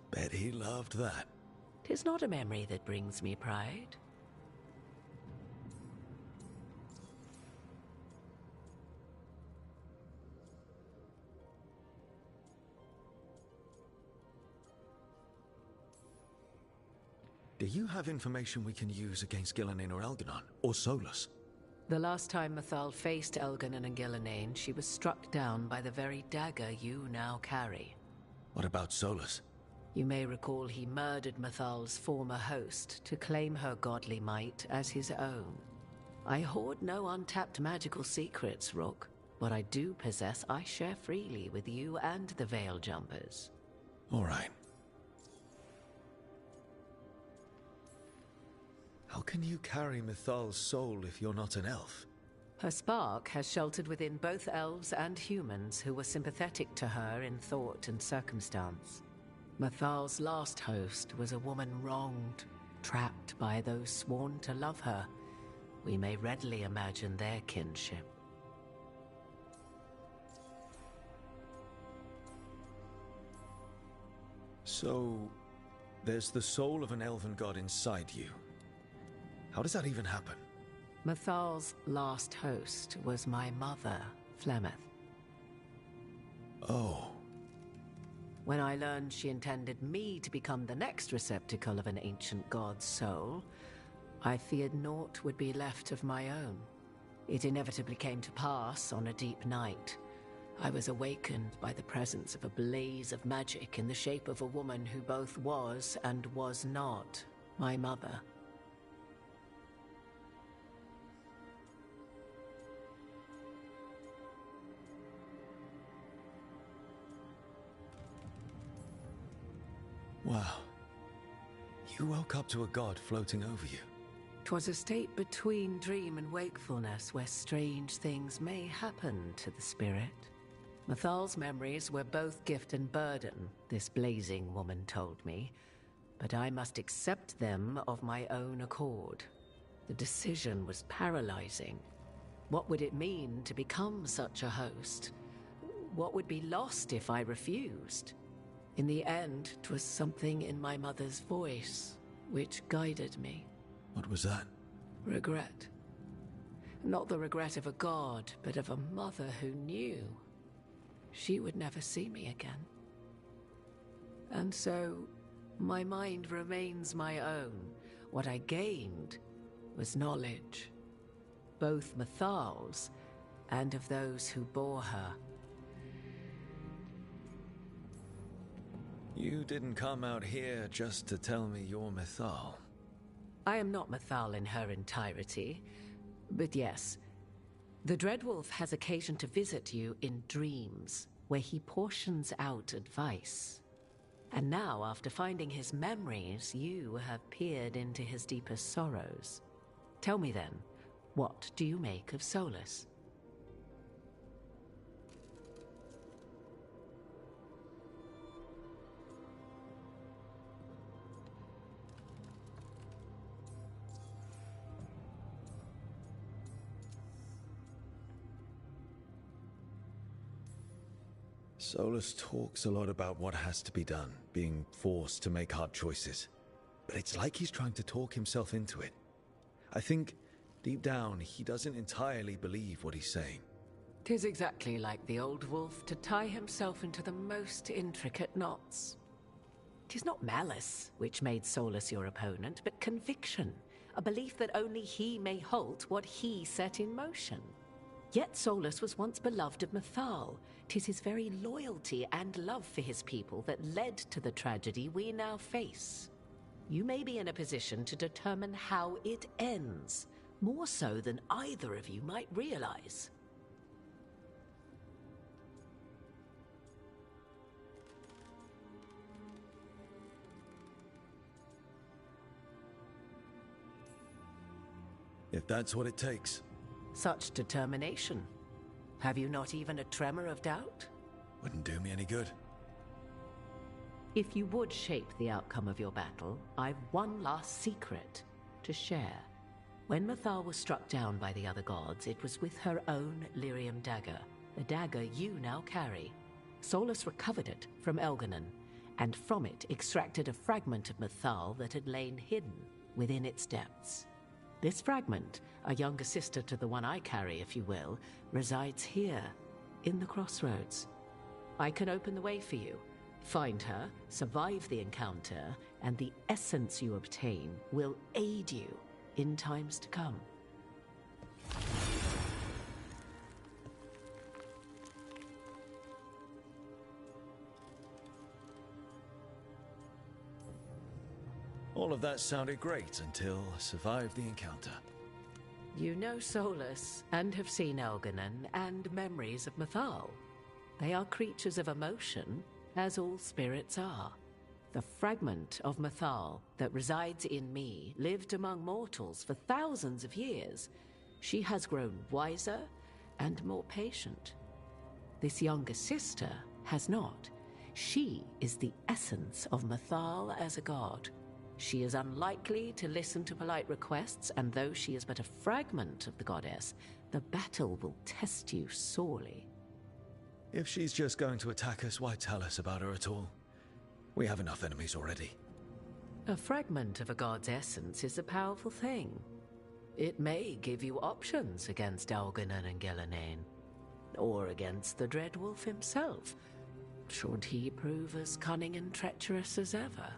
Bet he loved that. 'Tis not a memory that brings me pride. Do you have information we can use against Gillenane or Elganon, or Solus? The last time Mythal faced Elganon and Gillenane, she was struck down by the very dagger you now carry. What about Solus? You may recall he murdered Mythal's former host to claim her godly might as his own. I hoard no untapped magical secrets, Rook. What I do possess, I share freely with you and the Veil Jumpers. All right. How can you carry Mythal's soul if you're not an elf? Her spark has sheltered within both elves and humans who were sympathetic to her in thought and circumstance. Mythal's last host was a woman wronged, trapped by those sworn to love her. We may readily imagine their kinship. So, there's the soul of an elven god inside you. How does that even happen? Mythal's last host was my mother, Flemeth. Oh. When I learned she intended me to become the next receptacle of an ancient god's soul, I feared naught would be left of my own. It inevitably came to pass on a deep night. I was awakened by the presence of a blaze of magic in the shape of a woman who both was and was not my mother. Wow. You woke up to a god floating over you. 'Twas a state between dream and wakefulness where strange things may happen to the spirit. Mythal's memories were both gift and burden, this blazing woman told me, but I must accept them of my own accord. The decision was paralyzing. What would it mean to become such a host? What would be lost if I refused? In the end, 'twas something in my mother's voice which guided me. What was that? Regret. Not the regret of a god, but of a mother who knew she would never see me again. And so, my mind remains my own. What I gained was knowledge, both Mythal's and of those who bore her. You didn't come out here just to tell me you're Mythal. I am not Mythal in her entirety, but yes, the Dreadwolf has occasion to visit you in dreams, where he portions out advice. And now, after finding his memories, you have peered into his deepest sorrows. Tell me then, what do you make of Solus? Solus talks a lot about what has to be done, being forced to make hard choices. But it's like he's trying to talk himself into it. I think, deep down, he doesn't entirely believe what he's saying. 'Tis exactly like the old wolf to tie himself into the most intricate knots. 'Tis not malice which made Solus your opponent, but conviction, a belief that only he may halt what he set in motion. Yet Solus was once beloved of Mythal. 'Tis his very loyalty and love for his people that led to the tragedy we now face. You may be in a position to determine how it ends, more so than either of you might realize. If that's what it takes. Such determination. Have you not even a tremor of doubt? Wouldn't do me any good. If you would shape the outcome of your battle, I've one last secret to share. When Mythal was struck down by the other gods, it was with her own lyrium dagger, the dagger you now carry. Solus recovered it from Elganon, and from it extracted a fragment of Mythal that had lain hidden within its depths. This fragment, a younger sister to the one I carry, if you will, resides here, in the crossroads. I can open the way for you, find her, survive the encounter, and the essence you obtain will aid you in times to come. All of that sounded great until I survived the encounter. You know Solus and have seen Elganon and memories of Mythal. They are creatures of emotion, as all spirits are. The fragment of Mythal that resides in me lived among mortals for thousands of years. She has grown wiser and more patient. This younger sister has not. She is the essence of Mythal as a god. She is unlikely to listen to polite requests, and though she is but a fragment of the goddess, the battle will test you sorely. If she's just going to attack us, why tell us about her at all? We have enough enemies already. A fragment of a god's essence is a powerful thing. It may give you options against Elganon and Gillenane, or against the Dreadwolf himself, should he prove as cunning and treacherous as ever.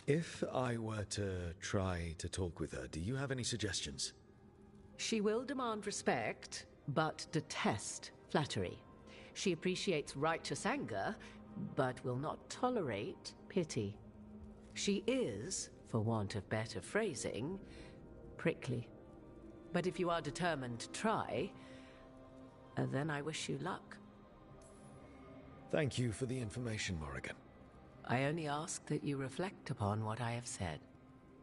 If I were to try to talk with her, do you have any suggestions? She will demand respect, but detest flattery. She appreciates righteous anger, but will not tolerate pity. She is, for want of better phrasing, prickly. But if you are determined to try, then I wish you luck. Thank you for the information, Morrigan. I only ask that you reflect upon what I have said.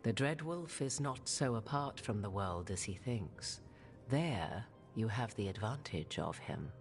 The Dreadwolf is not so apart from the world as he thinks. There, you have the advantage of him.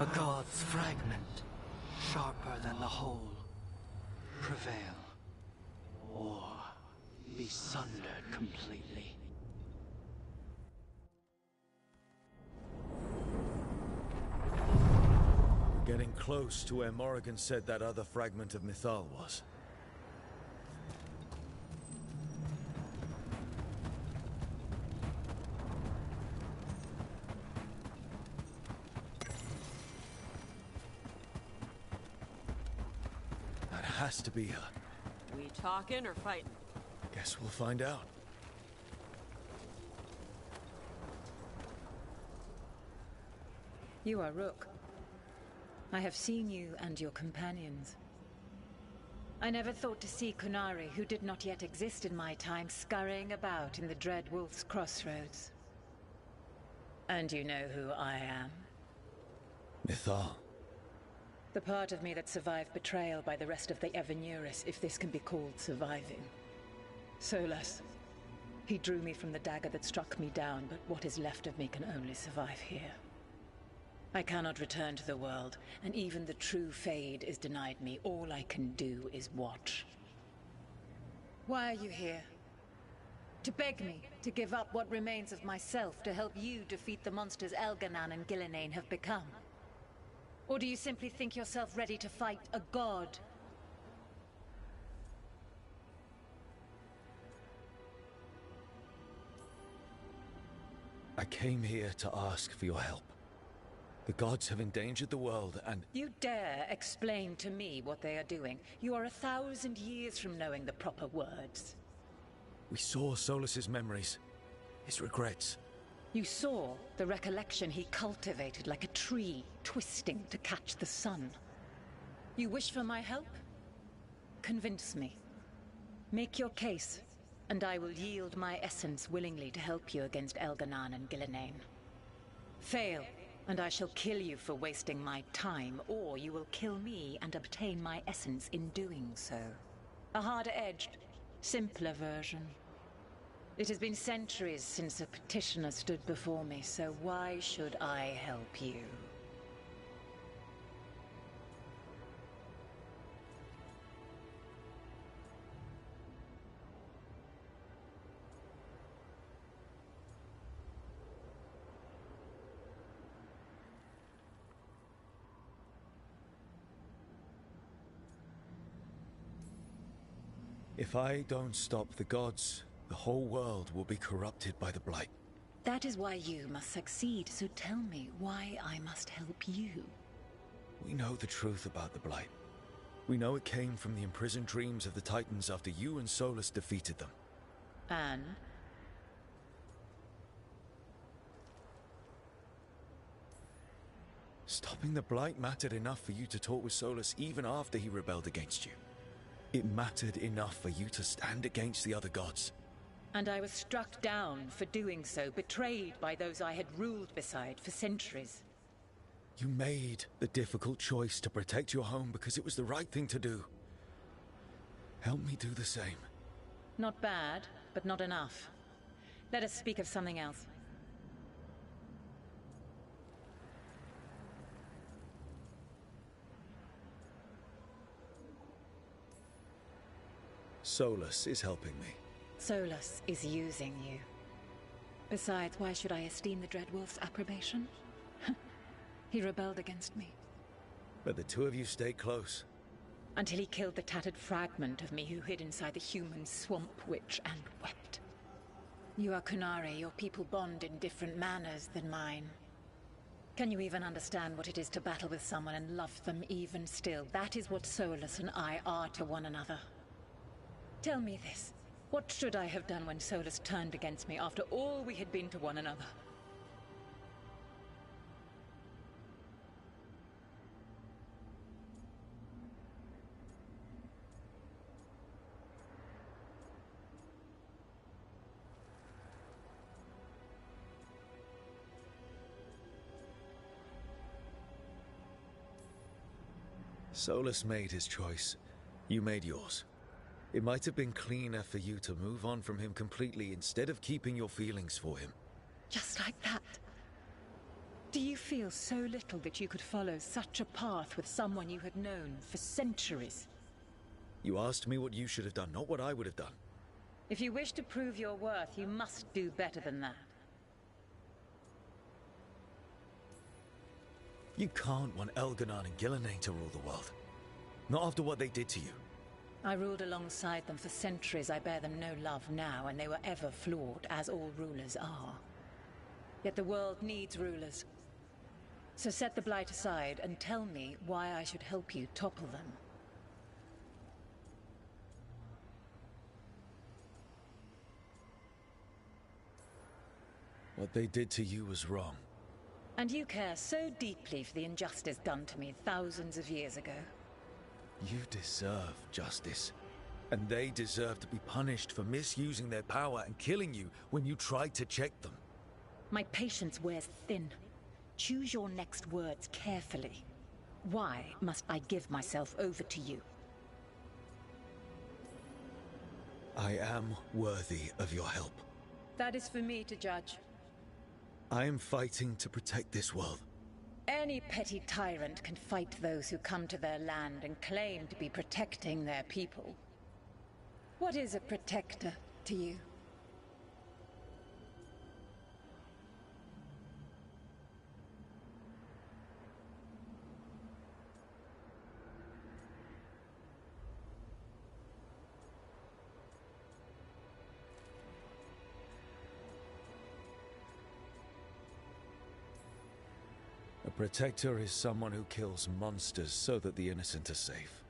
A god's fragment, sharper than the whole. Prevail, or be sundered completely. Getting close to where Morrigan said that other fragment of Mythal was. That has to be her. We talking or fighting? Guess we'll find out. You are Rook. I have seen you and your companions. I never thought to see Kunari, who did not yet exist in my time, scurrying about in the Dread Wolf's crossroads. And you know who I am? Mythal. The part of me that survived betrayal by the rest of the Evanuris, if this can be called surviving. Solas. He drew me from the dagger that struck me down, but what is left of me can only survive here. I cannot return to the world, and even the true Fade is denied me. All I can do is watch. Why are you here? To beg me to give up what remains of myself to help you defeat the monsters Elganan and Gillinane have become? Or do you simply think yourself ready to fight a god? I came here to ask for your help. The gods have endangered the world and... You dare explain to me what they are doing? You are 1,000 years from knowing the proper words. We saw Solas's memories, his regrets. You saw the recollection he cultivated like a tree, twisting to catch the sun. You wish for my help? Convince me. Make your case, and I will yield my essence willingly to help you against Elganan and Gillinane. Fail, and I shall kill you for wasting my time, or you will kill me and obtain my essence in doing so. A harder-edged, simpler version. It has been centuries since a petitioner stood before me, so why should I help you? If I don't stop the gods, the whole world will be corrupted by the Blight. That is why you must succeed, so tell me why I must help you. We know the truth about the Blight. We know it came from the imprisoned dreams of the Titans after you and Solas defeated them. And? Stopping the Blight mattered enough for you to talk with Solas even after he rebelled against you. It mattered enough for you to stand against the other gods. And I was struck down for doing so, betrayed by those I had ruled beside for centuries. You made the difficult choice to protect your home because it was the right thing to do. Help me do the same. Not bad, but not enough. Let us speak of something else. Solas is helping me. Solas is using you. Besides, why should I esteem the Dreadwolf's approbation? He rebelled against me. But the two of you stayed close. Until he killed the tattered fragment of me who hid inside the human swamp witch and wept. You are Kunari, your people bond in different manners than mine. Can you even understand what it is to battle with someone and love them even still? That is what Solas and I are to one another. Tell me this. What should I have done when Solas turned against me after all we had been to one another? Solas made his choice. You made yours. It might have been cleaner for you to move on from him completely instead of keeping your feelings for him. Just like that. Do you feel so little that you could follow such a path with someone you had known for centuries? You asked me what you should have done, not what I would have done. If you wish to prove your worth, you must do better than that. You can't want Elganon and Gillenane to rule the world. Not after what they did to you. I ruled alongside them for centuries. I bear them no love now, and they were ever flawed, as all rulers are. Yet the world needs rulers. So set the Blight aside and tell me why I should help you topple them. What they did to you was wrong. And you care so deeply for the injustice done to me thousands of years ago. You deserve justice. And they deserve to be punished for misusing their power and killing you when you tried to check them. My patience wears thin. Choose your next words carefully. Why must I give myself over to you? I am worthy of your help. That is for me to judge. I am fighting to protect this world. Any petty tyrant can fight those who come to their land and claim to be protecting their people. What is a protector to you? A protector is someone who kills monsters so that the innocent are safe.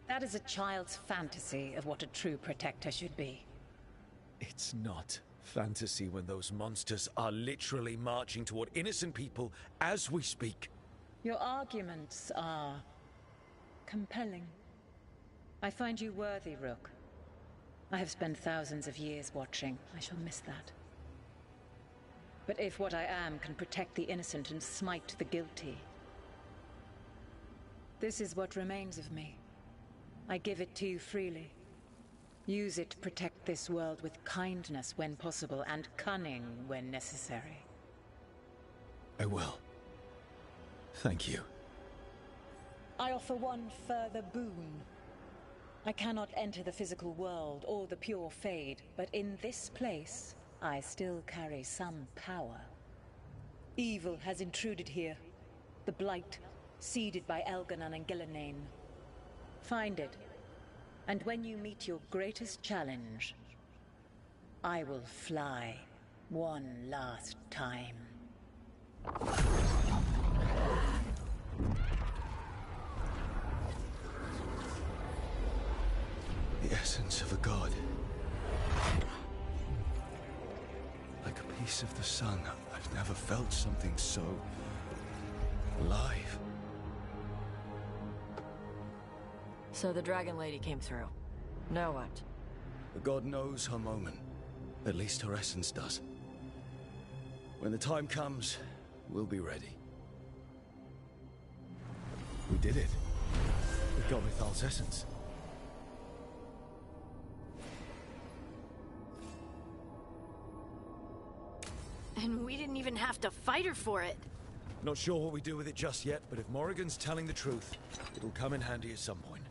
That is a child's fantasy of what a true protector should be. It's not fantasy when those monsters are literally marching toward innocent people as we speak. Your arguments are compelling. I find you worthy, Rook. I have spent thousands of years watching. I shall miss that. But if what I am can protect the innocent and smite the guilty, this is what remains of me. I give it to you freely. Use it to protect this world with kindness when possible and cunning when necessary. I will. Thank you. I offer one further boon. I cannot enter the physical world or the pure Fade, but in this place, I still carry some power. Evil has intruded here. The Blight, seeded by Elganon and Gillenane. Find it, and when you meet your greatest challenge, I will fly one last time. The essence of a god. Like a piece of the sun. I've never felt something so alive. So the Dragon Lady came through. Now what? The god knows her moment. At least her essence does. When the time comes, we'll be ready. We did it. We got Mythal's essence. And we didn't even have to fight her for it. Not sure what we do with it just yet, but if Morrigan's telling the truth, it'll come in handy at some point.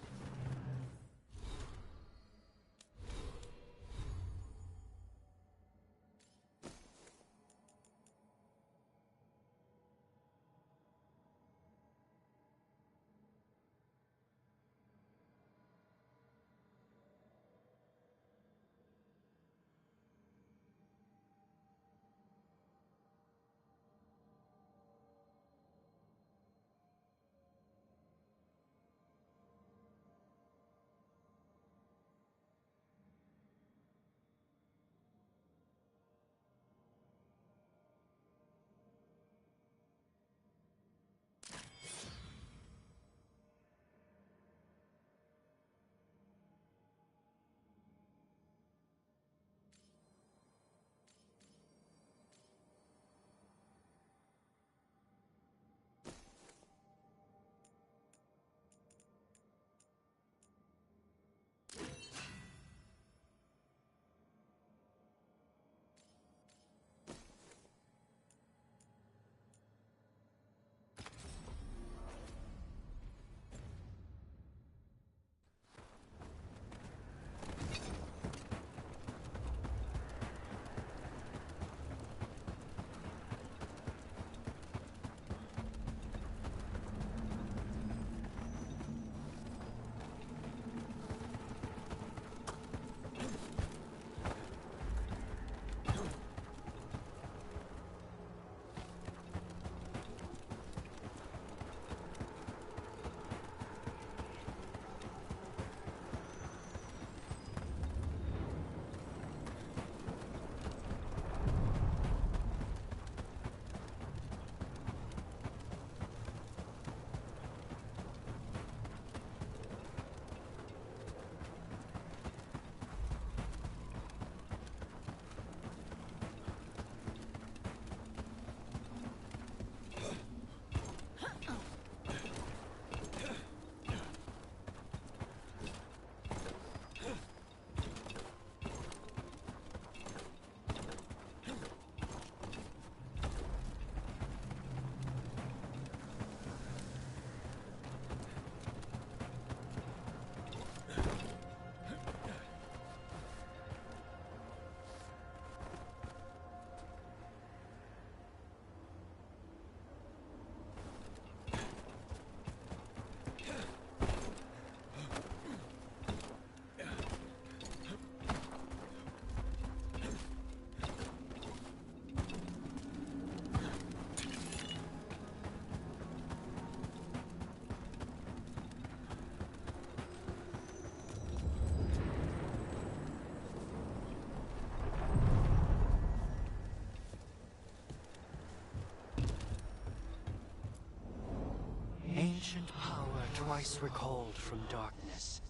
ancient power twice recalled from darkness.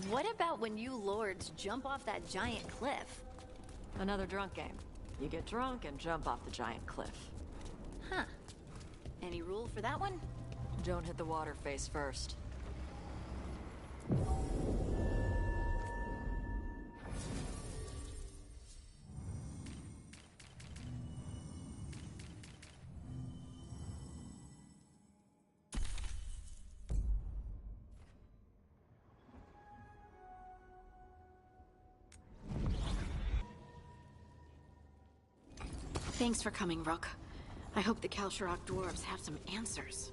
What about when you lords jump off that giant cliff? Another drunk game. You get drunk and jump off the giant cliff. Huh. Any rule for that one? Don't hit the water face first. Thanks for coming, Rook. I hope the Kalsharok dwarves have some answers.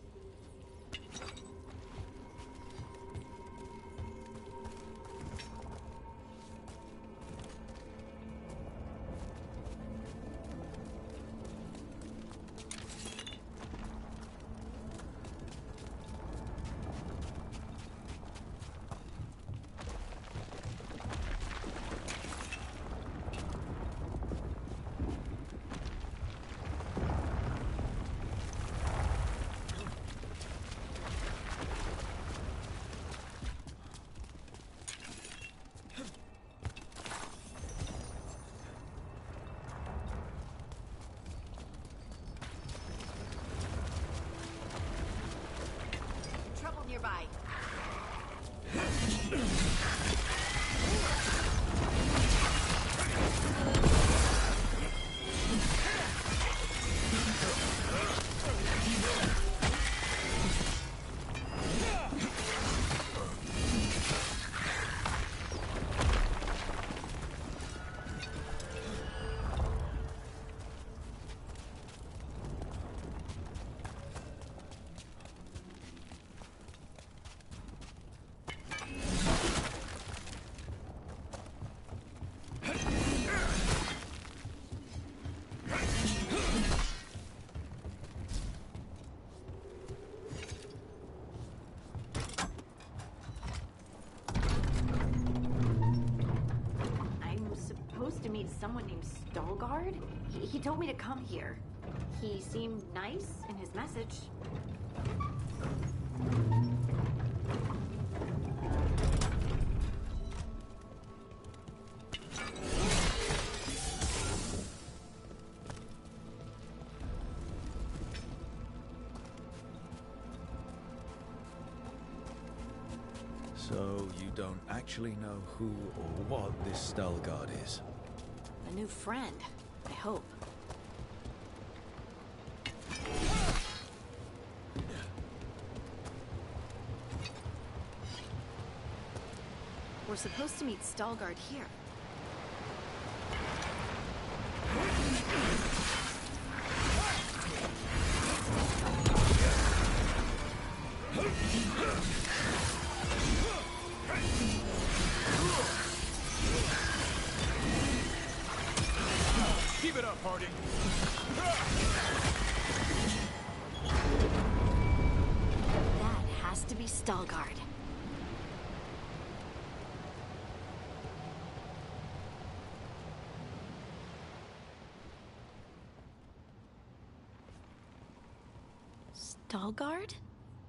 Trouble nearby. To meet someone named Veilguard. He told me to come here. He seemed nice in his message. So you don't actually know who or what this Veilguard is? A new friend, I hope. We're supposed to meet Veilguard here. Keep it up, Harding. That has to be Veilguard. Veilguard?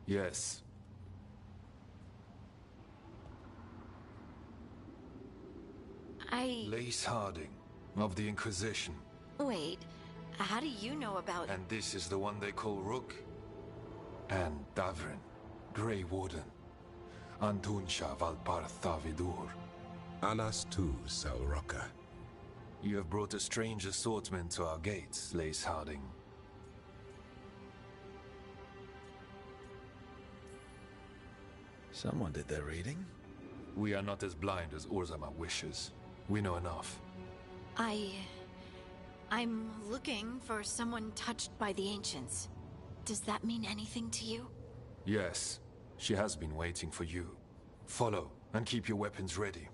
Yes. Lace Harding, of the Inquisition. Wait, How do you know about... And this is the one they call Rook? And Davrin, Grey Warden. Antunsha Valpartha Vidur. Anas tu, Salroka. You have brought a strange assortment to our gates, Lace Harding. Someone did their reading? We are not as blind as Orzama wishes. We know enough. I'm looking for someone touched by the Ancients. Does that mean anything to you? Yes. She has been waiting for you. Follow, and keep your weapons ready.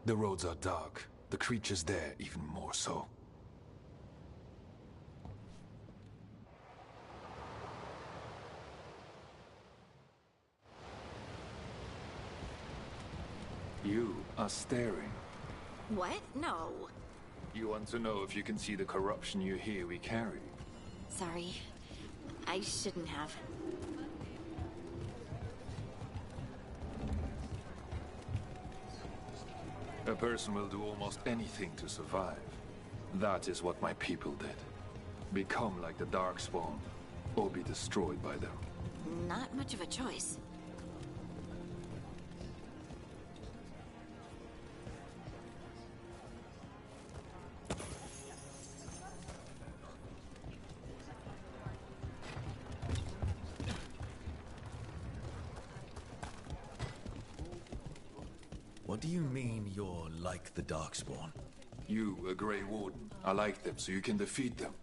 The roads are dark. The creatures there even more so. You are staring. What? No. You want to know if you can see the corruption you hear we carry? Sorry. I shouldn't have. A person will do almost anything to survive. That is what my people did. Become like the Darkspawn, or be destroyed by them. Not much of a choice. What do you mean you're like the Darkspawn? You, a Grey Warden, are like them so you can defeat them.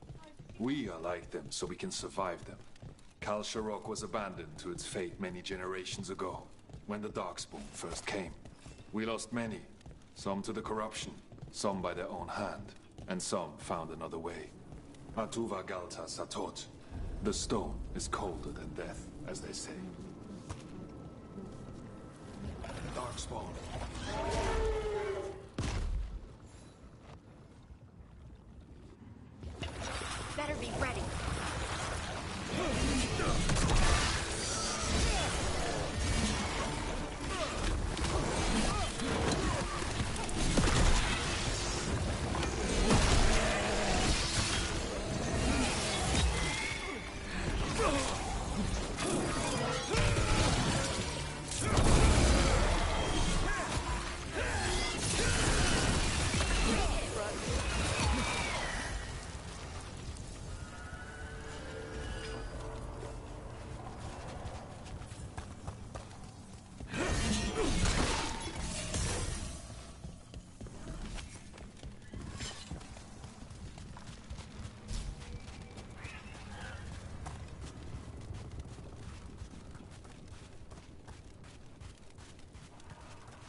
We are like them so we can survive them. Kal Sharok was abandoned to its fate many generations ago, when the Darkspawn first came. We lost many, some to the corruption, some by their own hand, and some found another way. Atuva Galta Satot. The stone is colder than death, as they say. Darkspawn. Better be ready.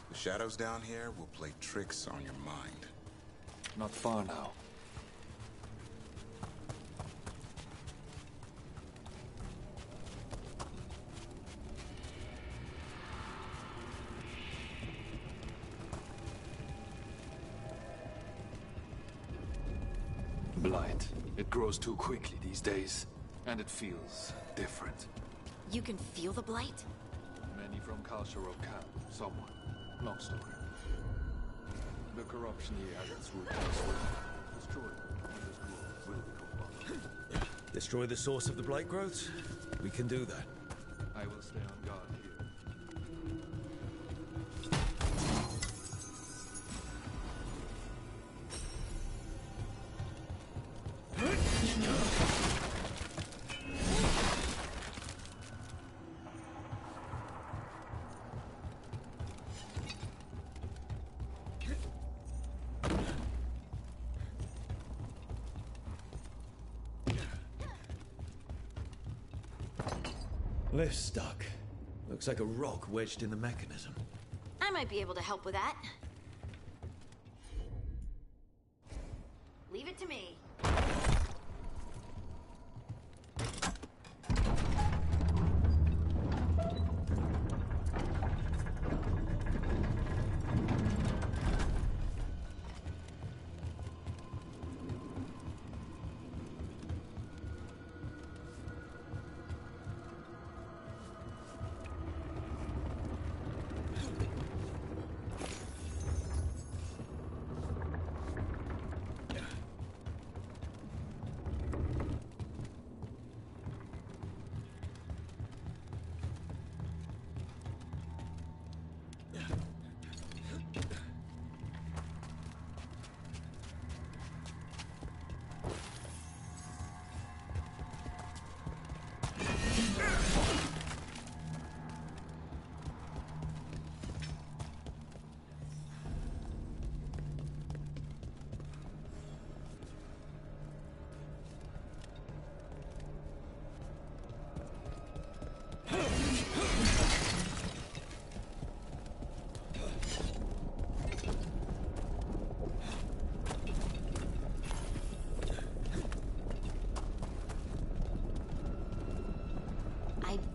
The shadows down here will play tricks on your mind. Not far now. Blight. It grows too quickly these days, and it feels different. You can feel the blight? Many from Kal Sharok camp, someone. Long story. The corruption here has its root elsewhere. Destroy it, and this growth will become one. Destroy the source of the blight growths? We can do that. I will stay on guard here. Lift's stuck. Looks like a rock wedged in the mechanism. I might be able to help with that. Leave it to me.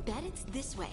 bet it's this way.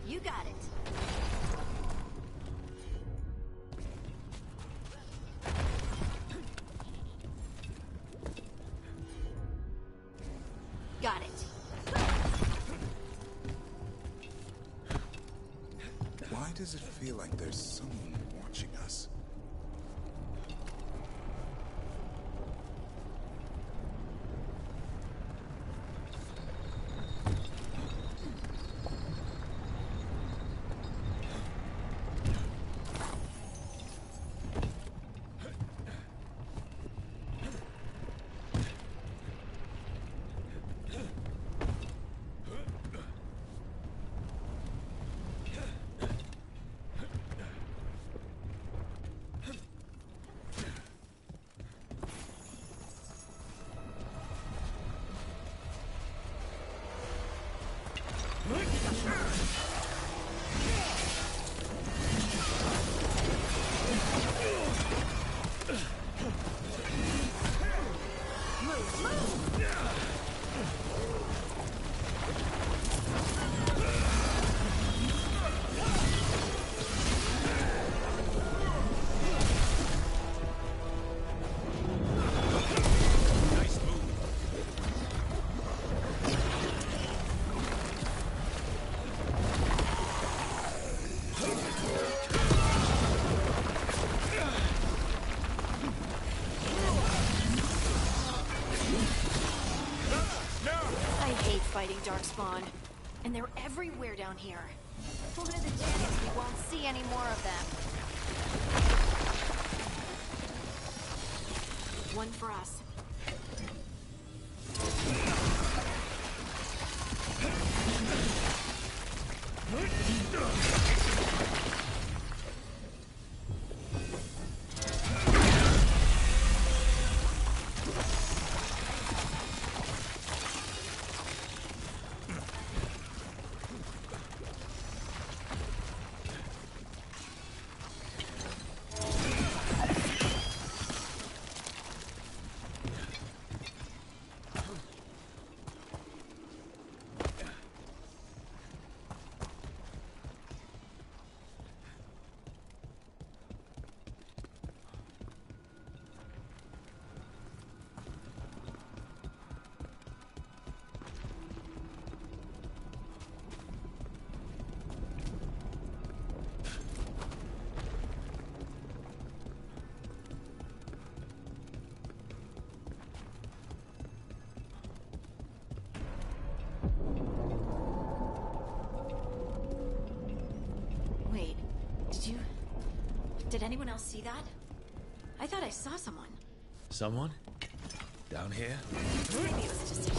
You got it. Got it. Why does it feel like there's someone watching us? Fighting Darkspawn. And they're everywhere down here. What are the chances we won't see any more of them? One for us. Did anyone else see that? I thought I saw someone. Someone? Down here? Maybe it was just a...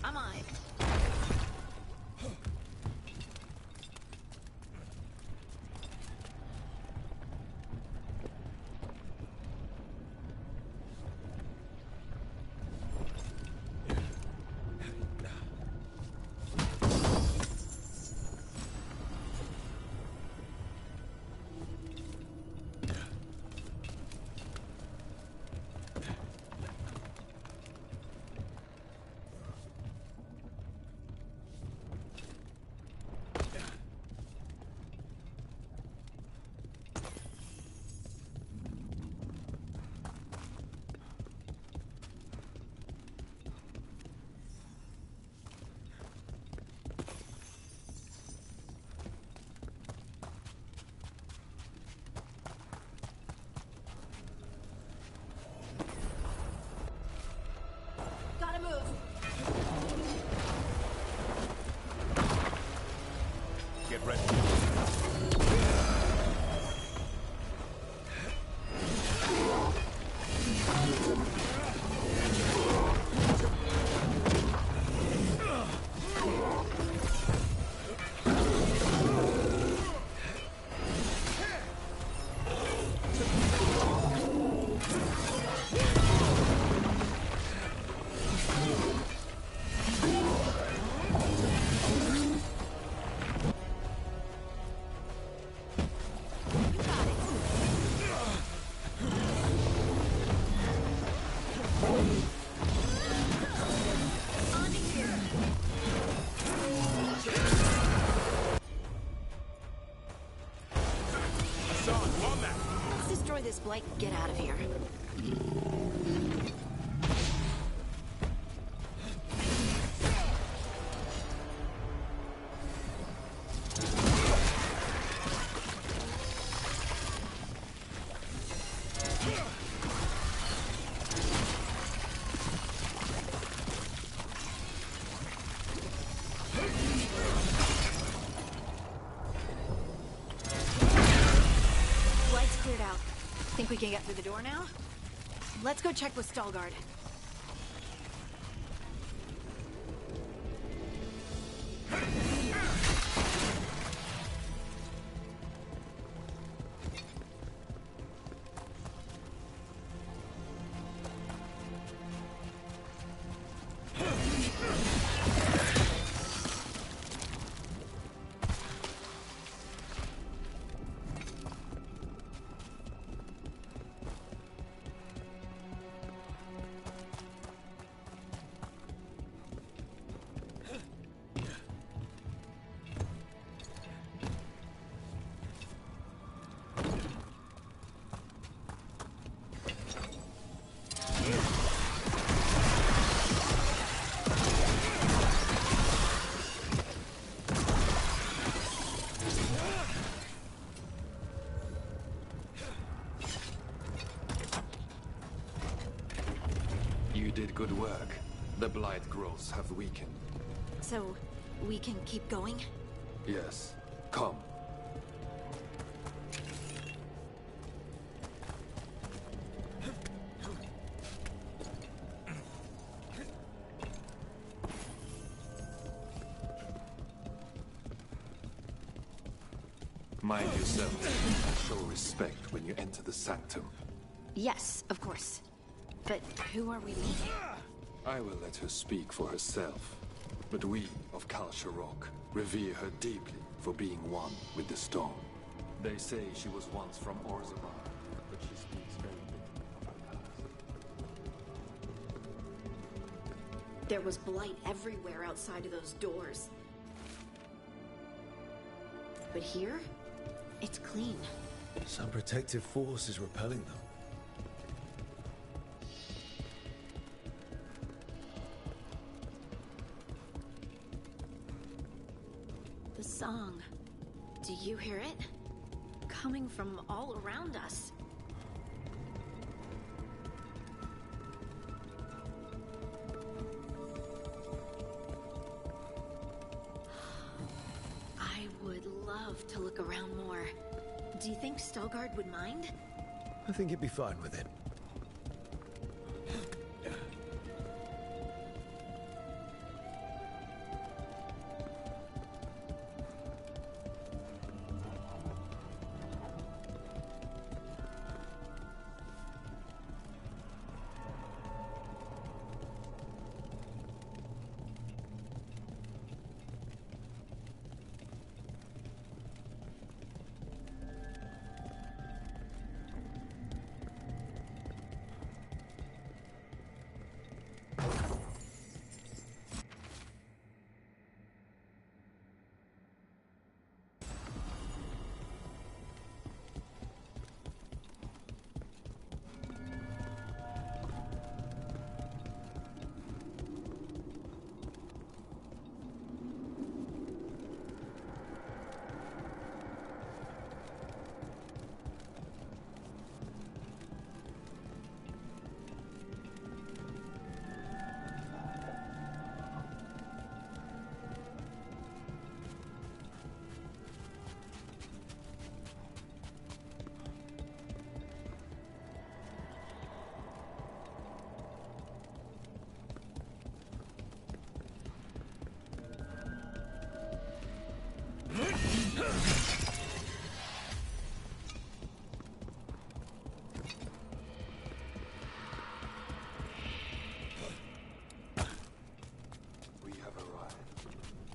I'm on it. Gotta move. Get ready. Let's destroy this blight and get out of here. Light's cleared out. Think we can get through the door now? Let's go check with Veilguard. You did good work. The blight growths have weakened. So, we can keep going? Yes. Come. Mind yourself and show respect when you enter the sanctum. Yes, of course. But who are we meeting? I will let her speak for herself. But we of Kal Sharok revere her deeply for being one with the stone. They say she was once from Orzammar, but she speaks very little of her There was blight everywhere outside of those doors. But here, it's clean. Some protective force is repelling them. The song. Do you hear it? Coming from all around us. I would love to look around more. Do you think Stalgard would mind? I think he'd be fine with it.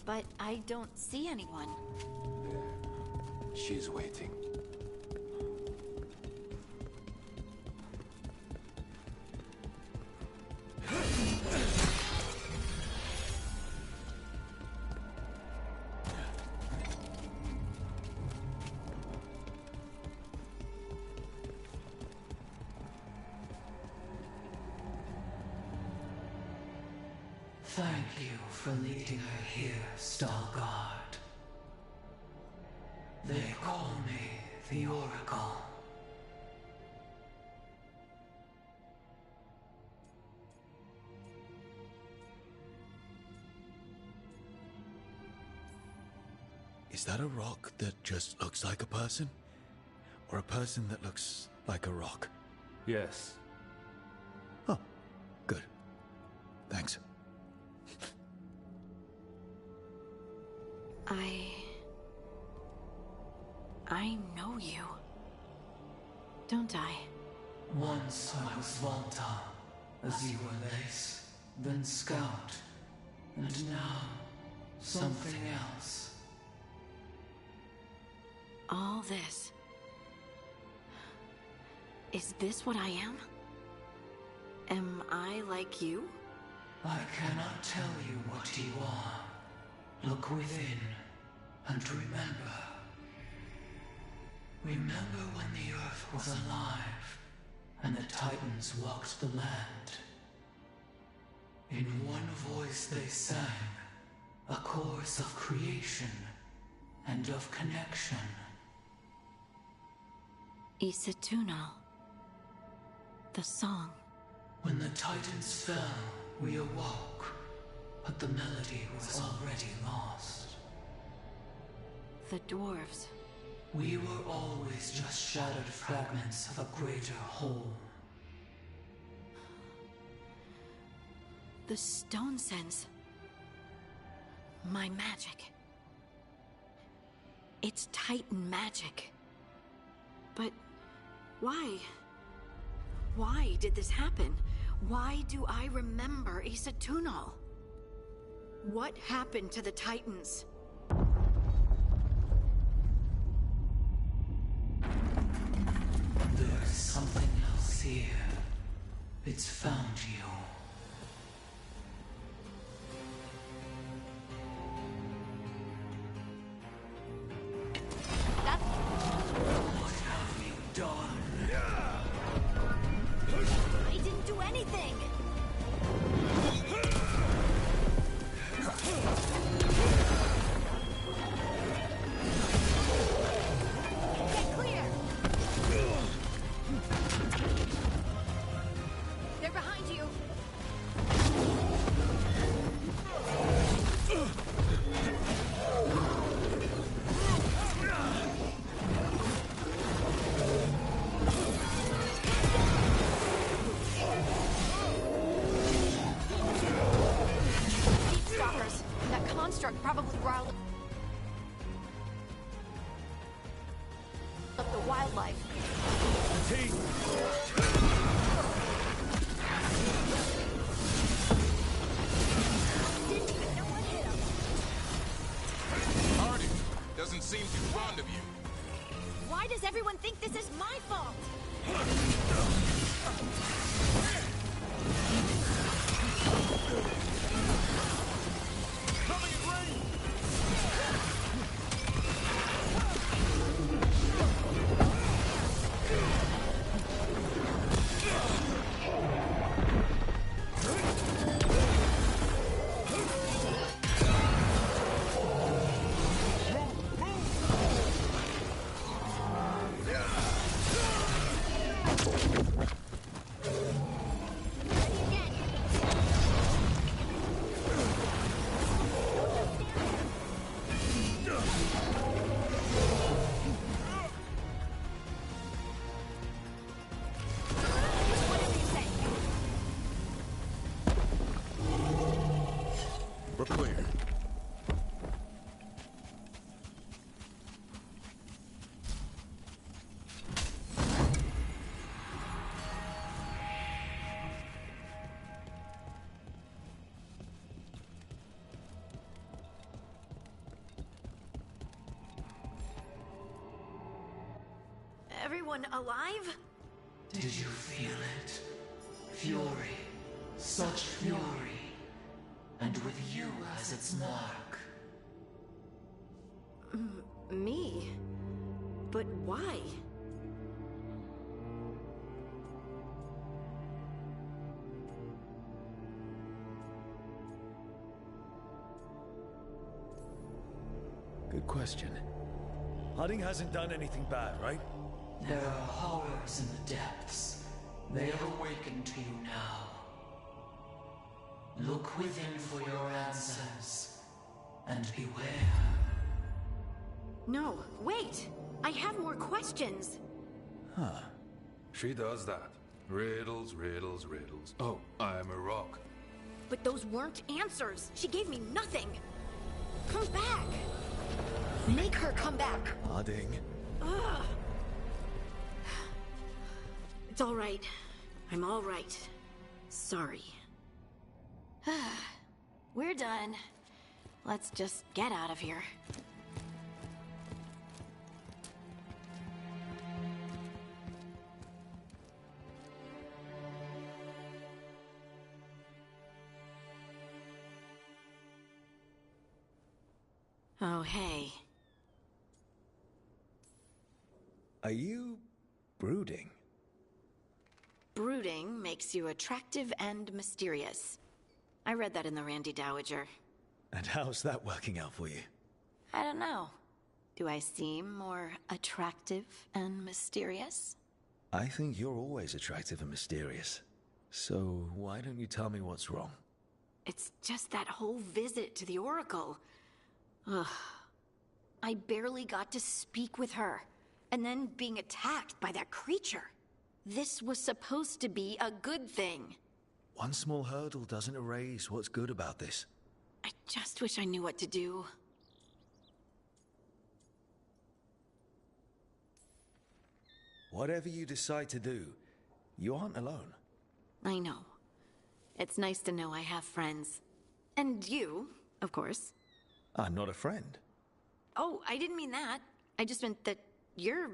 But I don't see anyone. There. She's waiting. Thank you for leading her here, Stalgard. They call me the Oracle. Is that a rock that just looks like a person? Or a person that looks like a rock? Yes. Oh, good. Thanks. I know you. Don't I? Once I was Volta, as you were Lace, then Scout, and now something else. All this. Is this what I am? Am I like you? I cannot tell you what you are. Look within, and remember. Remember when the Earth was alive, and the Titans walked the land. In one voice they sang, a chorus of creation and of connection. Isatunal. The song. When the Titans fell, we awoke, but the melody was already lost. The dwarves. We were always just shattered fragments of a greater whole. The stone sense. My magic. It's Titan magic. But why? Why did this happen? Why do I remember Isatunal? What happened to the Titans? There's something else here. It's found you. about wildlife. Hardy doesn't seem too fond of you. Why does everyone think this is my fault? Coming in range! We're clear. Everyone alive? Did you feel it? Fury. Such fury. And with you as its mark. Me? But why? Good question. Harding hasn't done anything bad, right? There are horrors in the depths. They have awakened to you now. Look within for your answers, and beware. No, wait! I have more questions! Huh. She does that. Riddles, riddles, riddles. Oh, I'm a rock. But those weren't answers! She gave me nothing! Come back! Make her come back! Harding. Ugh. It's all right. I'm all right. Sorry. We're done. Let's just get out of here. Oh, hey. Are you brooding? Brooding makes you attractive and mysterious. I read that in the Randy Dowager. And how's that working out for you? I don't know. Do I seem more attractive and mysterious? I think you're always attractive and mysterious. So why don't you tell me what's wrong? It's just that whole visit to the Oracle. Ugh. I barely got to speak with her. And then being attacked by that creature. This was supposed to be a good thing. One small hurdle doesn't erase what's good about this. I just wish I knew what to do. Whatever you decide to do, you aren't alone. I know. It's nice to know I have friends. And you, of course. I'm not a friend. Oh, I didn't mean that. I just meant that you're...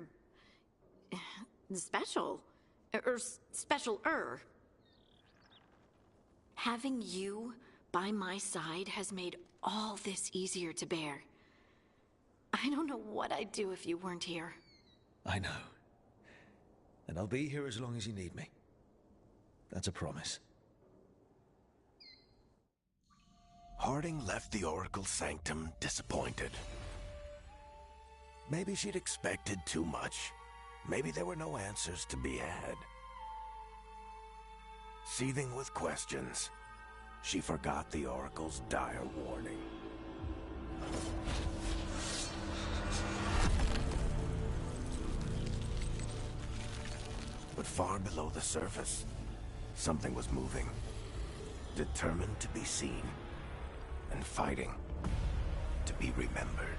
special. Or special-er. Having you by my side has made all this easier to bear. I don't know what I'd do if you weren't here. I know. And I'll be here as long as you need me. That's a promise. Harding left the Oracle Sanctum disappointed. Maybe she'd expected too much. Maybe there were no answers to be had. Seething with questions, she forgot the Oracle's dire warning. But far below the surface, something was moving, determined to be seen, and fighting to be remembered.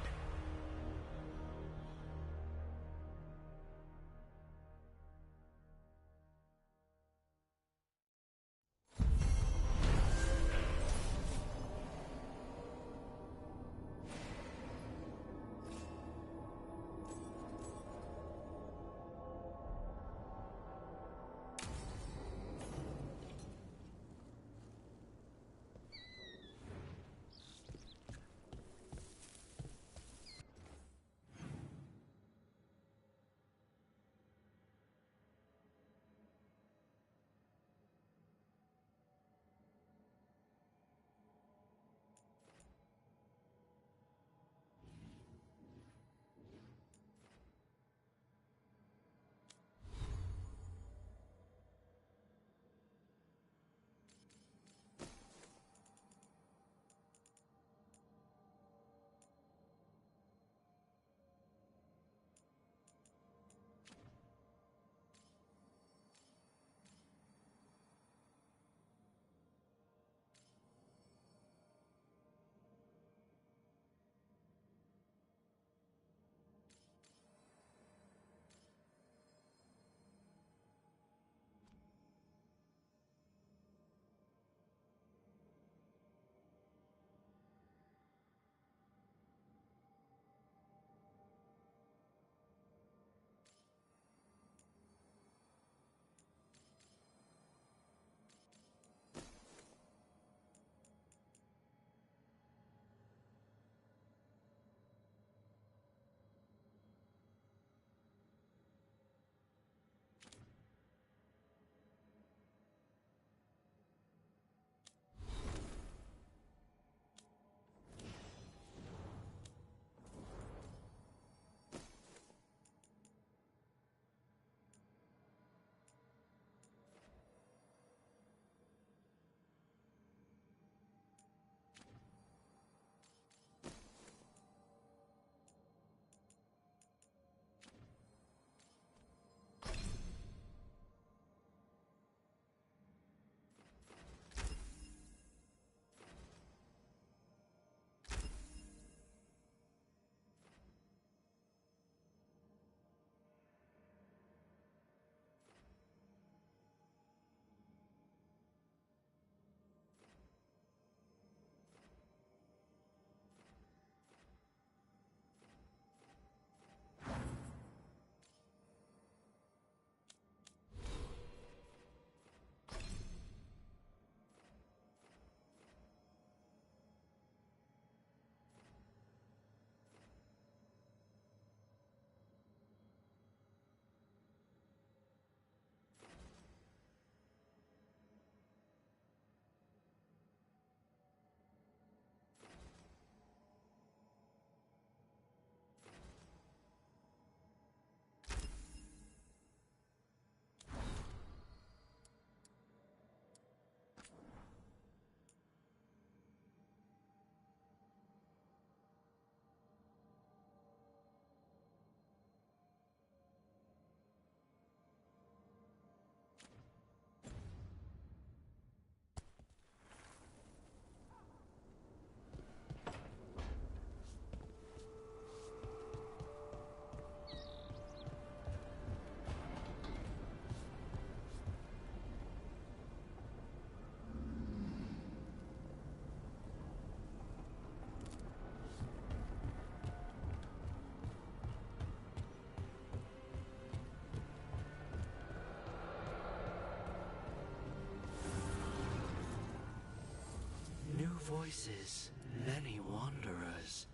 voices, many wanderers,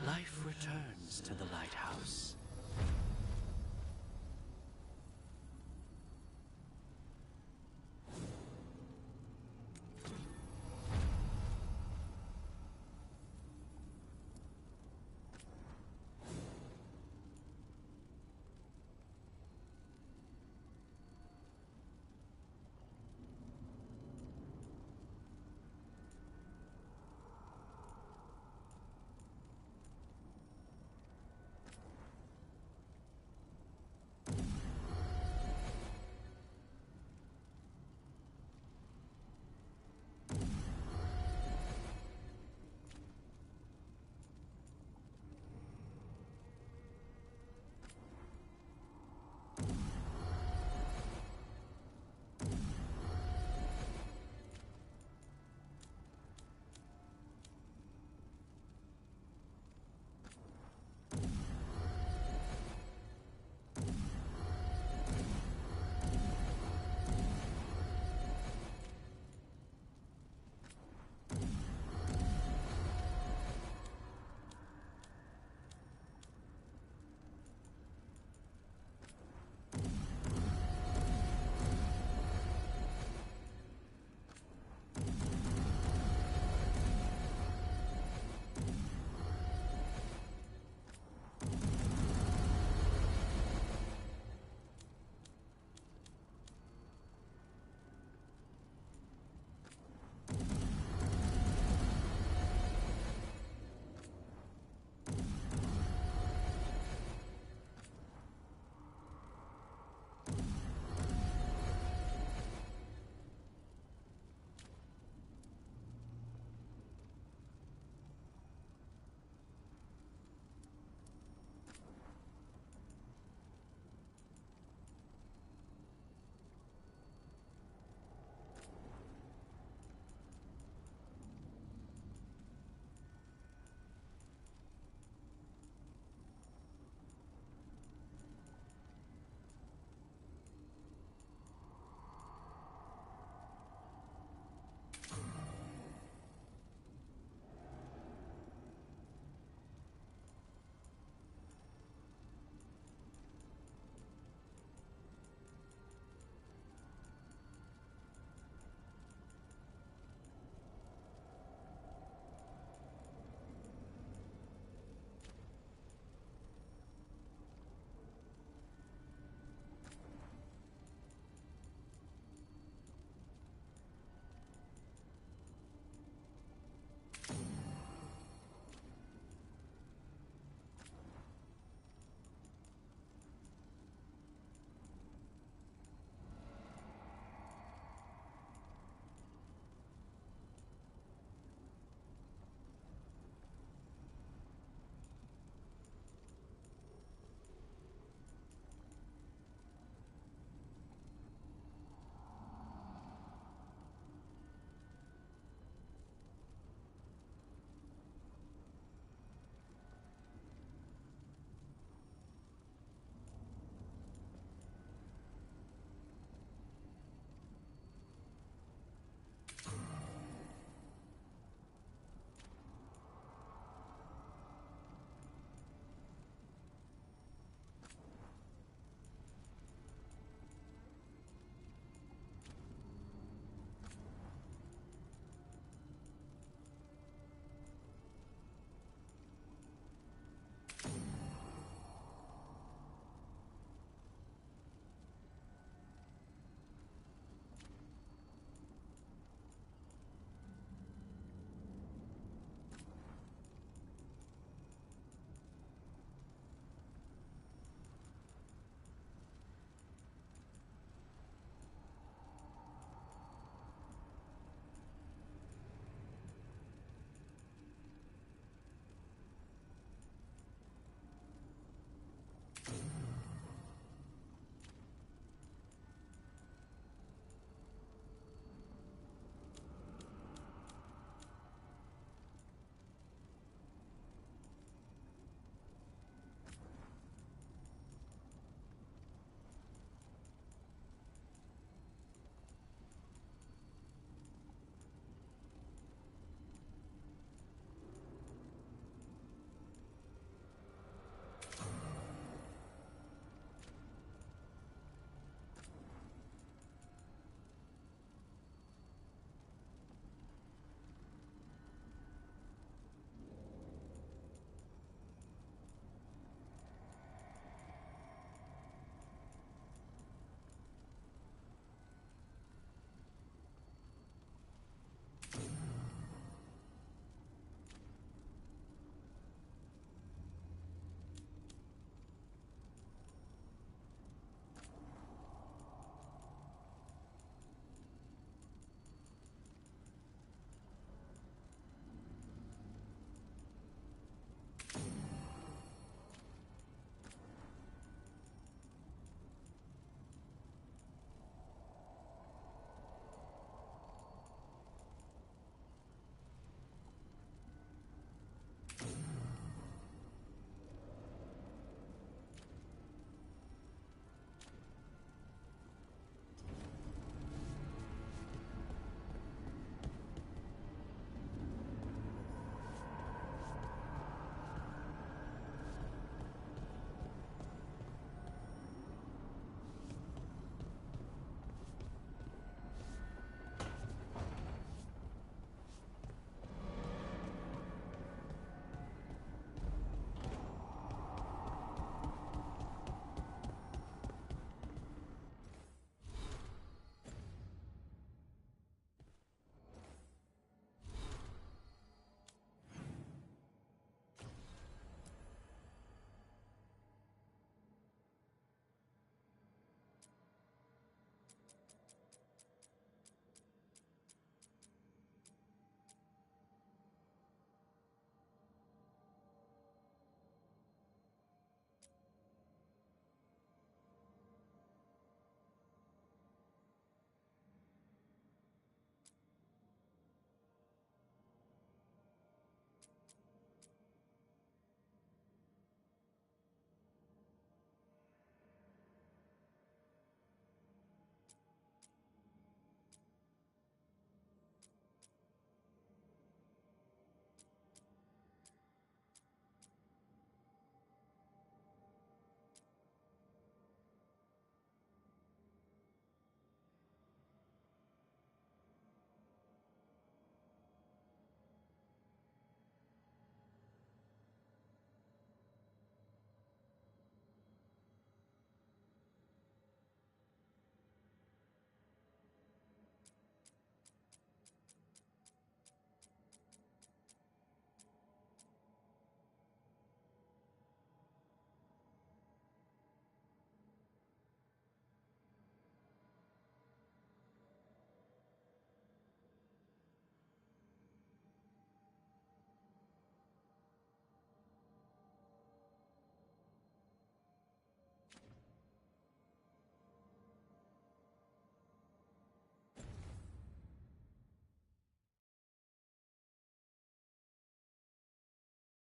life returns to the lighthouse.